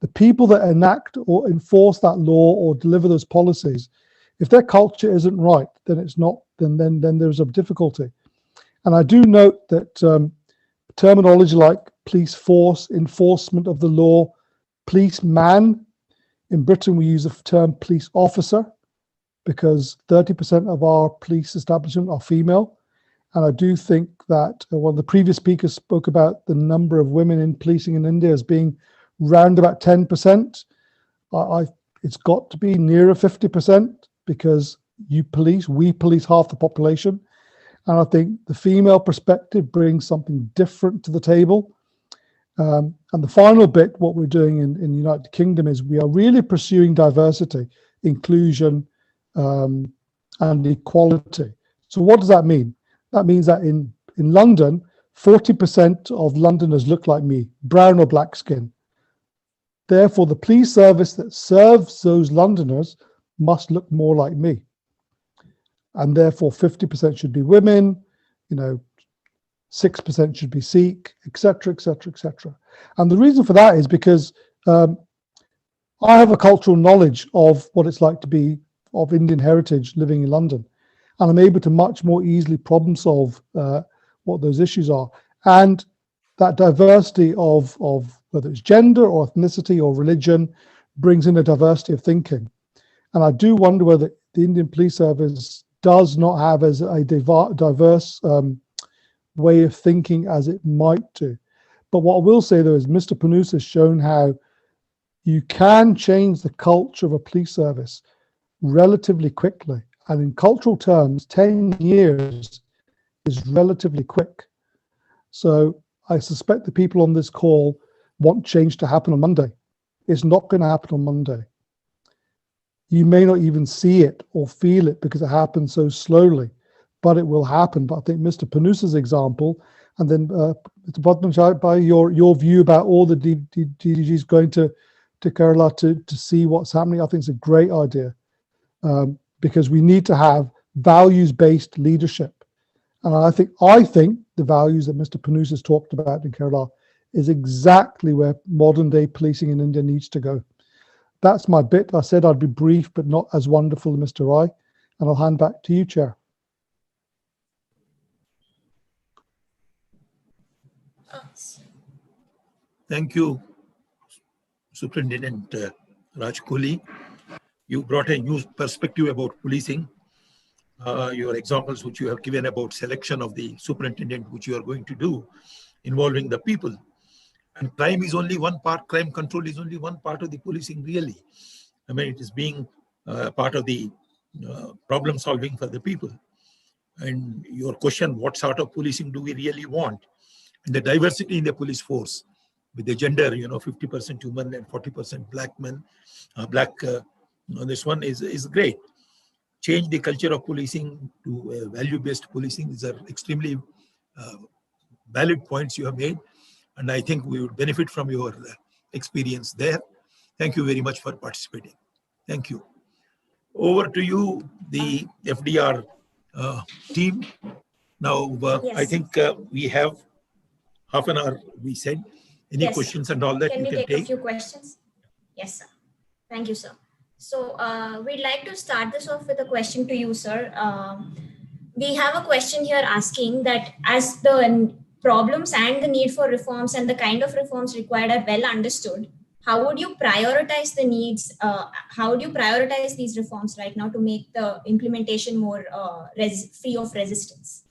The people that enact or enforce that law or deliver those policies, if their culture isn't right, then it's not. Then there's a difficulty. And I do note that terminology like police force, enforcement of the law, policeman. In Britain, we use the term police officer. because 30% of our police establishment are female. And I do think that one of the previous speakers spoke about the number of women in policing in India as being round about 10%. It's got to be nearer 50% because we police half the population. And I think the female perspective brings something different to the table. And the final bit, what we're doing in the United Kingdom is we are really pursuing diversity, inclusion, and equality. So what does that mean? That means that in London, 40% of Londoners look like me, brown or black skin. Therefore, the police service that serves those Londoners must look more like me. And therefore, 50% should be women, 6% should be Sikh, etc., etc., etc. And the reason for that is because I have a cultural knowledge of what it's like to be of Indian heritage living in London. And I'm able to much more easily problem solve what those issues are. And that diversity of whether it's gender or ethnicity or religion brings in a diversity of thinking. And I do wonder whether the Indian Police Service does not have as a diverse way of thinking as it might do. But what I will say though is Mr. Panus has shown how you can change the culture of a police service relatively quickly. And in cultural terms, 10 years is relatively quick. So I suspect the people on this call want change to happen on Monday. It's not going to happen on Monday. You may not even see it or feel it because it happens so slowly, but it will happen. But I think Mr. Panus's example, and then Mr. Padmanabhan, by your view about all the DDGs going to Kerala to see what's happening, I think it's a great idea. Because we need to have values-based leadership. And I think the values that Mr. Panus has talked about in Kerala is exactly where modern-day policing in India needs to go. That's my bit. I said I'd be brief, but not as wonderful as Mr. Rai. And I'll hand back to you, Chair. Thank you, Superintendent Raj Kohli. You brought a new perspective about policing. Your examples which you have given about selection of the superintendent, which you are going to do, involving the people. And crime is only one part, crime control is only one part of the policing, really. I mean, it is being part of the problem solving for the people. And your question, what sort of policing do we really want? And the diversity in the police force, with the gender, 50% women and 40% black men, this one is great. Change the culture of policing to value-based policing. These are extremely valid points you have made. And I think we would benefit from your experience there. Thank you very much for participating. Thank you. Over to you, the FDR team. Now, yes. I think we have half an hour, we said. Any questions and all that can you can take? Can we take a few questions? Yes, sir. Thank you, sir. So we'd like to start this off with a question to you, sir. We have a question here asking that as the problems and the need for reforms and the kind of reforms required are well understood, how would you prioritize the needs? How would you prioritize these reforms right now to make the implementation more free of resistance?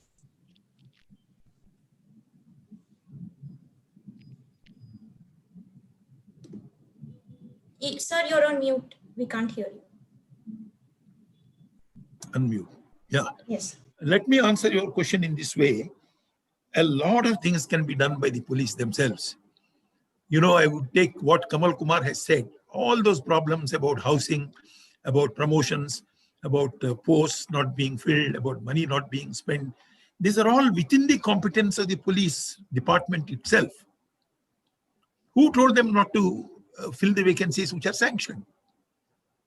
Sir, you're on mute. We can't hear you. Unmute. Yeah. Yes. Let me answer your question in this way. A lot of things can be done by the police themselves. I would take what Kamal Kumar has said, all those problems about housing, about promotions, about posts not being filled, about money not being spent. These are all within the competence of the police department itself. Who told them not to fill the vacancies which are sanctioned?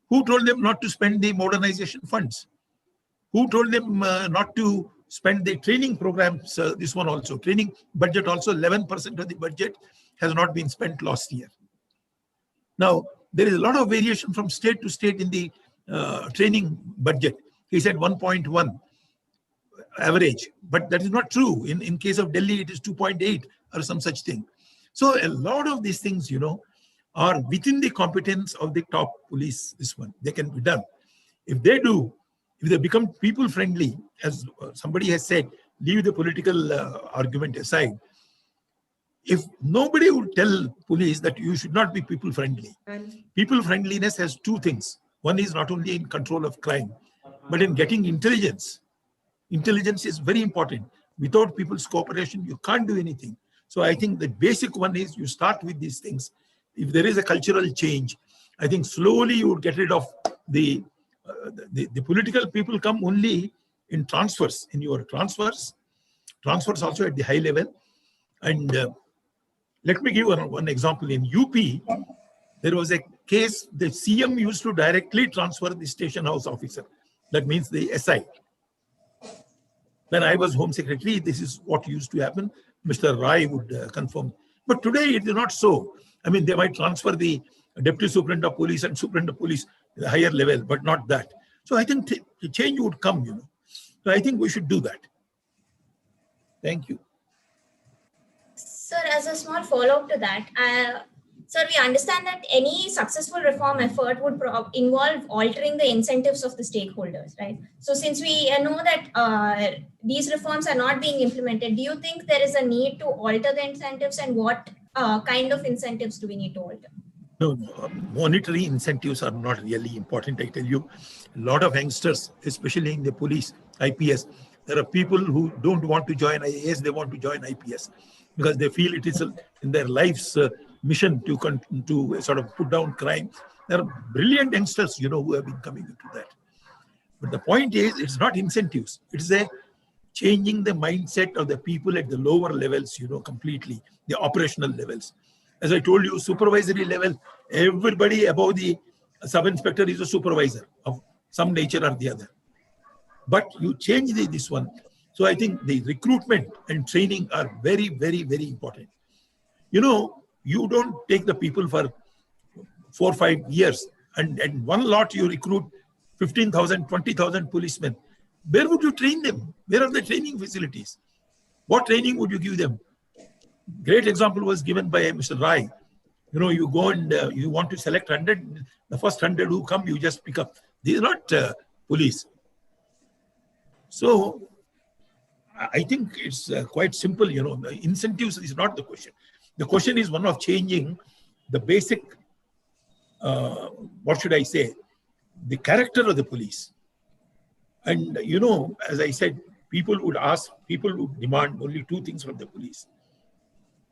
Who told them not to spend the modernization funds? Who told them not to spend the training programs? This one also, training budget also, 11% of the budget has not been spent last year. Now, there is a lot of variation from state to state in the training budget. He said 1.1 average, but that is not true. In case of Delhi, it is 2.8 or some such thing. So a lot of these things, are within the competence of the top police, this one, they can be done. If they do, if they become people friendly, as somebody has said, leave the political argument aside. If nobody would tell police that you should not be people friendly, people friendliness has two things. One is not only in control of crime, but in getting intelligence. Intelligence is very important. Without people's cooperation, you can't do anything. So I think the basic one is you start with these things. If there is a cultural change, I think slowly you would get rid of the political people come only in transfers, in your transfers also at the high level. And let me give one example. In UP, there was a case, the CM used to directly transfer the station house officer. That means the SI. When I was Home Secretary, this is what used to happen. Mr. Rai would confirm. But today it is not so. I mean, they might transfer the Deputy Superintendent of Police and Superintendent of Police at a higher level, but not that. So I think the change would come, So I think we should do that. Thank you. Sir, as a small follow-up to that, sir, we understand that any successful reform effort would involve altering the incentives of the stakeholders, right? So since we know that these reforms are not being implemented, do you think there is a need to alter the incentives, and what kind of incentives do we need to alter? No, monetary incentives are not really important. I tell you, a lot of youngsters, especially in the police, IPS, there are people who don't want to join IAS, they want to join IPS because they feel it is in their life's mission to sort of put down crime. There are brilliant youngsters, who have been coming into that. But the point is, it's not incentives. It's a changing the mindset of the people at the lower levels, completely, the operational levels. As I told you, supervisory level, everybody above the sub-inspector is a supervisor of some nature or the other. But you change this one. So I think the recruitment and training are very, very, very important. You don't take the people for 4 or 5 years and one lot you recruit 15,000, 20,000 policemen. Where would you train them? Where are the training facilities? What training would you give them? Great example was given by Mr. Rai. You go and you want to select 100, the first 100 who come, you just pick up. These are not police. So I think it's quite simple, the incentives is not the question. The question is one of changing the basic, what should I say, the character of the police. And, as I said, people would demand only two things from the police.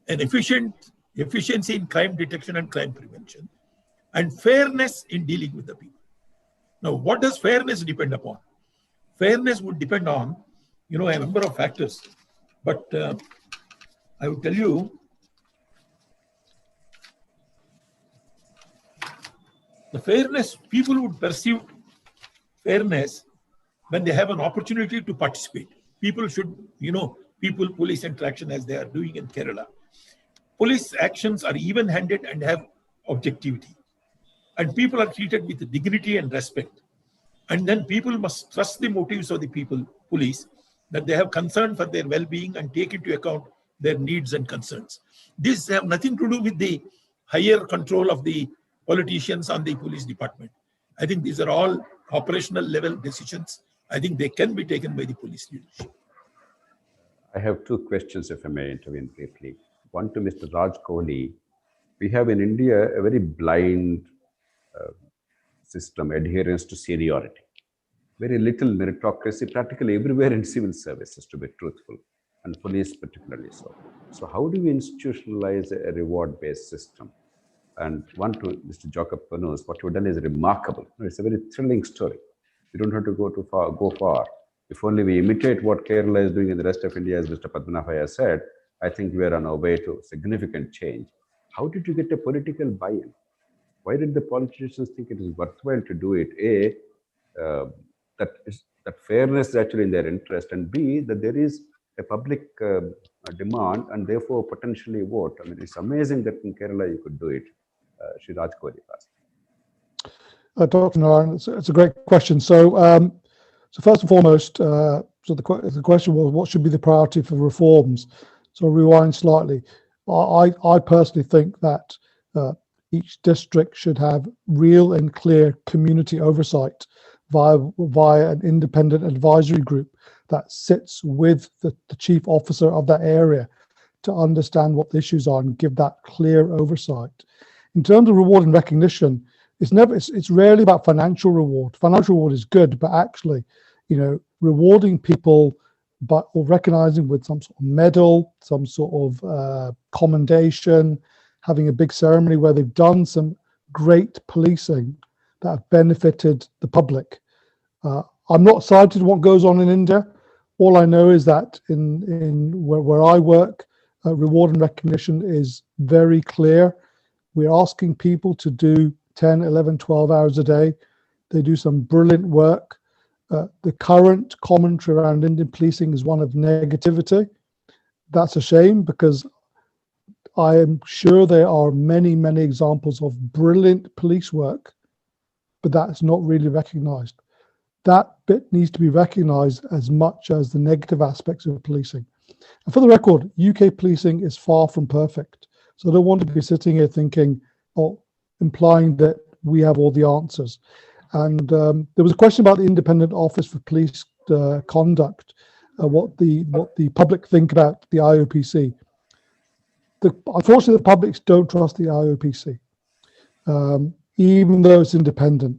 An efficiency in crime detection and crime prevention, and fairness in dealing with the people. Now, what does fairness depend upon? Fairness would depend on, a number of factors. But I would tell you, the fairness, people would perceive fairness when they have an opportunity to participate. People should, police interaction as they are doing in Kerala. Police actions are even-handed and have objectivity. And people are treated with dignity and respect. And then people must trust the motives of the police, that they have concern for their well-being and take into account their needs and concerns. This have nothing to do with the higher control of the politicians on the police department. I think these are all operational level decisions. I think they can be taken by the police leadership. I have two questions, if I may intervene briefly. One to Mr. Raj Kohli. We have in India a very blind system, adherence to seniority. Very little meritocracy practically everywhere in civil services, to be truthful, and police particularly so. So how do we institutionalize a reward-based system? And one to Mr. Jacob Panos, what you've done is remarkable. It's a very thrilling story. You don't have to go far. If only we imitate what Kerala is doing in the rest of India, as Mr. Padmanabhan has said, I think we are on our way to significant change. How did you get a political buy-in? Why did the politicians think it is worthwhile to do it? That fairness is actually in their interest, and B, that there is a public demand and therefore potentially vote. I mean, it's amazing that in Kerala you could do it. Shri Raj Kohli first. Dr. Narayan, it's a great question. So first and foremost, so the question was, what should be the priority for reforms? So rewind slightly. I personally think that each district should have real and clear community oversight via an independent advisory group that sits with the chief officer of that area to understand what the issues are and give that clear oversight. In terms of reward and recognition, it's rarely about financial reward. Financial reward is good, but actually, rewarding people or recognizing with some sort of medal, some sort of commendation, having a big ceremony where they've done some great policing that have benefited the public. I'm not cited what goes on in India. All I know is that in where I work, reward and recognition is very clear. We're asking people to do 10, 11, 12 hours a day. They do some brilliant work. The current commentary around Indian policing is one of negativity. That's a shame, because I am sure there are many, many examples of brilliant police work, but that's not really recognized. That bit needs to be recognized as much as the negative aspects of policing. And for the record, UK policing is far from perfect. So I don't want to be sitting here thinking or implying that we have all the answers. And there was a question about the Independent Office for Police Conduct, what the public think about the IOPC. Unfortunately, the publics don't trust the IOPC, even though it's independent.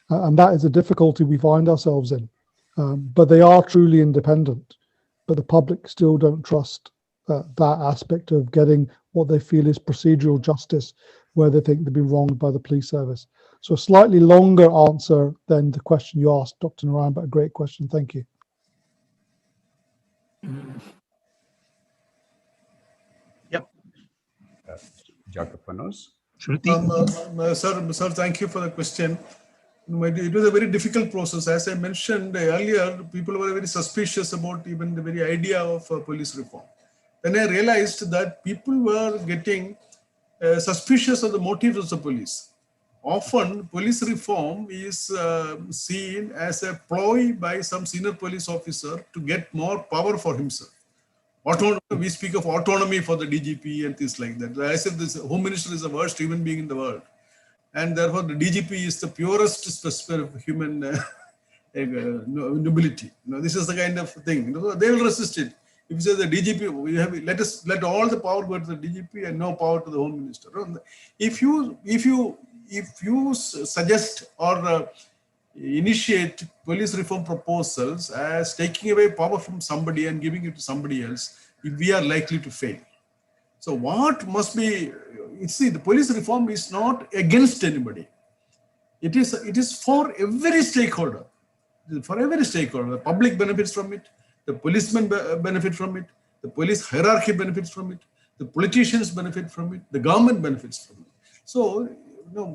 And that is a difficulty we find ourselves in. But they are truly independent. But the public still don't trust that aspect of getting what they feel is procedural justice, where they think they've been wronged by the police service. So a slightly longer answer than the question you asked, Dr. Narayan, but a great question. Thank you. Yep. Jakapanos. Sir, thank you for the question. It was a very difficult process. As I mentioned earlier, people were very suspicious about even the very idea of police reform. Then I realized that people were getting suspicious of the motives of the police. Often, police reform is seen as a ploy by some senior police officer to get more power for himself. We speak of autonomy for the DGP and things like that. I said this Home Minister is the worst human being in the world. And therefore, the DGP is the purest specimen of human nobility. This is the kind of thing. They will resist it. If you say the DGP, let all the power go to the DGP and no power to the Home Minister. If you suggest or initiate police reform proposals as taking away power from somebody and giving it to somebody else, we are likely to fail. So what must be, the police reform is not against anybody. It is for every stakeholder. For every stakeholder, the public benefits from it, the policemen benefit from it, the police hierarchy benefits from it, the politicians benefit from it, the government benefits from it. So,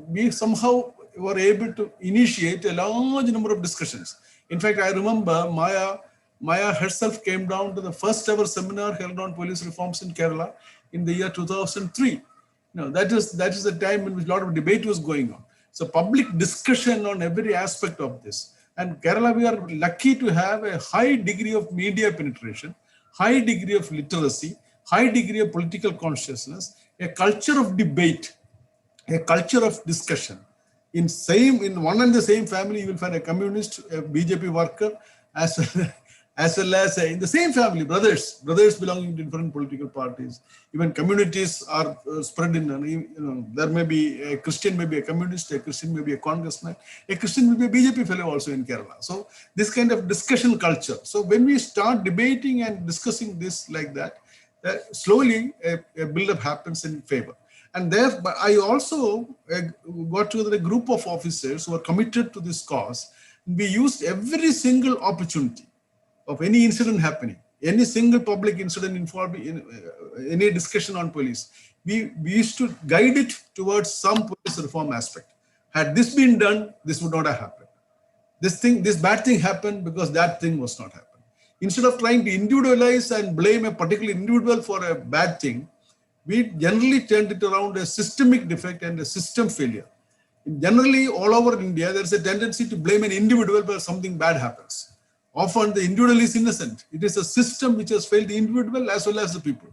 we somehow were able to initiate a large number of discussions. In fact, I remember Maya herself came down to the first ever seminar held on police reforms in Kerala in the year 2003. That is the time in which a lot of debate was going on. So public discussion on every aspect of this. And Kerala, we are lucky to have a high degree of media penetration, high degree of literacy, high degree of political consciousness, a culture of debate, a culture of discussion. In one and the same family, you will find a communist, a BJP worker, as well as in the same family, brothers belonging to different political parties. Even communities are spread in, there may be a Christian, may be a communist, a Christian may be a congressman, a Christian may be a BJP fellow also in Kerala. So this kind of discussion culture. So when we start debating and discussing this like that, slowly a build-up happens in favor. And but I also got together a group of officers who are committed to this cause. We used every single opportunity of any incident happening, any single public incident involving any discussion on police, we used to guide it towards some police reform aspect. Had this been done, this would not have happened. This bad thing happened because that thing was not happened. Instead of trying to individualize and blame a particular individual for a bad thing, we generally turned it around a systemic defect and a system failure. Generally, all over India, there's a tendency to blame an individual where something bad happens. Often the individual is innocent. It is a system which has failed the individual as well as the people.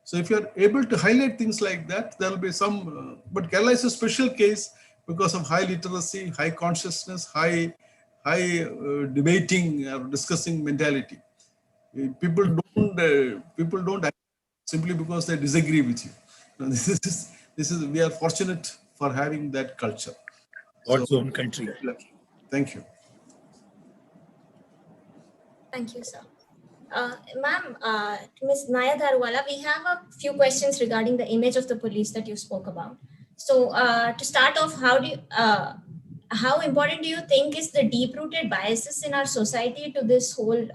So if you are able to highlight things like that, there will be some, but Kerala is a special case because of high literacy, high consciousness, high debating or discussing mentality. People don't act simply because they disagree with you. Now, we are fortunate for having that culture. God's own country. Lucky. Thank you. Thank you, sir. Ma'am, Ms. Naya Dharwala, we have a few questions regarding the image of the police that you spoke about. So to start off, how important do you think is the deep-rooted biases in our society to this whole,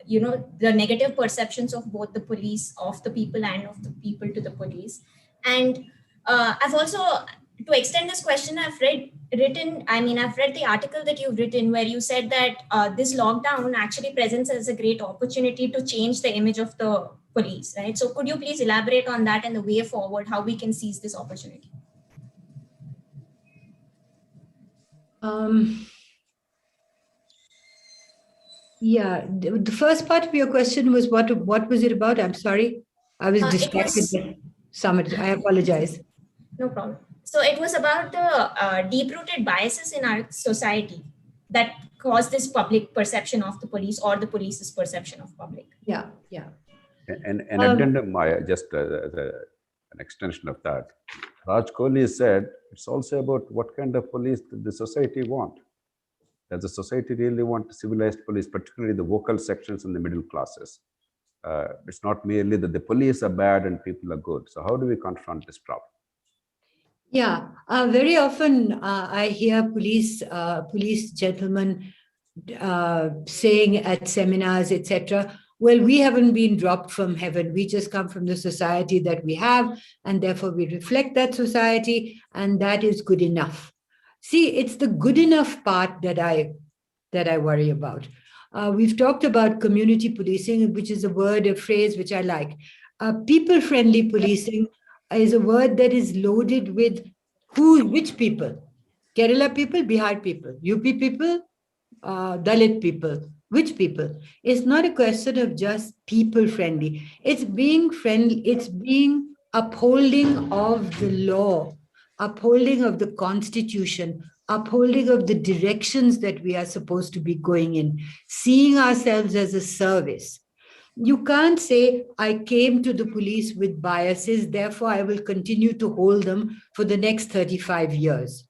the negative perceptions of both the police, of the people, and of the people to the police? And I've also, to extend this question, I've read the article that you've written where you said that this lockdown actually presents as a great opportunity to change the image of the police, right? So could you please elaborate on that and the way forward, how we can seize this opportunity? Yeah, the first part of your question was what was it about? I'm sorry. I was distracted with Summit. I apologize. No problem. So it was about the deep-rooted biases in our society that cause this public perception of the police or the police's perception of public. Yeah, yeah. And an addendum, just as an extension of that, Raj Kohli said it's also about what kind of police the society want. Does the society really want civilized police, particularly the vocal sections and the middle classes? It's not merely that the police are bad and people are good. So how do we confront this problem? Yeah, very often I hear police gentlemen saying at seminars, etc., well, we haven't been dropped from heaven. We just come from the society that we have, and therefore we reflect that society, and that is good enough. See, it's the good enough part that I worry about. We've talked about community policing, which is a phrase which I like. People-friendly policing is a word that is loaded with which people? Kerala people, Bihar people, UP people, Dalit people, which people? It's not a question of just people-friendly. It's being friendly, it's being upholding of the law, upholding of the constitution, upholding of the directions that we are supposed to be going in, seeing ourselves as a service. You can't say, I came to the police with biases, therefore I will continue to hold them for the next 35 years,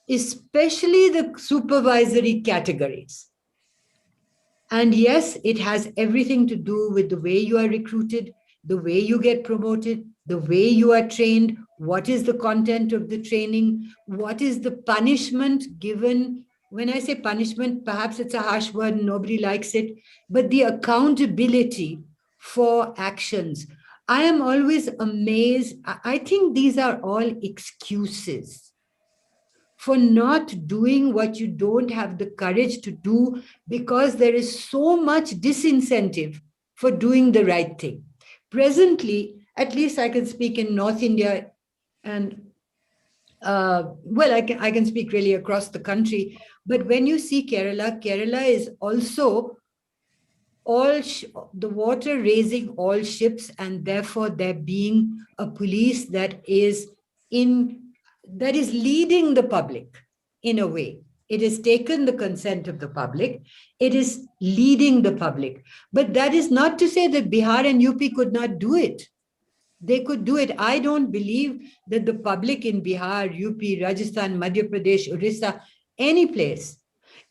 especially the supervisory categories. And yes, it has everything to do with the way you are recruited, the way you get promoted, the way you are trained, what is the content of the training, what is the punishment given. When I say punishment, perhaps it's a harsh word and nobody likes it, but the accountability for actions. I am always amazed. I think these are all excuses for not doing what you don't have the courage to do because there is so much disincentive for doing the right thing. Presently, at least I can speak in North India and I can speak really across the country. But when you see Kerala is also the water raising all ships, and therefore there being a police that is leading the public in a way. It has taken the consent of the public. It is leading the public. But that is not to say that Bihar and UP could not do it. They could do it. I don't believe that the public in Bihar, UP, Rajasthan, Madhya Pradesh, Orissa, any place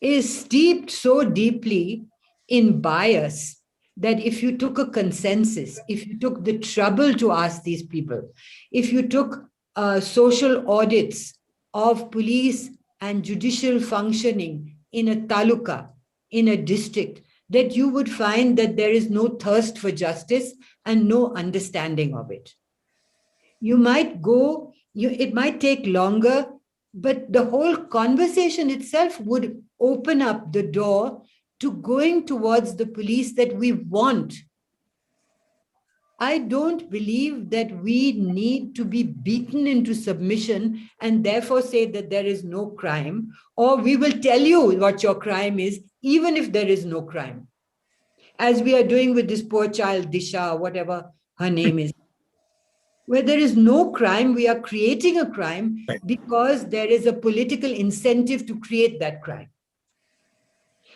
is steeped so deeply in bias that if you took a consensus, if you took the trouble to ask these people, if you took social audits of police and judicial functioning in a taluka, in a district, that you would find that there is no thirst for justice and no understanding of it. You might go, it might take longer, but the whole conversation itself would open up the door to going towards the police that we want. I don't believe that we need to be beaten into submission and therefore say that there is no crime, or we will tell you what your crime is, even if there is no crime. As we are doing with this poor child, Disha, whatever her name is. Where there is no crime, we are creating a crime because there is a political incentive to create that crime.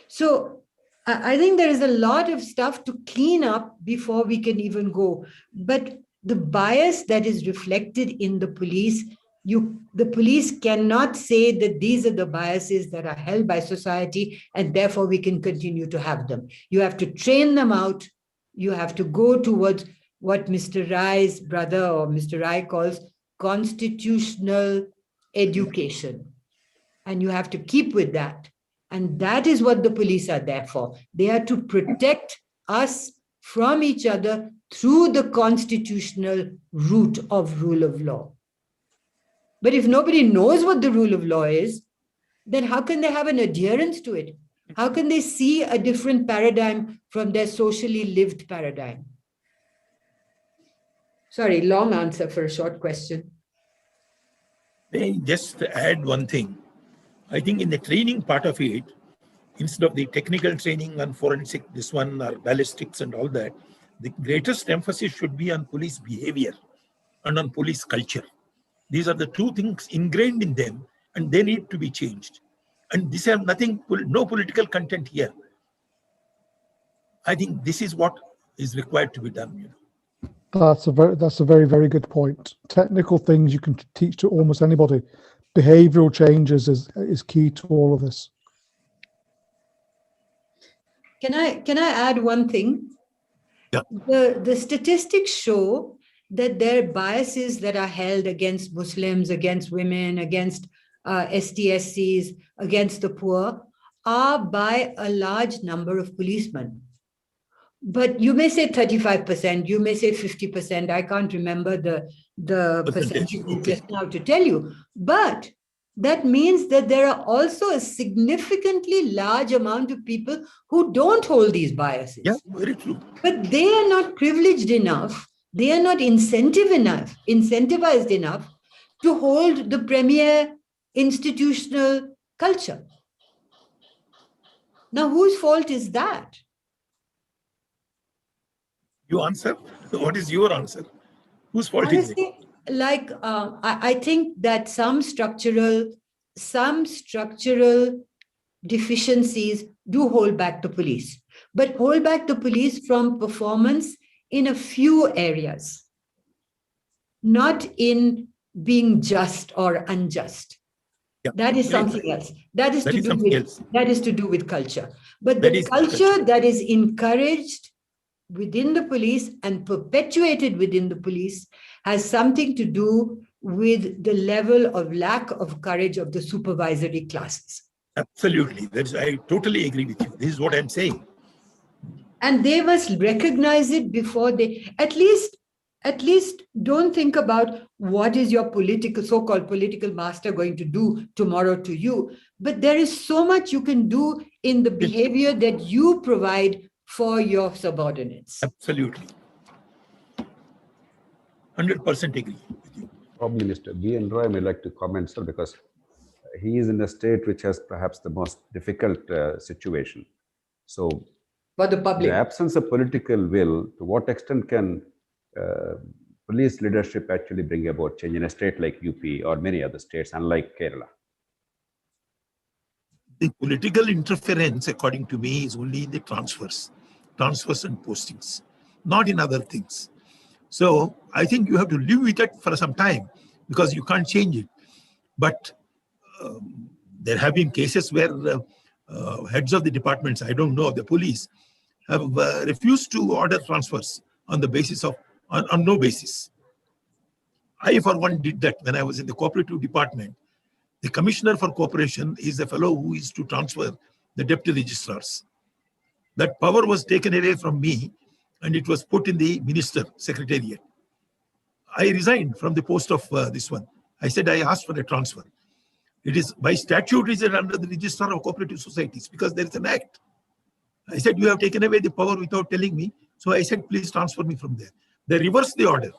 So I think there is a lot of stuff to clean up before we can even go. But the bias that is reflected in the police, the police cannot say that these are the biases that are held by society and therefore we can continue to have them. You have to train them out. You have to go towards what Mr. Rai's brother or Mr. Rai calls constitutional education. And you have to keep with that. And that is what the police are there for. They are to protect us from each other through the constitutional route of rule of law. But if nobody knows what the rule of law is, then how can they have an adherence to it? How can they see a different paradigm from their socially lived paradigm? Sorry, long answer for a short question. May I just add one thing? I think in the training part of it, instead of the technical training on forensic, this one, or ballistics and all that, the greatest emphasis should be on police behavior and on police culture. These are the two things ingrained in them, and they need to be changed. And these have nothing, no political content here. I think this is what is required to be done. You know. That's a very, very good point. Technical things you can teach to almost anybody. Behavioral changes is key to all of this. Can I add one thing? Yeah. The statistics show that there are biases that are held against Muslims, against women, against STSCs, against the poor, are by a large number of policemen. But you may say 35%, you may say 50%. I can't remember the percentage just now to tell you. But that means that there are also a significantly large amount of people who don't hold these biases. Yeah, very true. But they are not privileged enough, they are not incentivized enough to hold the premier institutional culture. Now, whose fault is that? You answer. What is your answer? Whose fault is it? Honestly, like I think that some structural deficiencies do hold back the police, but hold back the police from performance in a few areas, not in being just or unjust. Yeah. That is something else. That is to do with culture. But the culture that is encouraged within the police and perpetuated within the police has something to do with the level of lack of courage of the supervisory classes. Absolutely. I totally agree with you. This is what I'm saying. And they must recognize it before they, at least don't think about what is your so-called political master going to do tomorrow to you. But there is so much you can do in the behavior that you provide for your subordinates. Absolutely. 100% agree with you. Probably Mr. B.N. Roy may like to comment, sir, because he is in a state which has perhaps the most difficult situation. So, for the public, the absence of political will, to what extent can police leadership actually bring about change in a state like UP or many other states, unlike Kerala? The political interference, according to me, is only in the transfers and postings, not in other things. So I think you have to live with it for some time because you can't change it. But there have been cases where heads of the departments, I don't know, the police, have refused to order transfers on the basis of, on no basis. I, for one, did that when I was in the cooperative department. The commissioner for cooperation is the fellow who is to transfer the deputy registrars. That power was taken away from me and it was put in the minister secretariat. I resigned from the post of this one. I said I asked for a transfer. It is by statute is it under the registrar of cooperative societies because there is an act. I said you have taken away the power without telling me. So I said please transfer me from there. They reversed the order.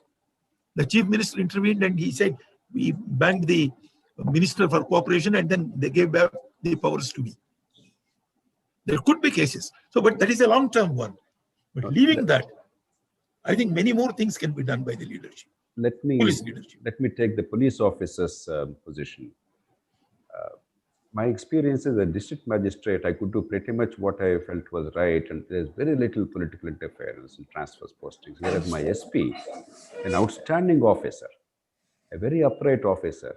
The chief minister intervened and he said we banged the minister for cooperation and then they gave back the powers to me. There could be cases. So, but that is a long-term one. But leaving that, I think many more things can be done by the leadership. Let me take the police officer's position. My experience as a district magistrate, I could do pretty much what I felt was right, and there's very little political interference in transfers postings. Whereas my SP, an outstanding officer, a very upright officer,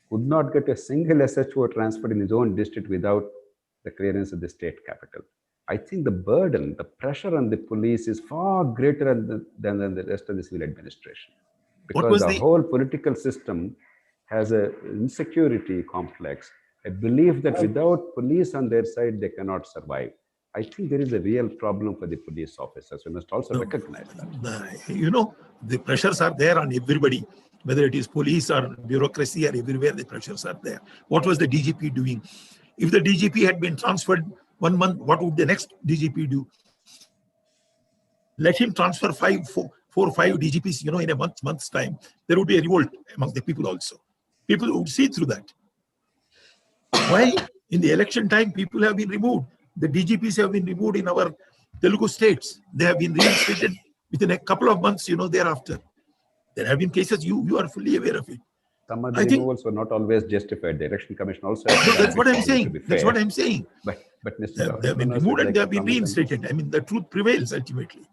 could not get a single SHO transferred in his own district without the clearance of the state capital. I think the burden, the pressure on the police is far greater than the rest of the civil administration. Because the whole political system has an insecurity complex, a belief that without police on their side, they cannot survive. I think there is a real problem for the police officers. We must also recognize that. You know, the pressures are there on everybody, whether it is police or bureaucracy or everywhere, the pressures are there. What was the DGP doing? If the DGP had been transferred 1 month, what would the next DGP do? Let him transfer four or five DGPs, you know, in a month's time. There would be a revolt among the people also. People would see through that. Why? In the election time, people have been removed. The DGPs have been removed in our Telugu states. They have been reinstated within a couple of months, you know, thereafter. There have been cases, you are fully aware of it. Some of the removals were not always justified. The Election Commission also has that's what I'm saying. That's what I'm saying. But Mr. They have been removed and they have been reinstated. I mean, the truth prevails ultimately.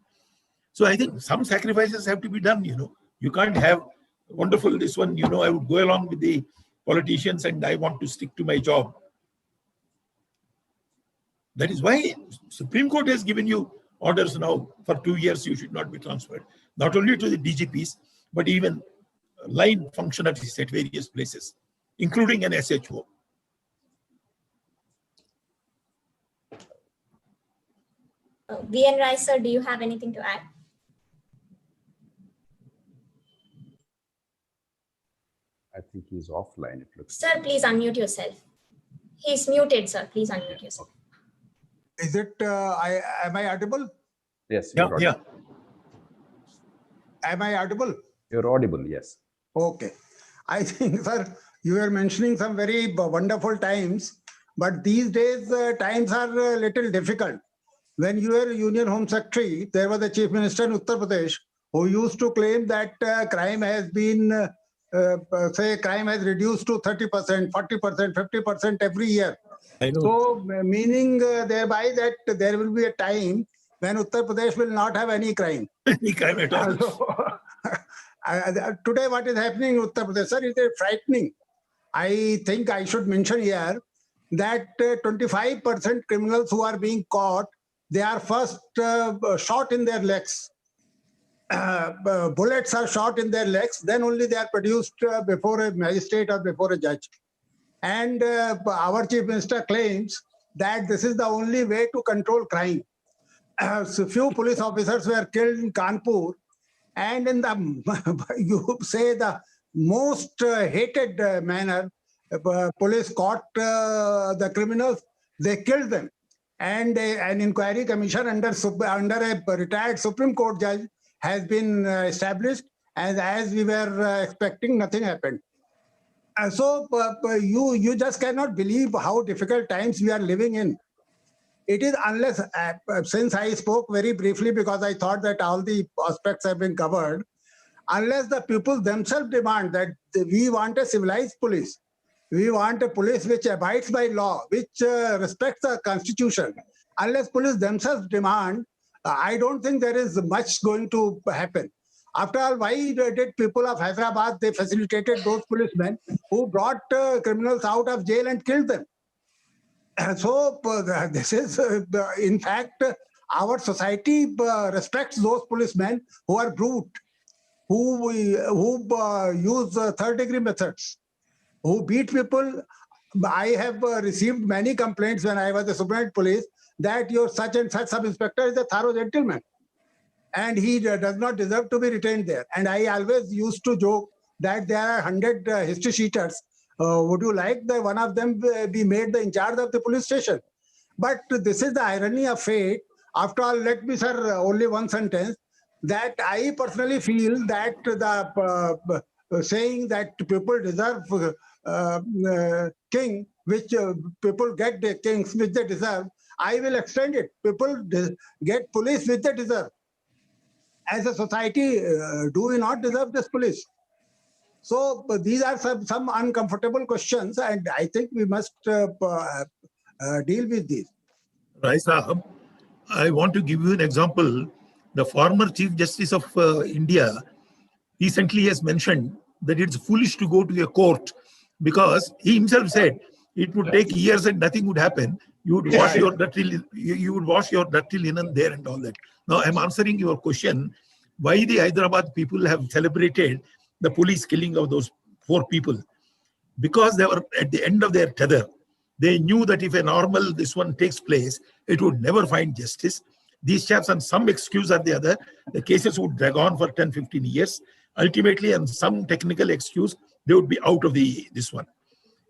So I think some sacrifices have to be done, you know. You can't have wonderful this one, you know, I would go along with the politicians and I want to stick to my job. That is why Supreme Court has given you orders now for 2 years you should not be transferred. Not only to the DGPs, but even line functionaries at various places, including an SHO. VN Rai, sir, do you have anything to add? I think he's offline. It looks. Sir, please unmute yourself. He's muted, sir. Please unmute yourself. Is it, am I audible? Yes. Yeah. Am I audible? You're audible, yes. Okay. I think, sir, you were mentioning some very wonderful times, but these days times are a little difficult. When you were Union Home Secretary, there was a Chief Minister in Uttar Pradesh who used to claim that crime has been, crime has reduced to 30%, 40%, 50% every year. I know. So, meaning thereby that there will be a time when Uttar Pradesh will not have any crime. Any crime at all. Today, what is happening in Uttar Pradesh, sir, is frightening. I think I should mention here that 25% criminals who are being caught, they are first shot in their legs. Bullets are shot in their legs, then only they are produced before a magistrate or before a judge. And our Chief Minister claims that this is the only way to control crime. So few police officers were killed in Kanpur, and in the, you say, the most hated manner, police caught the criminals, they killed them. And an inquiry commission under a retired Supreme Court judge has been established, and as we were expecting, nothing happened. So you just cannot believe how difficult times we are living in. It is unless, since I spoke very briefly because I thought that all the aspects have been covered, unless the people themselves demand that we want a civilized police, we want a police which abides by law, which respects the constitution. Unless police themselves demand, I don't think there is much going to happen. After all, why did people of Hyderabad, they facilitated those policemen who brought criminals out of jail and killed them? So this is, in fact, our society respects those policemen who are brute, who use third-degree methods, who beat people. I have received many complaints when I was the Superintendent Police that your such and such sub-inspector is a thorough gentleman, and he does not deserve to be retained there. And I always used to joke that there are 100 history sheeters. Would you like that one of them be made the in charge of the police station? But this is the irony of fate. After all, let me, sir, only one sentence, that I personally feel that the saying that people deserve king, which people get the kings which they deserve, I will extend it. People get police which they deserve. As a society, do we not deserve this police? So these are some uncomfortable questions, and I think we must deal with these. Rai Sahab, I want to give you an example. The former Chief Justice of India recently has mentioned that it's foolish to go to a court because he himself said it would take years and nothing would happen. You would wash your dirty, you would wash your dirty linen there and all that. Now I'm answering your question: why the Hyderabad people have celebrated the police killing of those 4 people? Because they were at the end of their tether. They knew that if a normal this one takes place, it would never find justice. These chaps, on some excuse or the other, the cases would drag on for 10, 15 years. Ultimately, on some technical excuse, they would be out of this one.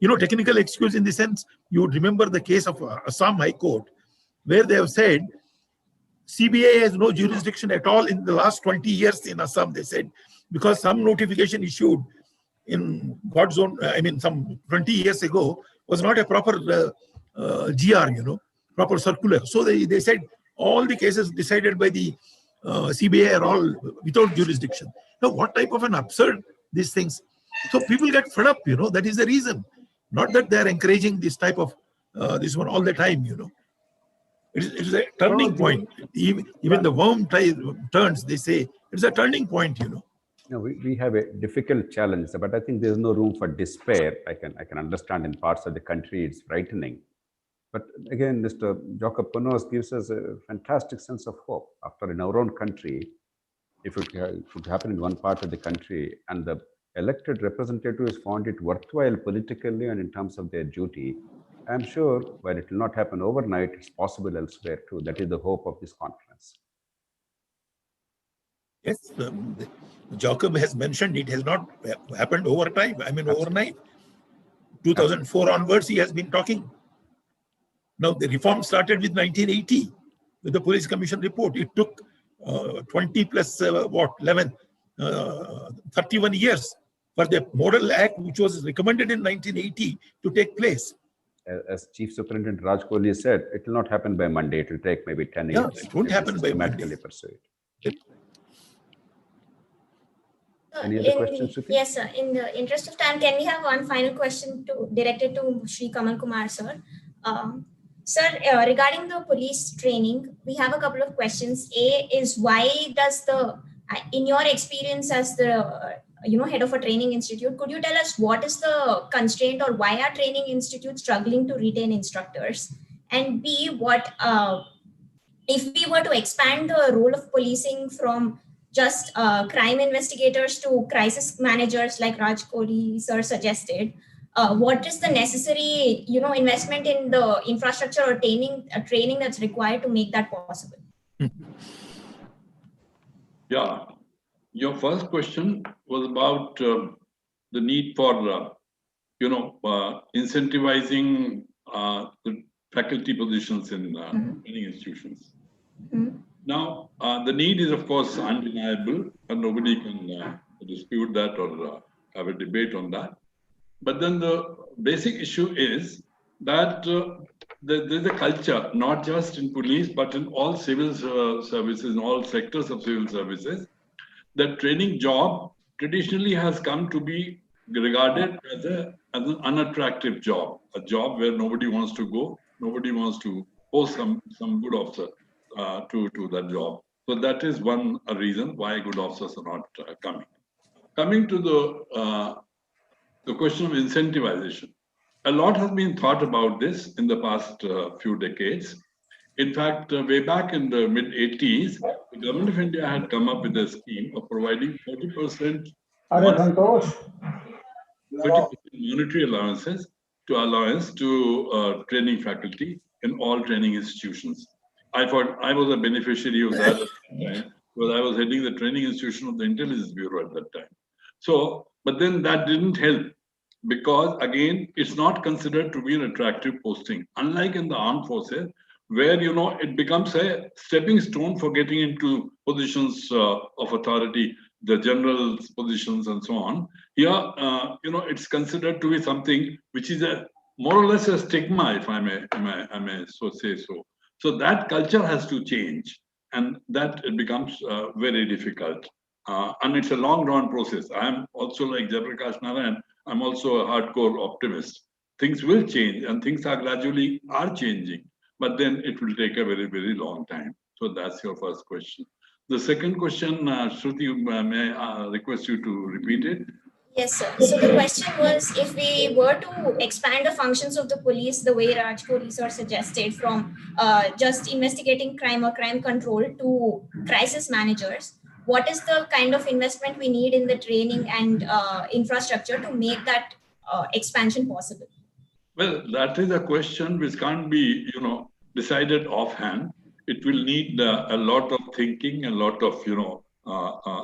You know, technical excuse in the sense, you would remember the case of Assam High Court, where they have said CBI has no jurisdiction at all in the last 20 years in Assam, they said, because some notification issued in God's own, I mean, some 20 years ago was not a proper GR, you know, proper circular. So they said all the cases decided by the CBI are all without jurisdiction. Now, what type of an absurd these things? So people get fed up, you know, that is the reason. Not that they are encouraging this type of, this one all the time, you know. It is a turning point. Even the worm turns, they say, it's a turning point, you know. No, we have a difficult challenge, but I think there's no room for despair. I can understand in parts of the country it's frightening. But again, Mr. Jacob Panos gives us a fantastic sense of hope. After in our own country, if it would happen in one part of the country and the elected representatives found it worthwhile politically and in terms of their duty, I'm sure while it will not happen overnight, it's possible elsewhere too. That is the hope of this conference. Yes, Jacob has mentioned it has not happened over time. I mean, overnight. 2004 onwards, he has been talking. Now, the reform started with 1980, with the Police Commission report. It took 20 plus 11, 31 years for the Model Act, which was recommended in 1980, to take place. As Chief Superintendent Raj Kohli said, it will not happen by Monday. It will take maybe 10 years. Yeah, it won't happen by Monday. Pursue it. Any other questions? Yes, sir. In the interest of time, can we have one final question directed to Shri Kamal Kumar, sir? Sir, regarding the police training, we have a couple of questions. A is, why does in your experience as the head of a training institute, could you tell us what is the constraint or why are training institutes struggling to retain instructors? And B, what if we were to expand the role of policing from just crime investigators to crisis managers like Raj Kohli sir suggested, what is the necessary investment in the infrastructure or training that's required to make that possible? Yeah, your first question was about the need for incentivizing the faculty positions in training institutions. Now, the need is, of course, undeniable, and nobody can dispute that or have a debate on that. But then the basic issue is that there's a culture, not just in police, but in all civil services, in all sectors of civil services, that training job traditionally has come to be regarded as an unattractive job, a job where nobody wants to go, nobody wants to post some good officer to that job. So that is one reason why good officers are not coming. Coming to the question of incentivization, a lot has been thought about this in the past few decades. In fact, way back in the mid-80s, the government of India had come up with a scheme of providing 40% monetary allowances to training faculty in all training institutions. I thought I was a beneficiary of that at the time, because I was heading the training institution of the Intelligence Bureau at that time. So, but then that didn't help, because again, it's not considered to be an attractive posting. Unlike in the armed forces, where it becomes a stepping stone for getting into positions of authority, the general's positions and so on. Here, it's considered to be something which is more or less a stigma, if I may so say so. So that culture has to change, and that it becomes very difficult. And it's a long run process. I'm also like Prakash Narayan, I'm also a hardcore optimist. Things will change and things are gradually changing, but then it will take a very, very long time. So that's your first question. The second question, Shruti, may I request you to repeat it? Yes, sir. So the question was, if we were to expand the functions of the police the way Raj Kohli sir suggested, from just investigating crime or crime control to crisis managers, what is the kind of investment we need in the training and infrastructure to make that expansion possible? Well, that is a question which can't be, decided offhand. It will need a lot of thinking, a lot of,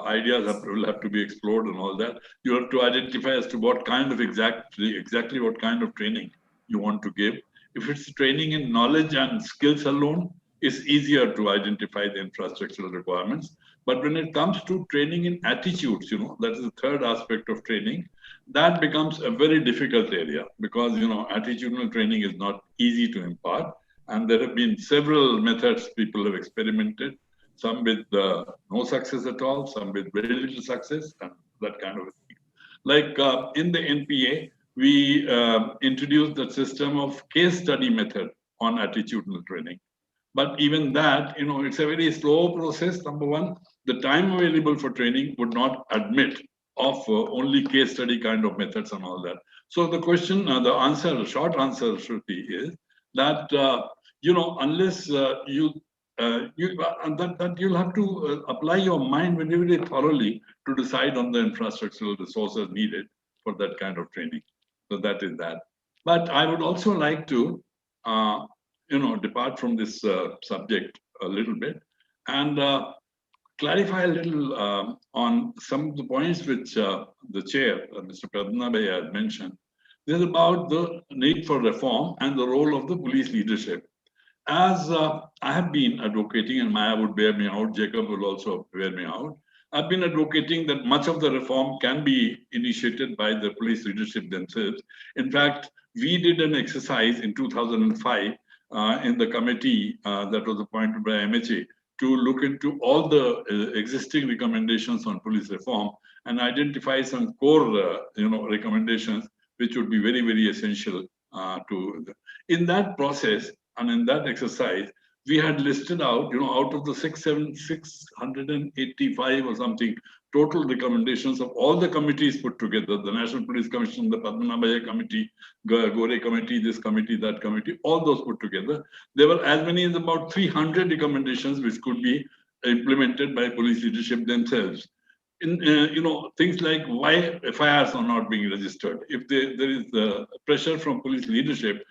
ideas will have to be explored and all that. You have to identify as to what kind of exactly what kind of training you want to give. If it's training in knowledge and skills alone, it's easier to identify the infrastructural requirements. But when it comes to training in attitudes, that is the third aspect of training, that becomes a very difficult area because, attitudinal training is not easy to impart. And there have been several methods people have experimented, some with no success at all, some with very little success, and that kind of thing. Like in the NPA, we introduced the system of case study method on attitudinal training. But even that, it's a very slow process. Number one, the time available for training would not admit of only case study kind of methods and all that. So the question, the short answer, Shruti, is that, unless you'll have to apply your mind very, very thoroughly to decide on the infrastructural resources needed for that kind of training. So that is that. But I would also like to, depart from this subject a little bit and clarify a little on some of the points which the chair, Mr. Padmanabhai, had mentioned. This is about the need for reform and the role of the police leadership. As I have been advocating, and Maya would bear me out, Jacob will also bear me out, I've been advocating that much of the reform can be initiated by the police leadership themselves. In fact, we did an exercise in 2005 in the committee that was appointed by MHA to look into all the existing recommendations on police reform and identify some core, recommendations which would be very, very essential to. In that process and in that exercise, we had listed out, out of the 685 or something total recommendations of all the committees put together, the National Police Commission, the Padmanabhai Committee, Gore Committee, this committee, that committee, all those put together. There were as many as about 300 recommendations which could be implemented by police leadership themselves. In things like why FIRs are not being registered. If there is pressure from police leadership,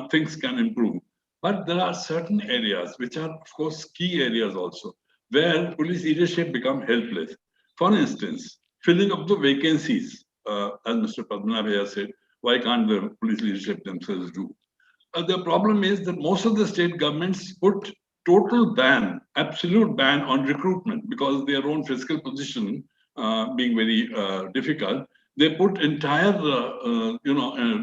things can improve. But there are certain areas which are, of course, key areas also, where police leadership become helpless. For instance, filling up the vacancies, as Mr. Padmanabhai said, why can't the police leadership themselves do? The problem is that most of the state governments put total ban, absolute ban on recruitment because their own fiscal position being very difficult. They put entire,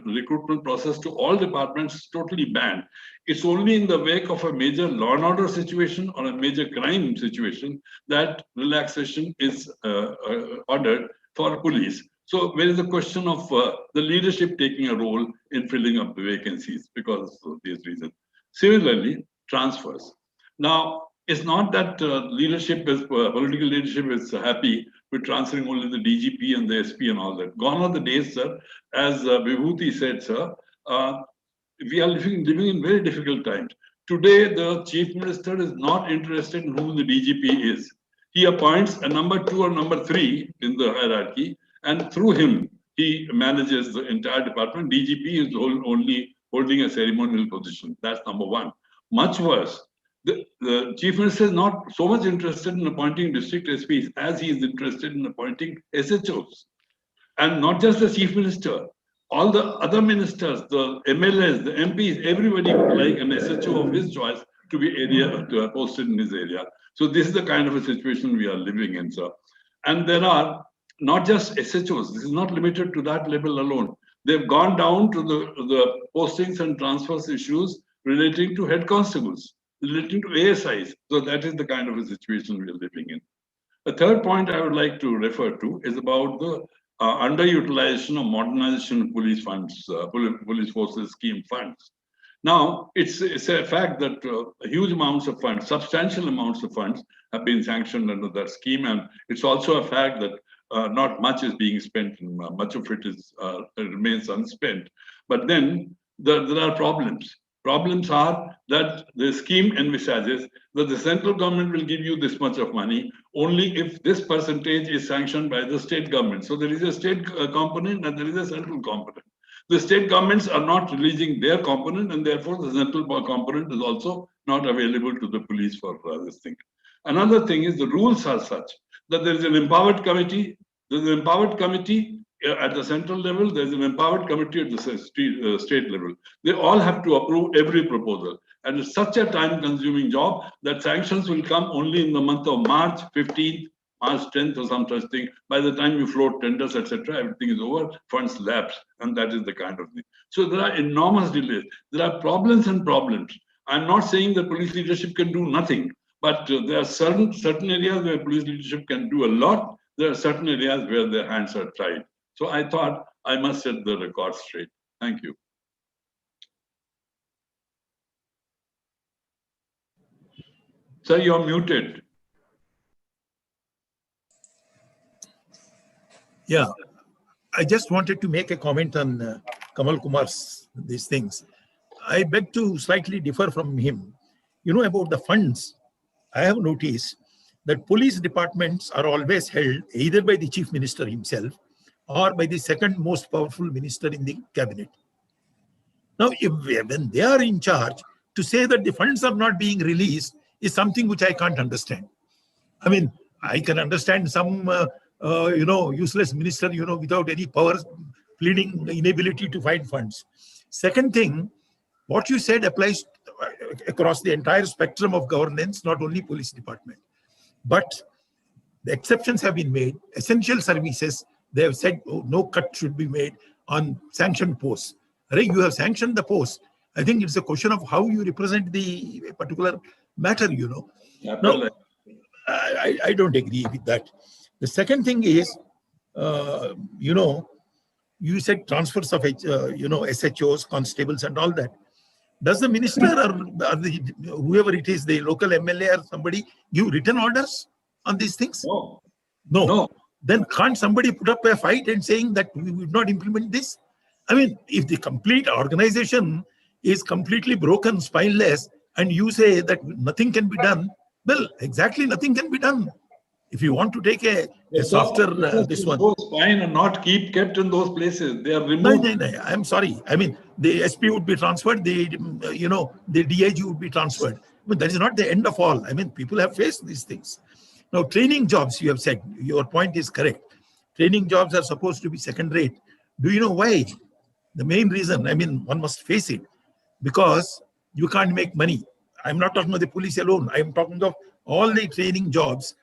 recruitment process to all departments totally banned. It's only in the wake of a major law and order situation or a major crime situation that relaxation is ordered for police. So there is a question of the leadership taking a role in filling up the vacancies because of these reasons. Similarly, transfers. Now, it's not that political leadership is happy with transferring only the DGP and the SP and all that. Gone are the days, sir. As Vibhuti said, sir, we are living in very difficult times. Today, the chief minister is not interested in who the DGP is. He appoints a number 2 or number 3 in the hierarchy, and through him, he manages the entire department. DGP is only holding a ceremonial position. That's number 1. Much worse, the chief minister is not so much interested in appointing district SPs as he is interested in appointing SHOs. And not just the chief minister, all the other ministers, the MLAs, the MPs, everybody would like an SHO of his choice to be posted in his area. So this is the kind of a situation we are living in, sir. And there are not just SHOs, this is not limited to that level alone. They've gone down to the postings and transfers issues relating to head constables, relating to ASIs. So that is the kind of a situation we are living in. The third point I would like to refer to is about the underutilization or modernization of police funds, police forces scheme funds. Now, it's a fact that huge amounts of funds, substantial amounts of funds have been sanctioned under that scheme. And it's also a fact that not much is being spent, and much of it is remains unspent. But then there are problems. Problems are that the scheme envisages that the central government will give you this much of money only if this percentage is sanctioned by the state government. So there is a state component and there is a central component. The state governments are not releasing their component, and therefore the central component is also not available to the police for this thing. Another thing is the rules are such that there is an empowered committee. There's an empowered committee at the central level. There's an empowered committee at the state level. They all have to approve every proposal. And it's such a time-consuming job that sanctions will come only in the month of March 15th, March 10th or some such thing. By the time you float tenders, etc., everything is over, funds lapse, and that is the kind of thing. So there are enormous delays. There are problems and problems. I'm not saying that police leadership can do nothing, but there are certain areas where police leadership can do a lot. There are certain areas where their hands are tied. So I thought I must set the record straight. Thank you. Sir, you're muted. Yeah, I just wanted to make a comment on Kamal Kumar's these things. I beg to slightly differ from him. You know, about the funds, I have noticed that police departments are always held either by the chief minister himself or by the second most powerful minister in the cabinet. Now, when they are in charge, to say that the funds are not being released is something which I can't understand. I mean, I can understand some useless minister, without any powers, pleading the inability to find funds. Second thing, what you said applies across the entire spectrum of governance, not only police department. But the exceptions have been made. Essential services, they have said no cut should be made on sanctioned posts. You have sanctioned the post. I think it's a question of how you represent the particular matter, No, I don't agree with that. The second thing is, you said transfers of, SHOs, constables and all that. Does the minister or whoever it is, the local MLA or somebody, give written orders on these things? No. Then can't somebody put up a fight and saying that we would not implement this? I mean, if the complete organization is completely broken, spineless, and you say that nothing can be done, well, exactly nothing can be done. If you want to take a softer this one, spine and not kept in those places, they are removed. No, I'm sorry. I mean, the SP would be transferred, the DIG would be transferred. But that is not the end of all. I mean, people have faced these things. Now, training jobs, you have said, your point is correct. Training jobs are supposed to be second rate. Do you know why? The main reason, I mean, one must face it, because you can't make money. I'm not talking about the police alone. I'm talking of all the training jobs.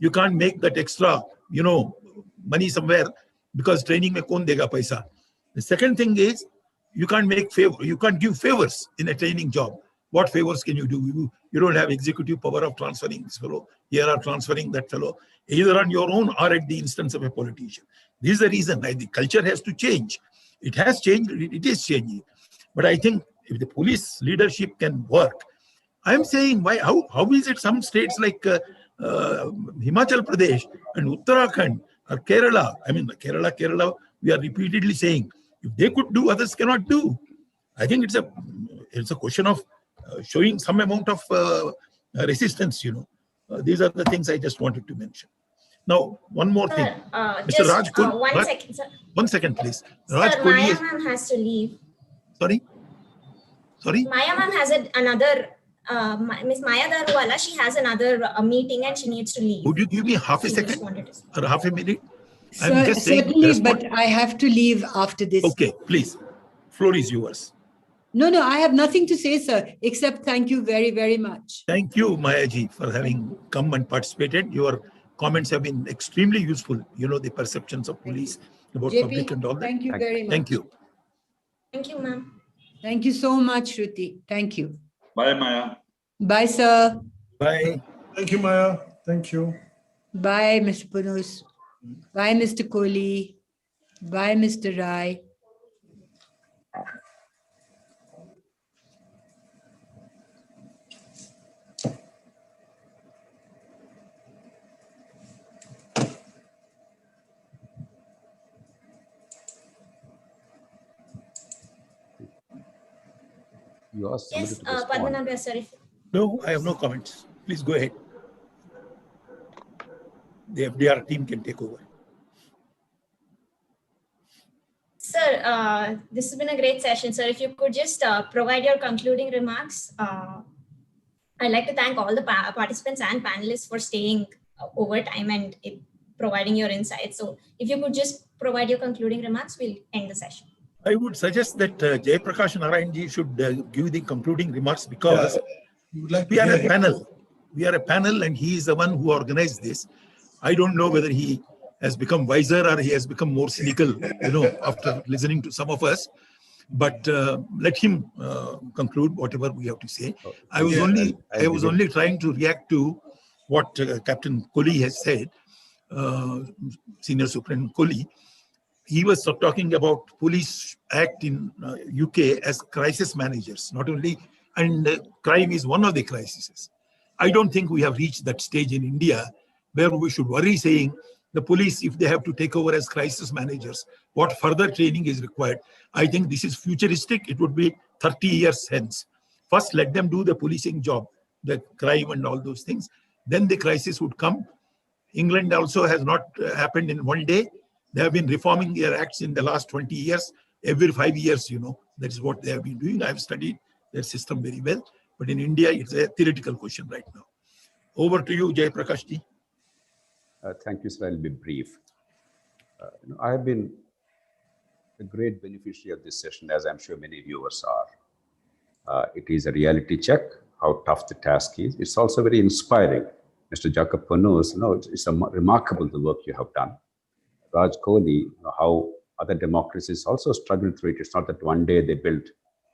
You can't make that extra, money somewhere, because training mein kaun dega paisa. The second thing is, you can't give favors in a training job. What favors can you do? You don't have executive power of transferring this fellow here or transferring that fellow, either on your own or at the instance of a politician. This is the reason. The culture has to change. It has changed. It is changing. But I think if the police leadership can work, I'm saying, why? How is it some states like Himachal Pradesh and Uttarakhand or Kerala? I mean, Kerala, we are repeatedly saying, if they could do, others cannot do. I think it's a question of showing some amount of resistance. These are the things I just wanted to mention. Now, one more thing, Mr. Raj Kohli. 1 second, sir. 1 second, please. Sir, Raj Kohli Maya ma'am has to leave. Sorry. Maya ma'am has another. Miss Maya Darwala, she has another meeting and she needs to leave. Would you give me half a second or half a minute? Certainly, but I have to leave after this. Okay, please. Floor is yours. No, I have nothing to say, sir, except thank you very, very much. Thank you, Mayaji, for having come and participated. Your comments have been extremely useful. The perceptions of police about JP, public and all that. Thank you very much. Thank you. Thank you, ma'am. Thank you so much, Shruti. Thank you. Bye, Maya. Bye, sir. Bye. Thank you, Maya. Thank you. Bye, Mr. Punus. Bye, Mr. Kohli. Bye, Mr. Rai. You asked somebody Yes, to respond. Padmanabha, sir. No, I have no comments. Please go ahead. The FDR team can take over. Sir, this has been a great session, sir. If you could just provide your concluding remarks. I'd like to thank all the participants and panelists for staying over time and providing your insights. So if you could just provide your concluding remarks, we'll end the session. I would suggest that Prakash Narayan ji should give the concluding remarks because we are a panel. We are a panel and he is the one who organized this. I don't know whether he has become wiser or he has become more cynical, after listening to some of us. But let him conclude whatever we have to say. I was only trying to react to what Captain Kohli has said, Senior Superintendent Kohli. He was talking about police act in UK as crisis managers, not only, and crime is one of the crises. I don't think we have reached that stage in India where we should worry saying the police, if they have to take over as crisis managers, what further training is required. I think this is futuristic. It would be 30 years hence. First, let them do the policing job, the crime and all those things. Then the crisis would come. England also has not happened in one day. They have been reforming their acts in the last 20 years. Every 5 years, that is what they have been doing. I've studied their system very well. But in India, it's a theoretical question right now. Over to you, Jai Prakash ji. Thank you, sir. I'll be brief. I have been a great beneficiary of this session, as I'm sure many viewers are. It is a reality check, how tough the task is. It's also very inspiring. Mr. Jacob Punus, it's remarkable the work you have done. Raj Kohli, how other democracies also struggled through it. It's not that one day they built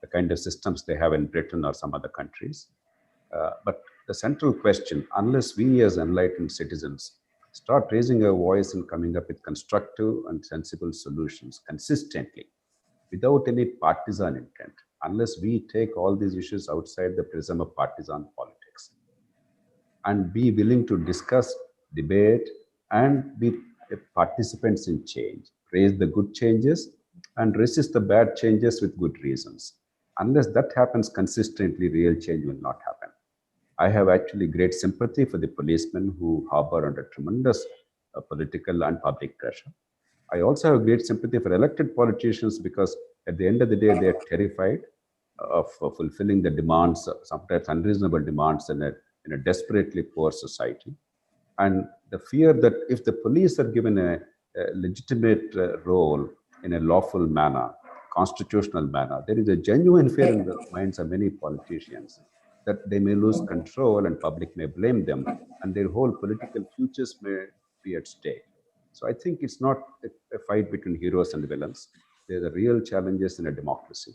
the kind of systems they have in Britain or some other countries. But the central question, unless we as enlightened citizens start raising our voice and coming up with constructive and sensible solutions consistently, without any partisan intent, unless we take all these issues outside the prism of partisan politics, and be willing to discuss, debate, and be participants in change, praise the good changes, and resist the bad changes with good reasons. Unless that happens consistently, real change will not happen. I have actually great sympathy for the policemen who harbor under tremendous political and public pressure. I also have great sympathy for elected politicians because at the end of the day, they are terrified of fulfilling the demands, sometimes unreasonable demands in a desperately poor society. And the fear that if the police are given a legitimate role in a lawful manner, constitutional manner, there is a genuine fear in the minds of many politicians that they may lose control and public may blame them and their whole political futures may be at stake. So I think it's not a fight between heroes and villains. There are real challenges in a democracy.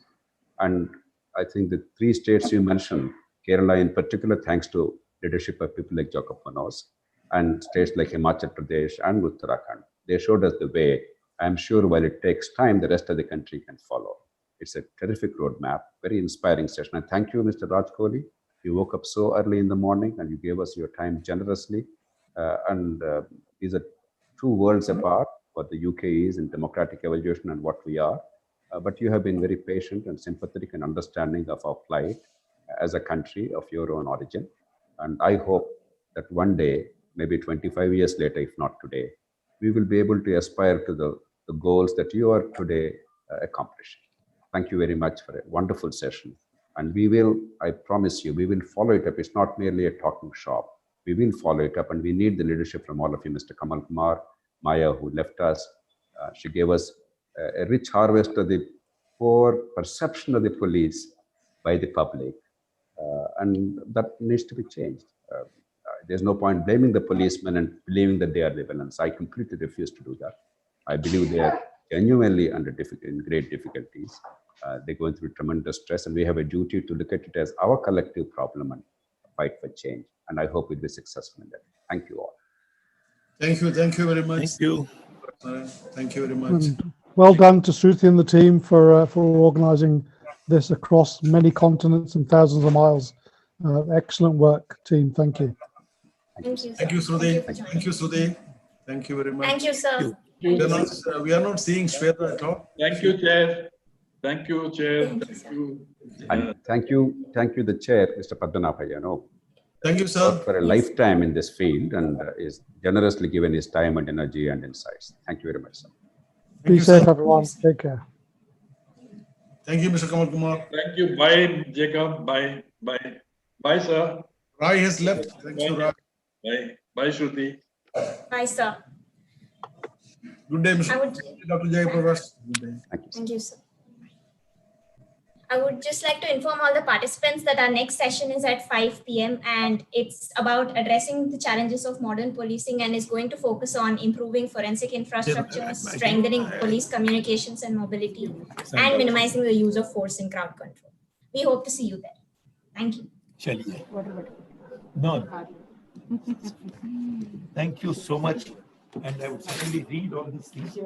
And I think the 3 states you mentioned, Kerala in particular, thanks to leadership of people like Jacob Punus, and states like Himachal Pradesh and Uttarakhand, they showed us the way. I'm sure while it takes time, the rest of the country can follow. It's a terrific roadmap, very inspiring session. And thank you, Mr. Raj Kohli. You woke up so early in the morning and you gave us your time generously. These are 2 worlds apart, what the UK is in democratic evolution and what we are. But you have been very patient and sympathetic and understanding of our plight as a country of your own origin. And I hope that one day, maybe 25 years later, if not today, we will be able to aspire to the goals that you are today accomplishing. Thank you very much for a wonderful session. And we will, I promise you, we will follow it up. It's not merely a talking shop. We will follow it up and we need the leadership from all of you, Mr. Kamal Kumar, Maya, who left us. She gave us a rich harvest of the poor perception of the police by the public. And that needs to be changed. There's no point blaming the policemen and believing that they are the villains. I completely refuse to do that. I believe they are genuinely in great difficulties. They're going through tremendous stress, and we have a duty to look at it as our collective problem and fight for change. And I hope we'll be successful in that. Thank you all. Thank you very much. Thank you. Thank you very much. And well done to Shruti and the team for organising this across many continents and thousands of miles. Excellent work, team. Thank you. Thank you. Thank you, sir. Shruti. for joining. Thank you, Shruti. Thank you very much. Thank you, sir. We are not seeing Shweta at all. Thank you, Chair. Thank you, Chair. Thank you, Thank sir. you. And thank you, the chair, Mr. Padmanabha. Thank you, sir. Worked for a lifetime in this field and is generously given his time and energy and insights. Thank you very much, sir. Be you, safe, sir. everyone. Take care. Thank you, Mr. Kamal Kumar. Thank you. Bye, Jacob. Bye. Bye. Bye, sir. Rai has left. Thanks to Rai. Bye. Bye, Shruti. Bye, sir. Good day, Mr. I would, Dr. Jayaprakash. Good day. Thank you, sir. thank you, sir. I would just like to inform all the participants that our next session is at 5 p.m. and it's about addressing the challenges of modern policing and is going to focus on improving forensic infrastructure, strengthening police communications and mobility, and minimizing the use of force in crowd control. We hope to see you there. Thank you. Shali. No. Thank you so much. And I would certainly read all these things.